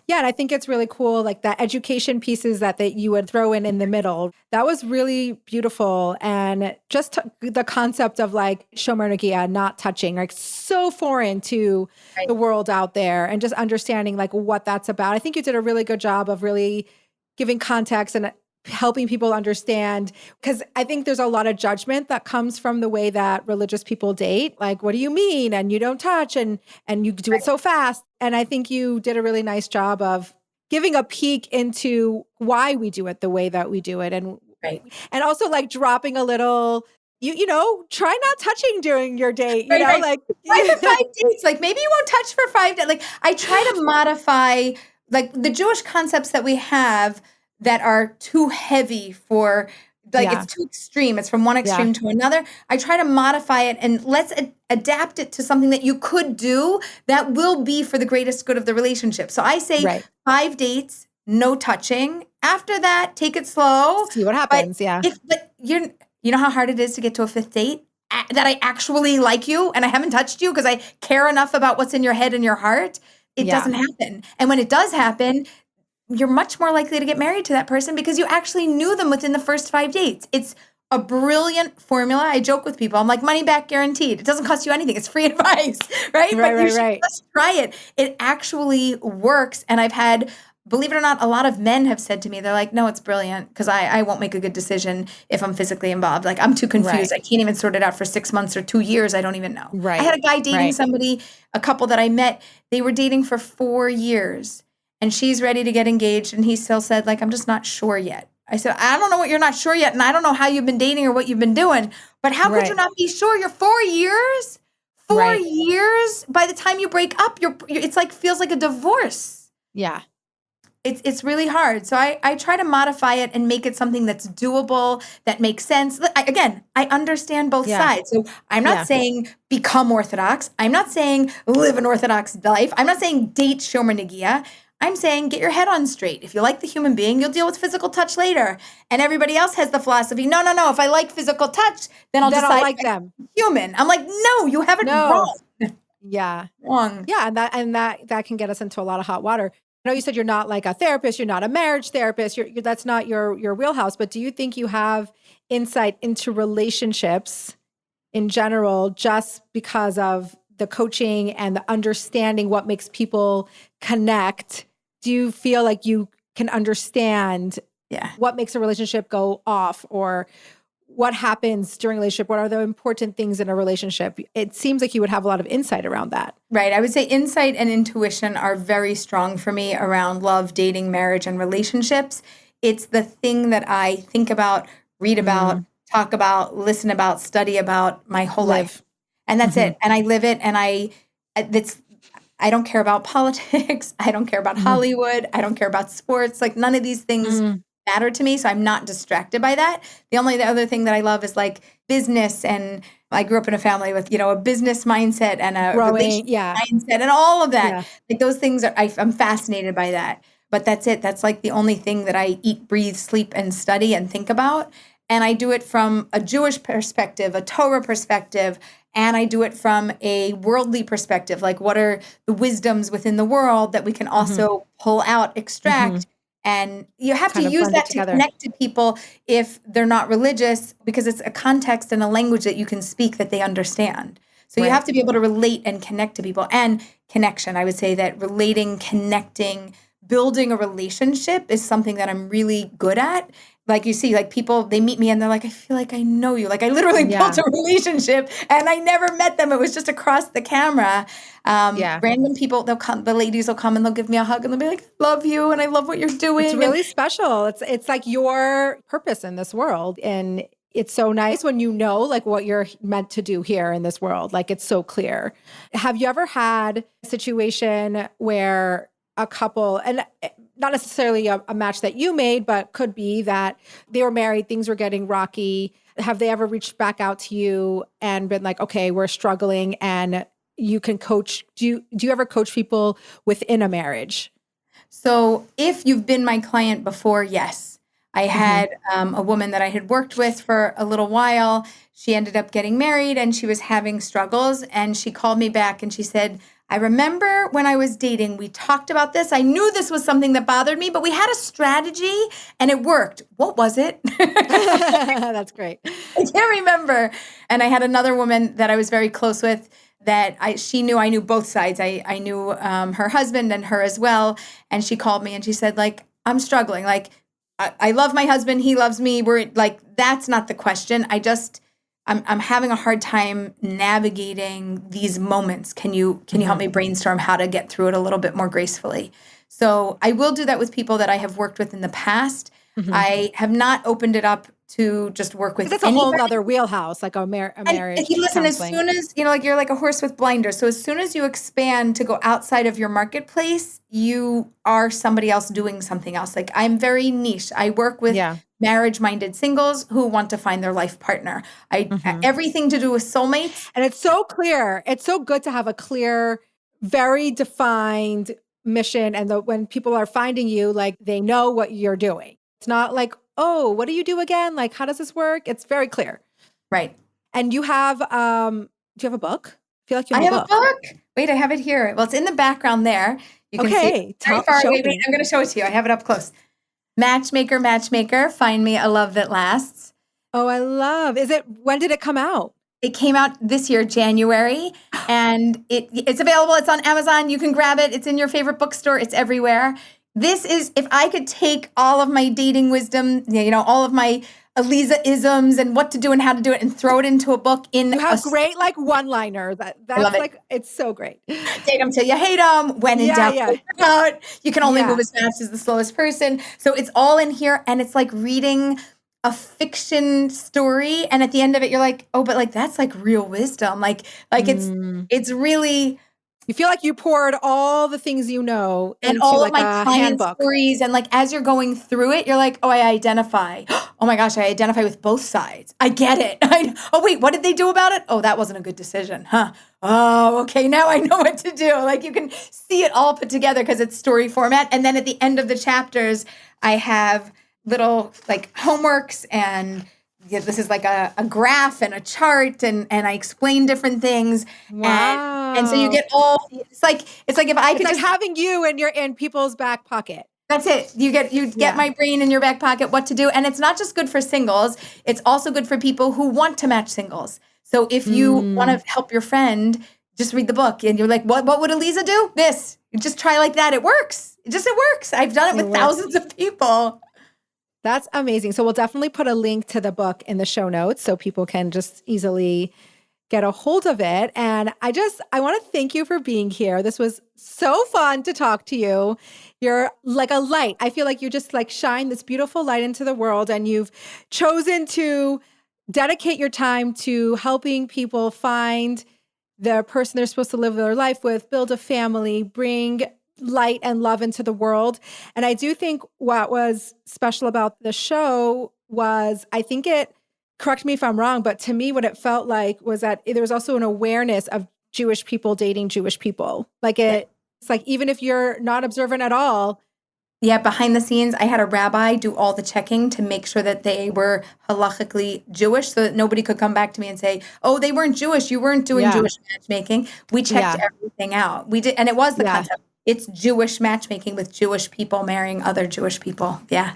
Yeah, and I think it's really cool, like that education pieces that you would throw in the middle. That was really beautiful. And just the concept of like shomer nagia, not touching, like so foreign to Right. the world out there, and just understanding like what that's about. I think you did a really good job of really giving context and helping people understand, because I think there's a lot of judgment that comes from the way that religious people date. Like, what do you mean? And you don't touch, and you do it so fast. And I think you did a really nice job of giving a peek into why we do it the way that we do it. Right. And also like dropping a little, try not touching during your date, Right. like Try for 5 days. Like, maybe you won't touch for 5 days. Like, I try to modify like the Jewish concepts that we have that are too heavy for, like, Yeah. it's too extreme. It's from one extreme to another. I try to modify it and let's adapt it to something that you could do that will be for the greatest good of the relationship. So I say 5 dates, no touching. After that, take it slow. See what happens. But you know how hard it is to get to a 5th date? That I actually like you and I haven't touched you because I care enough about what's in your head and your heart. It doesn't happen. And when it does happen, you're much more likely to get married to that person because you actually knew them within the first 5 dates. It's a brilliant formula. I joke with people. I'm like, money back guaranteed. It doesn't cost you anything. It's free advice, right? But you should just try it. It actually works. And I've had, believe it or not, a lot of men have said to me, they're like, no, it's brilliant because I won't make a good decision if I'm physically involved. Like, I'm too confused. I can't even sort it out for 6 months or 2 years. I don't even know. I had a guy dating somebody, a couple that I met. They were dating for 4 years. And she's ready to get engaged. And he still said, like, I'm just not sure yet. I said, I don't know what you're not sure yet. And I don't know how you've been dating or what you've been doing. But how could you not be sure? You're 4 years? 4 years? By the time you break up, it's like, feels like a divorce. Yeah. It's really hard. So I try to modify it and make it something that's doable, that makes sense. I understand both sides. So I'm not saying become Orthodox. I'm not saying live an Orthodox life. I'm not saying date shomer nagia. I'm saying get your head on straight. If you like the human being, you'll deal with physical touch later. And everybody else has the philosophy, no. If I like physical touch, then I'll decide like them. Human. I'm like, no, you have it wrong. Yeah. Wrong. Yeah. And that can get us into a lot of hot water. I know you said you're not like a therapist. You're not a marriage therapist. That's not your wheelhouse. But do you think you have insight into relationships in general just because of the coaching and the understanding what makes people connect? Do you feel like you can understand what makes a relationship go off, or what happens during a relationship? What are the important things in a relationship? It seems like you would have a lot of insight around that. Right. I would say insight and intuition are very strong for me around love, dating, marriage, and relationships. It's the thing that I think about, read about, talk about, listen about, study about my whole life. And that's it. And I live it. And I don't care about politics. I don't care about Hollywood. I don't care about sports. Like, none of these things matter to me. So I'm not distracted by that. The other thing that I love is like business. And I grew up in a family with, a business mindset and a relationship mindset and all of that. Yeah. Like, those things I'm fascinated by that. But that's it. That's like the only thing that I eat, breathe, sleep, and study and think about. And I do it from a Jewish perspective, a Torah perspective, and I do it from a worldly perspective. Like, what are the wisdoms within the world that we can also pull out, extract? And you have to use that to connect to people if they're not religious, because it's a context and a language that you can speak that they understand. So you have to be able to relate and connect to people. And connection, I would say that relating, connecting, building a relationship is something that I'm really good at. Like, you see, like, people, they meet me and they're like, I feel like I know you. Like, I literally built a relationship and I never met them. It was just across the camera. Random people, the ladies will come and they'll give me a hug and they'll be like, love you and I love what you're doing. It's really special. It's like your purpose in this world. And it's so nice when you know like what you're meant to do here in this world. Like it's so clear. Have you ever had a situation where a couple, and not necessarily a match that you made, but could be that they were married, things were getting rocky. Have they ever reached back out to you and been like, okay, we're struggling and you can coach? Do you ever coach people within a marriage? So if you've been my client before, yes. I had a woman that I had worked with for a little while. She ended up getting married and she was having struggles. And she called me back and she said, I remember when I was dating, we talked about this. I knew this was something that bothered me, but we had a strategy and it worked. What was it? That's great. I can't remember. And I had another woman that I was very close with that she knew I knew both sides. I knew her husband and her as well. And she called me and she said, like, I'm struggling. Like, I love my husband. He loves me. We're like, that's not the question. I'm having a hard time navigating these moments. Can you help me brainstorm how to get through it a little bit more gracefully? So I will do that with people that I have worked with in the past. I have not opened it up to just work with That's a whole other wheelhouse, like a marriage listen, counseling. as soon as, like you're like a horse with blinders. So as soon as you expand to go outside of your marketplace, you are somebody else doing something else. Like I'm very niche. I work with marriage-minded singles who want to find their life partner. Everything to do with soulmates. And it's so clear. It's so good to have a clear, very defined mission. And when people are finding you, like they know what you're doing. It's not like, oh, what do you do again? Like, how does this work? It's very clear. Right. And you have, do you have a book? I feel like you I have have a book. Wait, I have it here. Well, it's in the background there. You can see it very far away. Wait, I'm going to show it to you. I have it up close. Matchmaker, matchmaker, find me a love that lasts. Oh, I love. When did it come out? It came out this year, January, and it's available. It's on Amazon. You can grab it. It's in your favorite bookstore. It's everywhere. This is, if I could take all of my dating wisdom, all of my Aleeza isms and what to do and how to do it and throw it into a book You have great like one-liner. That's like, it's so great. Date them till you hate them. When in doubt, out. You can only move as fast as the slowest person. So it's all in here. And it's like reading a fiction story. And at the end of it, you're like, oh, but like, that's like real wisdom. Like it's really. You feel like you poured all the things you know and into all like of my client stories. And like, as you're going through it, you're like, oh, I identify. Oh my gosh, I identify with both sides. I get it. Oh, wait, what did they do about it? Oh, that wasn't a good decision, huh? Oh, okay, now I know what to do. Like you can see it all put together because it's story format. And then at the end of the chapters, I have little like homeworks and this is like a graph and a chart and I explain different things. Wow. And so you get all, it's like if I could just having you in people's back pocket. That's it. You get my brain in your back pocket, what to do. And it's not just good for singles. It's also good for people who want to match singles. So if you want to help your friend, just read the book and you're like, what would Aleeza do? This. You just try like that. It works. It works. I've done it with thousands of people. That's amazing. So we'll definitely put a link to the book in the show notes so people can just easily get a hold of it. And I want to thank you for being here. This was so fun to talk to you. You're like a light. I feel like you just like shine this beautiful light into the world and you've chosen to dedicate your time to helping people find the person they're supposed to live their life with, build a family, bring light and love into the world. And I do think what was special about the show was, correct me if I'm wrong, but to me, what it felt like was that there was also an awareness of Jewish people dating Jewish people. Like it's like, even if you're not observant at all. Yeah, behind the scenes, I had a rabbi do all the checking to make sure that they were halachically Jewish so that nobody could come back to me and say, oh, they weren't Jewish. You weren't doing Jewish matchmaking. We checked everything out. We did. And it was the concept. It's Jewish matchmaking with Jewish people marrying other Jewish people. Yeah.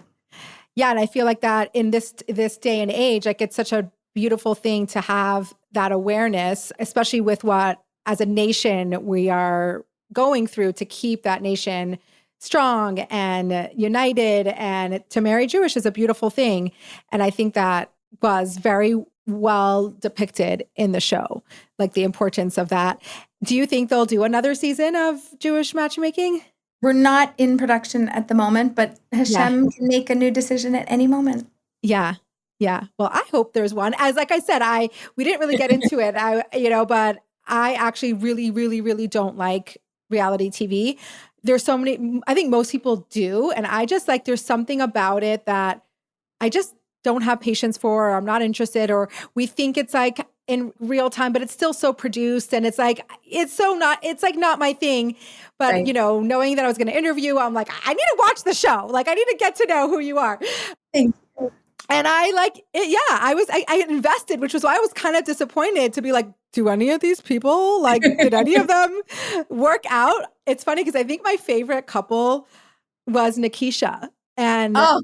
Yeah. And I feel like that in this day and age, like it's such a beautiful thing to have that awareness, especially with what as a nation we are going through to keep that nation strong and united, and to marry Jewish is a beautiful thing. And I think that was very well depicted in the show, like the importance of that. Do you think they'll do another season of Jewish matchmaking? We're not in production at the moment, but Hashem can make a new decision at any moment. Yeah. Yeah. Well, I hope there's one. As like I said, we didn't really get into it. But I actually really, really, really don't like reality TV. There's so many, I think most people do. And I just like, there's something about it that I just don't have patience for, or I'm not interested, or we think it's like in real time, but it's still so produced. And it's like not my thing. But, Right. knowing that I was going to interview, I'm like, I need to watch the show. Like, I need to get to know who you are. Thank you. And I like it. Yeah, I invested, which was why I was kind of disappointed to be like, do any of these people, like, did any of them work out? It's funny because I think my favorite couple was Nikisha. And Oh,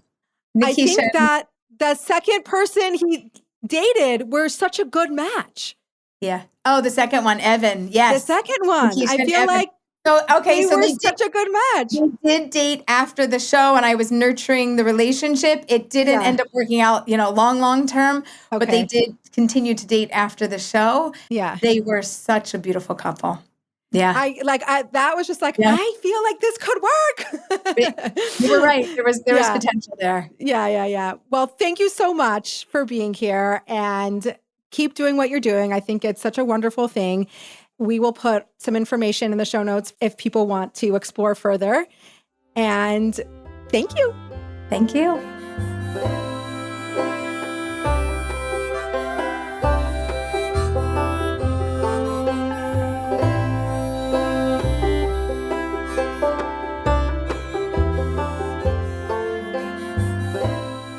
I Nikisha. think that the second person he dated were such a good match. Yeah. Oh, the second one, Evan. The Yes. second one, Nikisha I and feel Evan. like So, okay. they So were they did, such a good match. they did date after the show, and I was nurturing the relationship. It didn't Yeah. end up working out, long term, but they Okay. did continue to date after the show. Yeah. They were such a beautiful couple. Yeah. That was just like, Yeah. I feel like this could work. You were right. There was Yeah. potential there. Yeah. Well, thank you so much for being here and keep doing what you're doing. I think it's such a wonderful thing. We will put some information in the show notes if people want to explore further. And thank you. Thank you.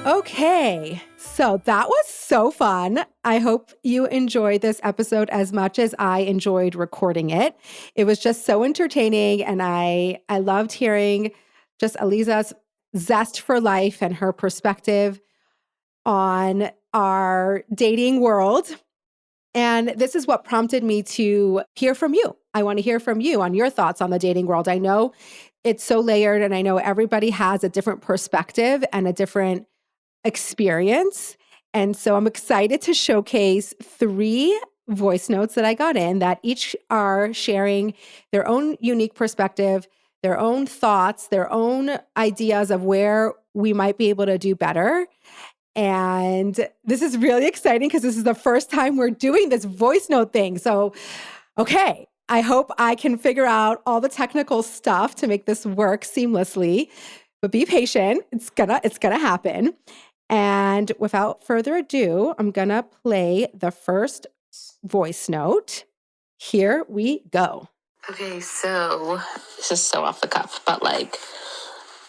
Okay, so that was so fun. I hope you enjoyed this episode as much as I enjoyed recording it. It was just so entertaining, and I loved hearing just Aleeza's zest for life and her perspective on our dating world. And this is what prompted me to hear from you. I want to hear from you on your thoughts on the dating world. I know it's so layered, and I know everybody has a different perspective and a different experience. And so I'm excited to showcase 3 voice notes that I got in that each are sharing their own unique perspective, their own thoughts, their own ideas of where we might be able to do better. And this is really exciting because this is the first time we're doing this voice note thing. So, okay, I hope I can figure out all the technical stuff to make this work seamlessly. But be patient. It's gonna happen. And without further ado, I'm gonna play the first voice note. Here we go. Okay, so this is so off the cuff, but like,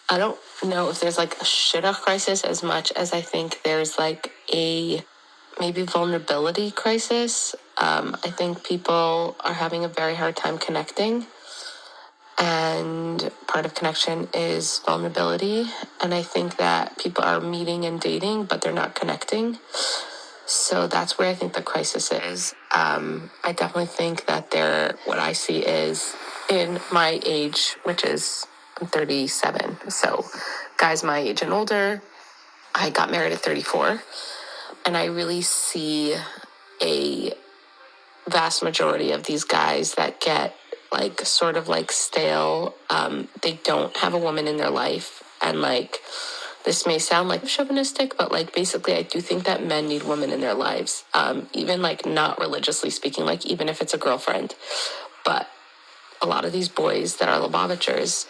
I don't know if there's like a shidduch crisis as much as I think there's like a maybe vulnerability crisis. I think people are having a very hard time connecting, and part of connection is vulnerability. And I think that people are meeting and dating, but they're not connecting. So that's where I think the crisis is. I definitely think that what I see is in my age, which is I'm 37. So guys my age and older, I got married at 34. And I really see a vast majority of these guys that get like sort of like stale. They don't have a woman in their life. And like, this may sound like chauvinistic, but like basically I do think that men need women in their lives. Even like not religiously speaking, like even if it's a girlfriend. But a lot of these boys that are Lubavitchers,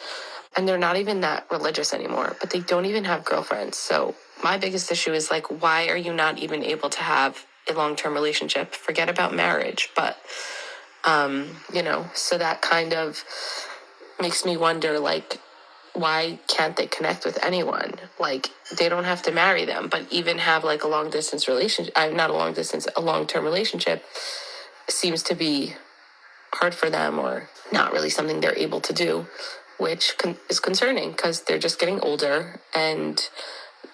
and they're not even that religious anymore, but they don't even have girlfriends. So my biggest issue is like, why are you not even able to have a long-term relationship? Forget about marriage, but so that kind of makes me wonder, like, why can't they connect with anyone? Like, they don't have to marry them, but even have like a long distance relationship, not a long distance, a long-term relationship seems to be hard for them, or not really something they're able to do, which is concerning because they're just getting older, and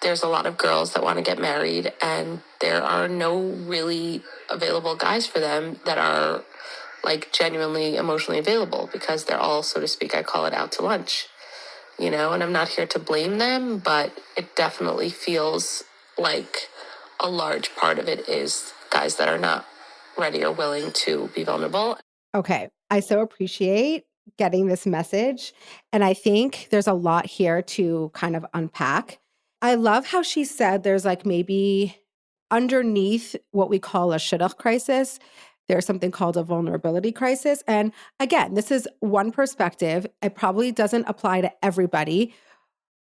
there's a lot of girls that want to get married, and there are no really available guys for them that are like genuinely emotionally available, because they're all, so to speak, I call it out to lunch, and I'm not here to blame them, but it definitely feels like a large part of it is guys that are not ready or willing to be vulnerable. Okay, I so appreciate getting this message. And I think there's a lot here to kind of unpack. I love how she said there's like maybe underneath what we call a shidduch crisis, there's something called a vulnerability crisis. And again, this is one perspective. It probably doesn't apply to everybody.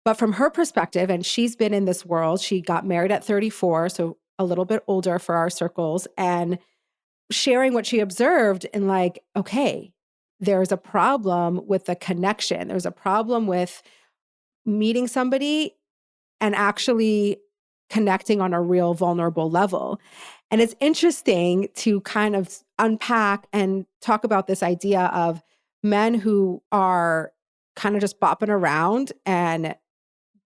But from her perspective, and she's been in this world, she got married at 34, so a little bit older for our circles, and sharing what she observed and like, okay, there's a problem with the connection. There's a problem with meeting somebody and actually connecting on a real vulnerable level. And it's interesting to kind of unpack and talk about this idea of men who are kind of just bopping around and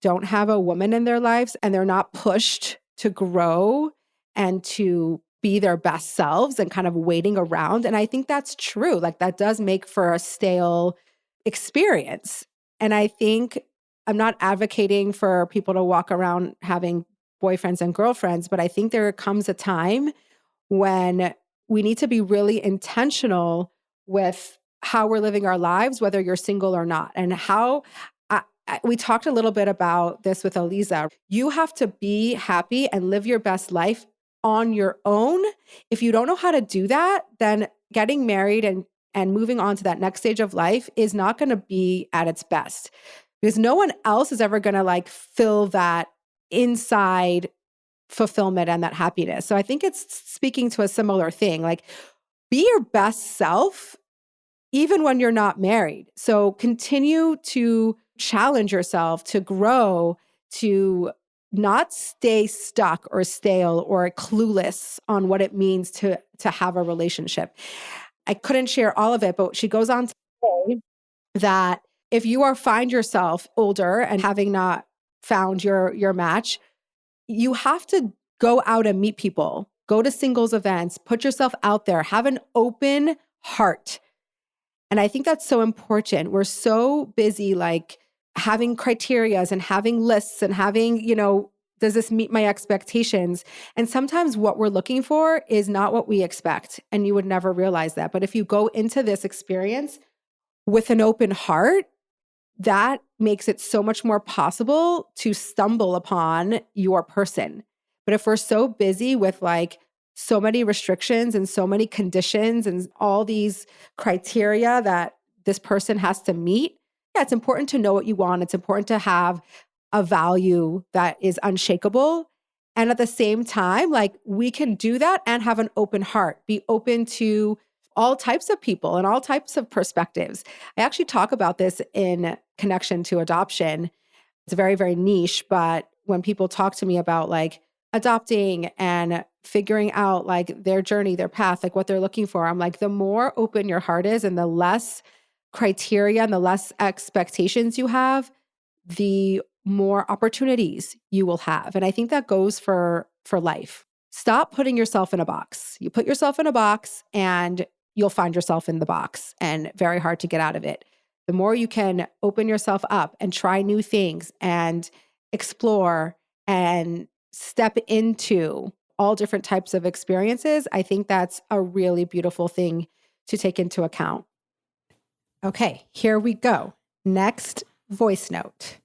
don't have a woman in their lives and they're not pushed to grow and to be their best selves and kind of waiting around. And I think that's true. Like that does make for a stale experience. And I think I'm not advocating for people to walk around having boyfriends and girlfriends, but I think there comes a time when we need to be really intentional with how we're living our lives, whether you're single or not, and how we talked a little bit about this with Aleeza. You have to be happy and live your best life on your own. If you don't know how to do that, then getting married and moving on to that next stage of life is not going to be at its best because no one else is ever going to like fill that inside fulfillment and that happiness. So I think it's speaking to a similar thing. Like be your best self even when you're not married. So continue to challenge yourself to grow, to not stay stuck or stale or clueless on what it means to have a relationship. I couldn't share all of it, but she goes on to say that if you find yourself older and having not found your match, you have to go out and meet people, go to singles events, put yourself out there, have an open heart. And I think that's so important. We're so busy like having criterias and having lists and having, does this meet my expectations? And sometimes what we're looking for is not what we expect. And you would never realize that. But if you go into this experience with an open heart, that makes it so much more possible to stumble upon your person. But if we're so busy with like so many restrictions and so many conditions and all these criteria that this person has to meet, yeah, it's important to know what you want. It's important to have a value that is unshakable. And at the same time, like we can do that and have an open heart, be open to all types of people and all types of perspectives. I actually talk about this in connection to adoption. It's very, very niche, but when people talk to me about like adopting and figuring out like their journey, their path, like what they're looking for, I'm like, the more open your heart is and the less criteria and the less expectations you have, the more opportunities you will have. And I think that goes for life. Stop putting yourself in a box. You put yourself in a box and you'll find yourself in the box and very hard to get out of it. The more you can open yourself up and try new things and explore and step into all different types of experiences, I think that's a really beautiful thing to take into account. Okay, here we go. Next voice note.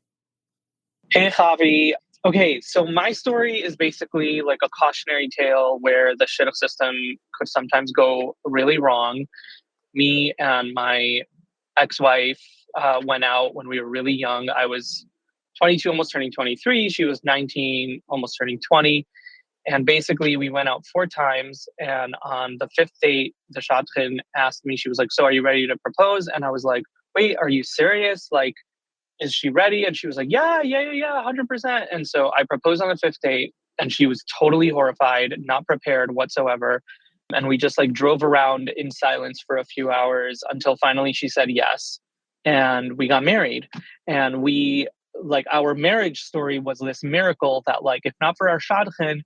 Hey, Chavie. Okay, so my story is basically like a cautionary tale where the shidduch system could sometimes go really wrong. Me and my ex-wife went out when we were really young. I was 22, almost turning 23. She was 19, almost turning 20. And basically, we went out 4 times. And on the 5th date, the shadchan asked me, she was like, so are you ready to propose? And I was like, wait, are you serious? Like, is she ready? And she was like, yeah, 100%. And so I proposed on the 5th date and she was totally horrified, not prepared whatsoever. And we just like drove around in silence for a few hours until finally she said yes. And we got married. And we like our marriage story was this miracle that like, if not for our shadchan,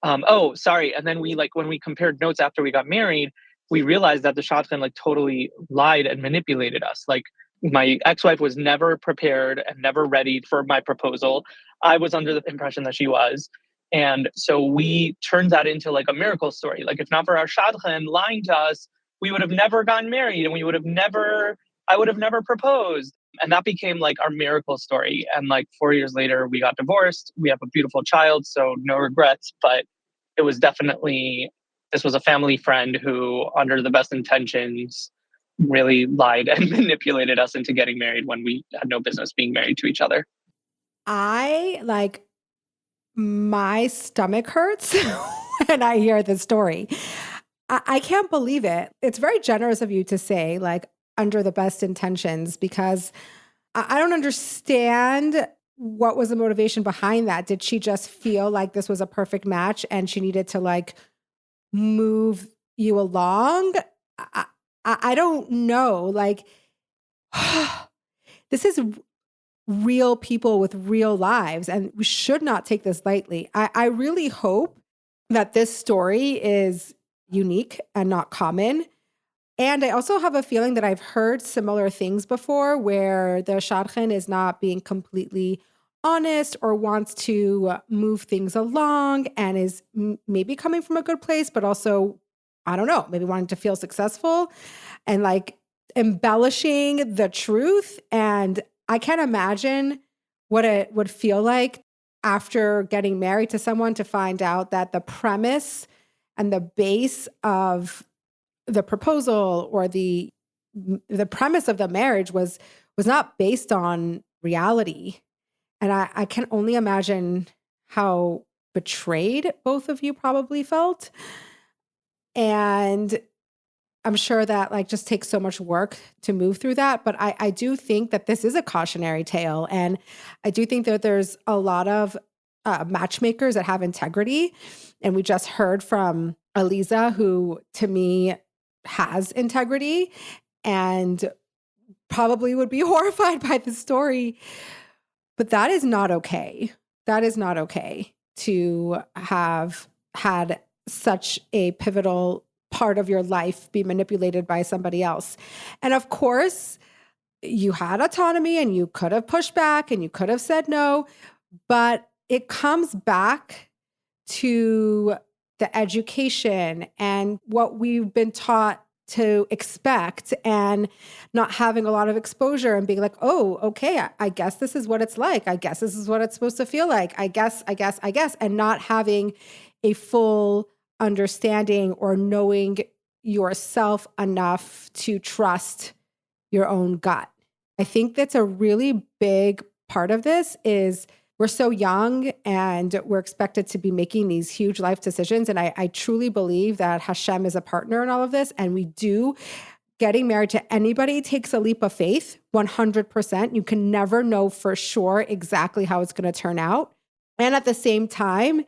and then we like, when we compared notes after we got married, we realized that the shadchan like totally lied and manipulated us. Like, my ex-wife was never prepared and never ready for my proposal. I was under the impression that she was. And so we turned that into like a miracle story. Like if not for our shadchan lying to us, we would have never gotten married and I would have never proposed. And that became like our miracle story. And like 4 years later, we got divorced. We have a beautiful child, so no regrets. But it was definitely, this was a family friend who, under the best intentions, really lied and manipulated us into getting married when we had no business being married to each other. My stomach hurts when I hear the story. I can't believe it. It's very generous of you to say, like, under the best intentions, because I don't understand what was the motivation behind that. Did she just feel like this was a perfect match and she needed to like move you along? I don't know. Like, this is real people with real lives, and we should not take this lightly. I really hope that this story is unique and not common. And I also have a feeling that I've heard similar things before where the shadchan is not being completely honest or wants to move things along and is maybe coming from a good place, but also, I don't know, maybe wanting to feel successful and like embellishing the truth. And I can't imagine what it would feel like after getting married to someone to find out that the premise and the base of the proposal or the premise of the marriage was not based on reality. And I can only imagine how betrayed both of you probably felt. And I'm sure that like just takes so much work to move through that. But I do think that this is a cautionary tale. And I do think that there's a lot of matchmakers that have integrity. And we just heard from Aleeza, who to me has integrity and probably would be horrified by the story. But that is not okay. That is not okay to have had such a pivotal part of your life be manipulated by somebody else. And of course, you had autonomy and you could have pushed back and you could have said no, but it comes back to the education and what we've been taught to expect and not having a lot of exposure and being like, oh, okay, I guess this is what it's like. I guess this is what it's supposed to feel like. I guess, and not having a full understanding or knowing yourself enough to trust your own gut. I think that's a really big part of this is we're so young and we're expected to be making these huge life decisions. And I truly believe that Hashem is a partner in all of this. And we do. Getting married to anybody takes a leap of faith, 100%. You can never know for sure exactly how it's going to turn out. And at the same time,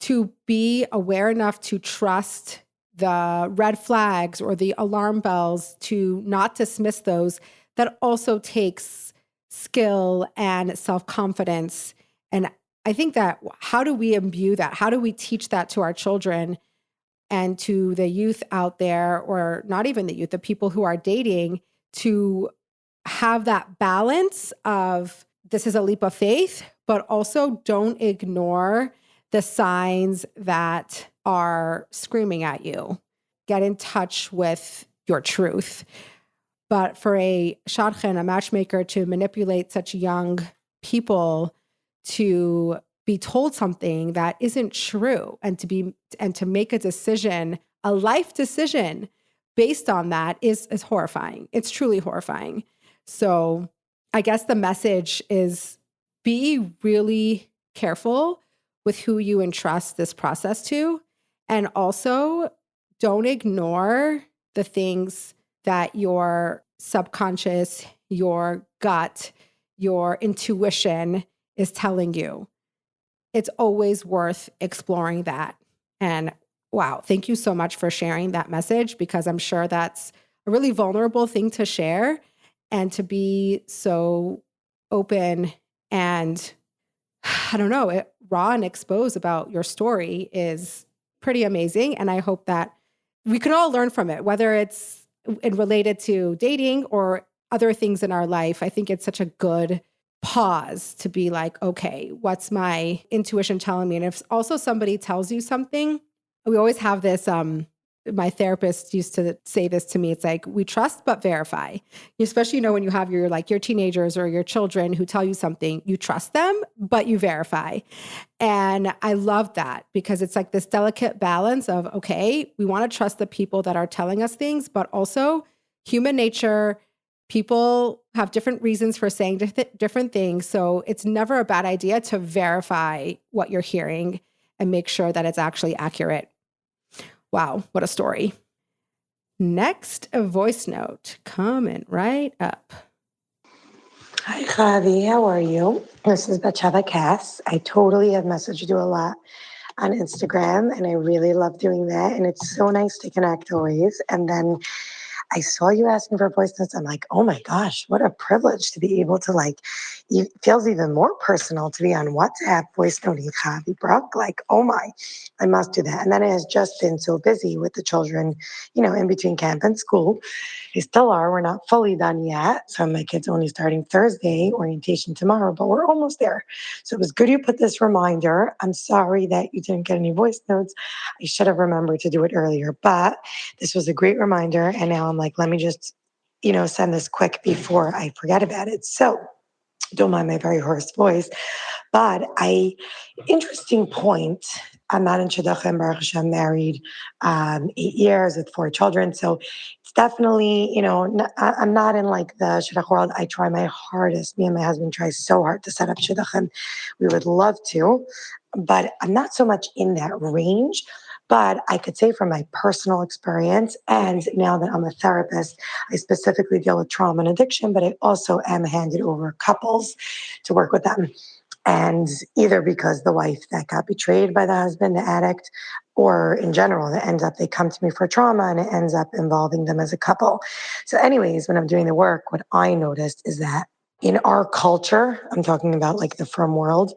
to be aware enough to trust the red flags or the alarm bells, to not dismiss those, that also takes skill and self-confidence. And I think that how do we imbue that? How do we teach that to our children and to the youth out there, or not even the youth, the people who are dating, to have that balance of this is a leap of faith, but also don't ignore the signs that are screaming at you. Get in touch with your truth. But for a shadchan, a matchmaker, to manipulate such young people to be told something that isn't true and to make a decision, a life decision based on that is horrifying. It's truly horrifying. So I guess the message is be really careful with who you entrust this process to. And also don't ignore the things that your subconscious, your gut, your intuition is telling you. It's always worth exploring that. And wow, thank you so much for sharing that message, because I'm sure that's a really vulnerable thing to share, and to be so open and, I don't know, raw and exposed about your story is pretty amazing. And I hope that we can all learn from it, whether it's related to dating or other things in our life. I think it's such a good pause to be like, okay, what's my intuition telling me? And if also somebody tells you something, we always have this My therapist used to say this to me. It's like, we trust but verify. Especially, when you have your teenagers or your children who tell you something, you trust them, but you verify. And I love that because it's like this delicate balance of, okay, we want to trust the people that are telling us things, but also human nature, people have different reasons for saying different things. So it's never a bad idea to verify what you're hearing and make sure that it's actually accurate. Wow, what a story. Next, a voice note coming right up. Hi, Chavie. How are you? This is Batsheva Cass. I totally have messaged you a lot on Instagram, and I really love doing that. And it's so nice to connect always. And then I saw you asking for voice notes. I'm like, oh my gosh, what a privilege to be able to it feels even more personal to be on WhatsApp voice noting Chavie Brook. Like, oh my, I must do that. And then it has just been so busy with the children, in between camp and school. They still are. We're not fully done yet. So my kid's only starting Thursday, orientation tomorrow, but we're almost there. So it was good you put this reminder. I'm sorry that you didn't get any voice notes. I should have remembered to do it earlier, but this was a great reminder. And now I'm like, let me just, send this quick before I forget about it. So don't mind my very hoarse voice, but interesting point. I'm not in shidduch and Baruch Hashem married 8 years with 4 children. So it's definitely, I'm not in the shidduch world. I try my hardest. Me and my husband try so hard to set up shidduch, and we would love to, but I'm not so much in that range. But I could say from my personal experience, and now that I'm a therapist, I specifically deal with trauma and addiction, but I also am handed over couples to work with them. And either because the wife that got betrayed by the husband, the addict, or in general, they come to me for trauma and it ends up involving them as a couple. So anyways, when I'm doing the work, what I noticed is that in our culture, I'm talking about the frum world,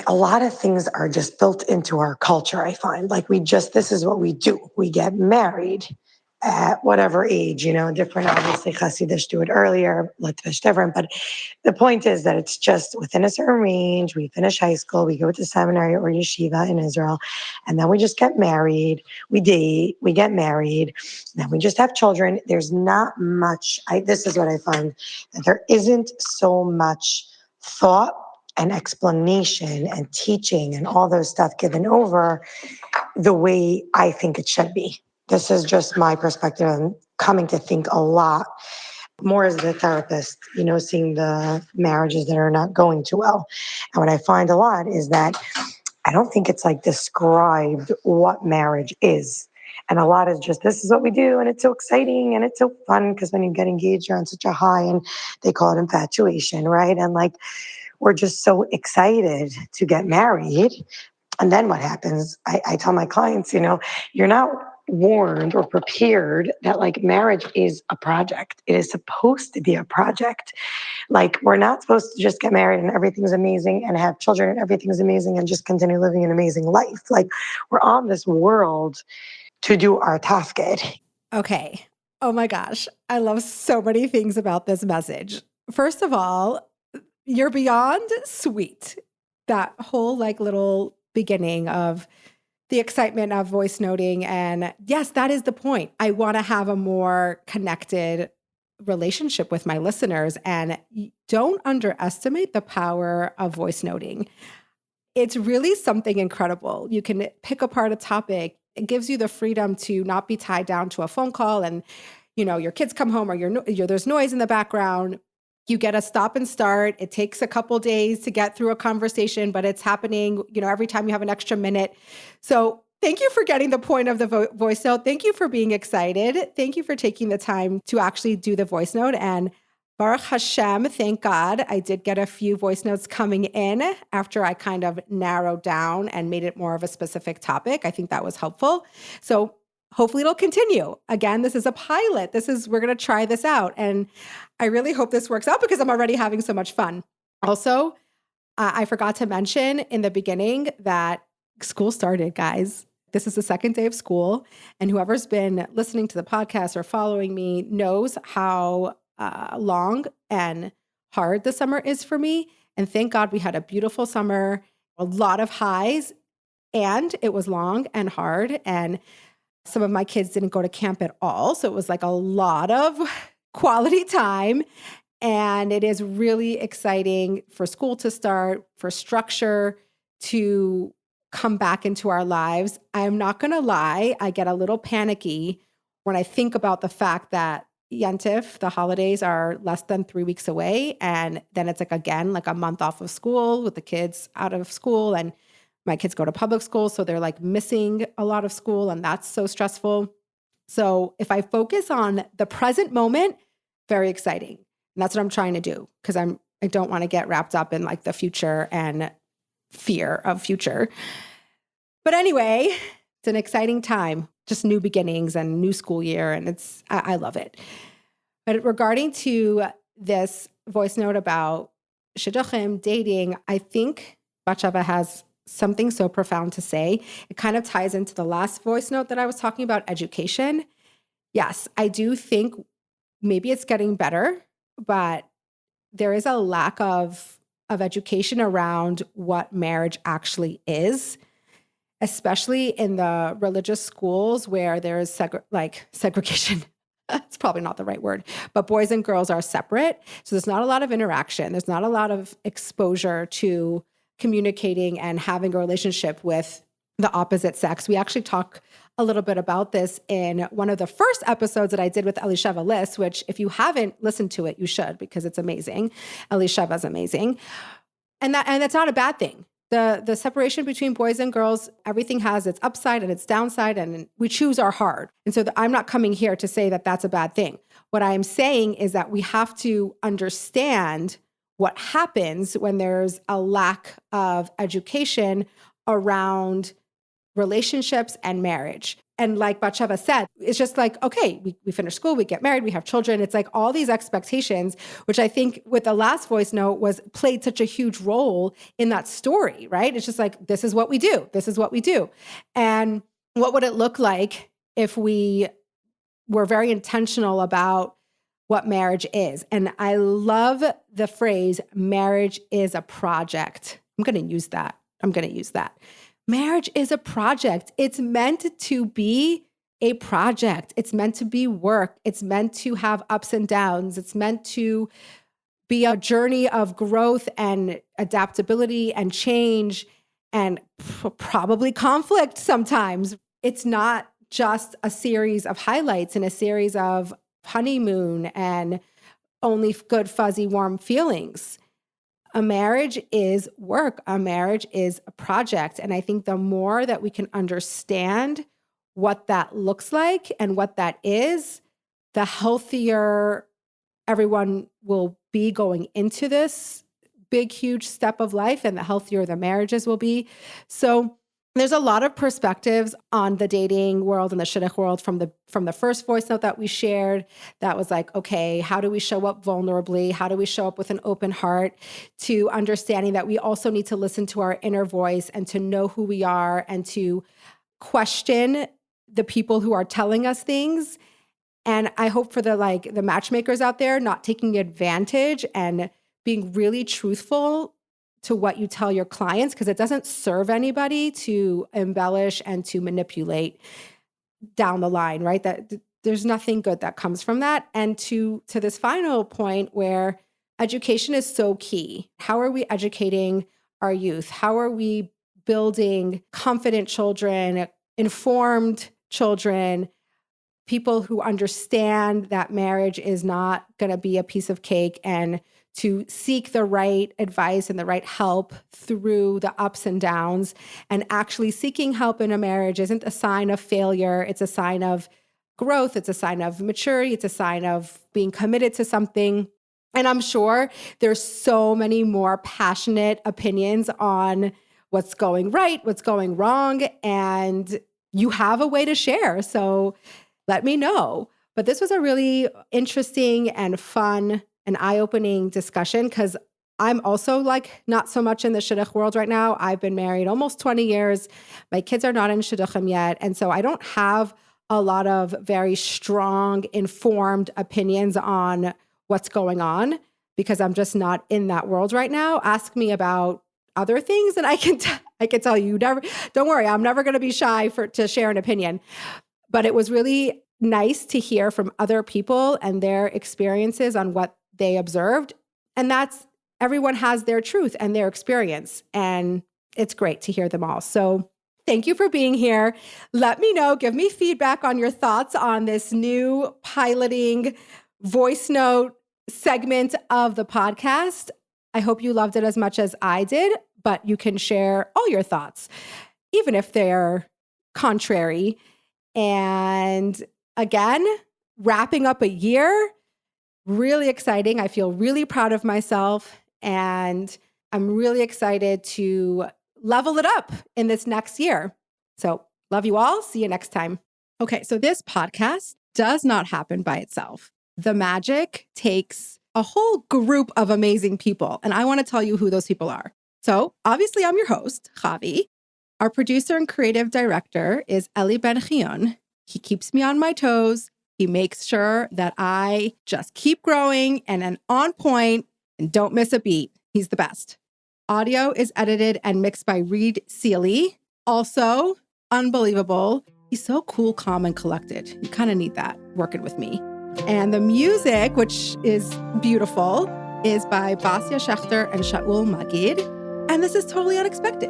a lot of things are just built into our culture, I find. This is what we do. We get married at whatever age, different, obviously, Hasidish do it earlier, Litvish different, but the point is that it's just within a certain range. We finish high school, we go to seminary or yeshiva in Israel, and then we just get married, we date, we get married, then we just have children. There's not much, this is what I find, that there isn't so much thought and explanation and teaching and all those stuff given over the way I think it should be. This is just my perspective. I'm coming to think a lot more as a therapist, seeing the marriages that are not going too well. And what I find a lot is that I don't think it's described what marriage is. And a lot is just, this is what we do. And it's so exciting. And it's so fun because when you get engaged, you're on such a high, and they call it infatuation, right? And we're just so excited to get married. And then what happens? I tell my clients, you're not warned or prepared that marriage is a project. It is supposed to be a project. We're not supposed to just get married and everything's amazing and have children and everything's amazing and just continue living an amazing life. We're on this world to do our tafkid. Okay. Oh my gosh. I love so many things about this message. First of all, you're beyond sweet. That whole little beginning of the excitement of voice noting. And yes, that is the point. I want to have a more connected relationship with my listeners, and don't underestimate the power of voice noting. It's really something incredible. You can pick apart a topic. It gives you the freedom to not be tied down to a phone call and, your kids come home or there's noise in the background. You get a stop and start. It takes a couple days to get through a conversation, but it's happening, every time you have an extra minute. So thank you for getting the point of the voice note. Thank you for being excited. Thank you for taking the time to actually do the voice note. And Baruch Hashem, thank God, I did get a few voice notes coming in after I kind of narrowed down and made it more of a specific topic. I think that was helpful. So hopefully it'll continue. Again, this is a pilot. We're going to try this out. And I really hope this works out because I'm already having so much fun. Also, I forgot to mention in the beginning that school started, guys. This is the second day of school. And whoever's been listening to the podcast or following me knows how long and hard the summer is for me. And thank God we had a beautiful summer, a lot of highs, and it was long and hard. And Some of my kids didn't go to camp at all. So it was like a lot of quality time. And it is really exciting for school to start, for structure to come back into our lives. I'm not going to lie, I get a little panicky when I think about the fact that Yantif, the holidays, are less than 3 weeks away. And then it's like, again, like a month off of school with the kids out of school. And my kids go to public school, so they're like missing a lot of school, and that's so stressful. So if I focus on the present moment, very exciting. And that's what I'm trying to do, because I don't want to get wrapped up in like the future and fear of future. But anyway, it's an exciting time, just new beginnings and new school year. And I love it. But regarding to this voice note about shidduchim, dating, I think Batsheva has something so profound to say. It kind of ties into the last voice note that I was talking about, education. Yes, I do think maybe it's getting better, but there is a lack of education around what marriage actually is, especially in the religious schools where there's segregation. It's probably not the right word, but boys and girls are separate. So there's not a lot of interaction. There's not a lot of exposure to communicating and having a relationship with the opposite sex. We actually talk a little bit about this in one of the first episodes that I did with Aliyah, which if you haven't listened to it, you should, because it's amazing. Aliyah is amazing. And that's not a bad thing. The separation between boys and girls, everything has its upside and its downside, and we choose our heart. And so I'm not coming here to say that that's a bad thing. What I'm saying is that we have to understand what happens when there's a lack of education around relationships and marriage. And like Batsheva said, it's just like, okay, we finish school, we get married, we have children. It's like all these expectations, which I think with the last voice note played such a huge role in that story, right? It's just like, this is what we do. This is what we do. And what would it look like if we were very intentional about what marriage is? And I love the phrase, marriage is a project. I'm going to use that. Marriage is a project. It's meant to be a project. It's meant to be work. It's meant to have ups and downs. It's meant to be a journey of growth and adaptability and change and probably conflict sometimes. It's not just a series of highlights and a series of honeymoon and only good, fuzzy, warm feelings. A marriage is work. A marriage is a project. And I think the more that we can understand what that looks like and what that is, the healthier everyone will be going into this big, huge step of life, and the healthier the marriages will be. So there's a lot of perspectives on the dating world and the shidduch world from the first voice note that we shared. That was like, okay, how do we show up vulnerably? How do we show up with an open heart? To understanding that we also need to listen to our inner voice and to know who we are and to question the people who are telling us things. And I hope for the matchmakers out there not taking advantage and being really truthful to what you tell your clients, because it doesn't serve anybody to embellish and to manipulate down the line, right? That there's nothing good that comes from that. And to this final point where education is so key. How are we educating our youth? How are we building confident children, informed children, people who understand that marriage is not going to be a piece of cake, and to seek the right advice and the right help through the ups and downs. And actually seeking help in a marriage isn't a sign of failure. It's a sign of growth. It's a sign of maturity. It's a sign of being committed to something. And I'm sure there's so many more passionate opinions on what's going right, what's going wrong, and you have a way to share. So let me know. But this was a really interesting and fun and eye-opening discussion, because I'm also not so much in the shidduch world right now. I've been married almost 20 years. My kids are not in shidduchim yet. And so I don't have a lot of very strong, informed opinions on what's going on, because I'm just not in that world right now. Ask me about other things and I can tell you, don't worry, I'm never going to be shy to share an opinion. But it was really nice to hear from other people and their experiences on what they observed. And everyone has their truth and their experience. And it's great to hear them all. So thank you for being here. Let me know, give me feedback on your thoughts on this new piloting voice note segment of the podcast. I hope you loved it as much as I did, but you can share all your thoughts, even if they're contrary. And again, wrapping up a year, really exciting. I feel really proud of myself, and I'm really excited to level it up in this next year. So love you all. See you next time. Okay, so this podcast does not happen by itself. The magic takes a whole group of amazing people, and I want to tell you who those people are. So obviously, I'm your host, Chavie. Our producer and creative director is Eli Ben-Chion. He keeps me on my toes. He makes sure that I just keep growing and am on point and don't miss a beat. He's the best. Audio is edited and mixed by Reed Seeley. Also, unbelievable. He's so cool, calm, and collected. You kind of need that working with me. And the music, which is beautiful, is by Basia Schechter and Shaul Magid. And this is totally unexpected.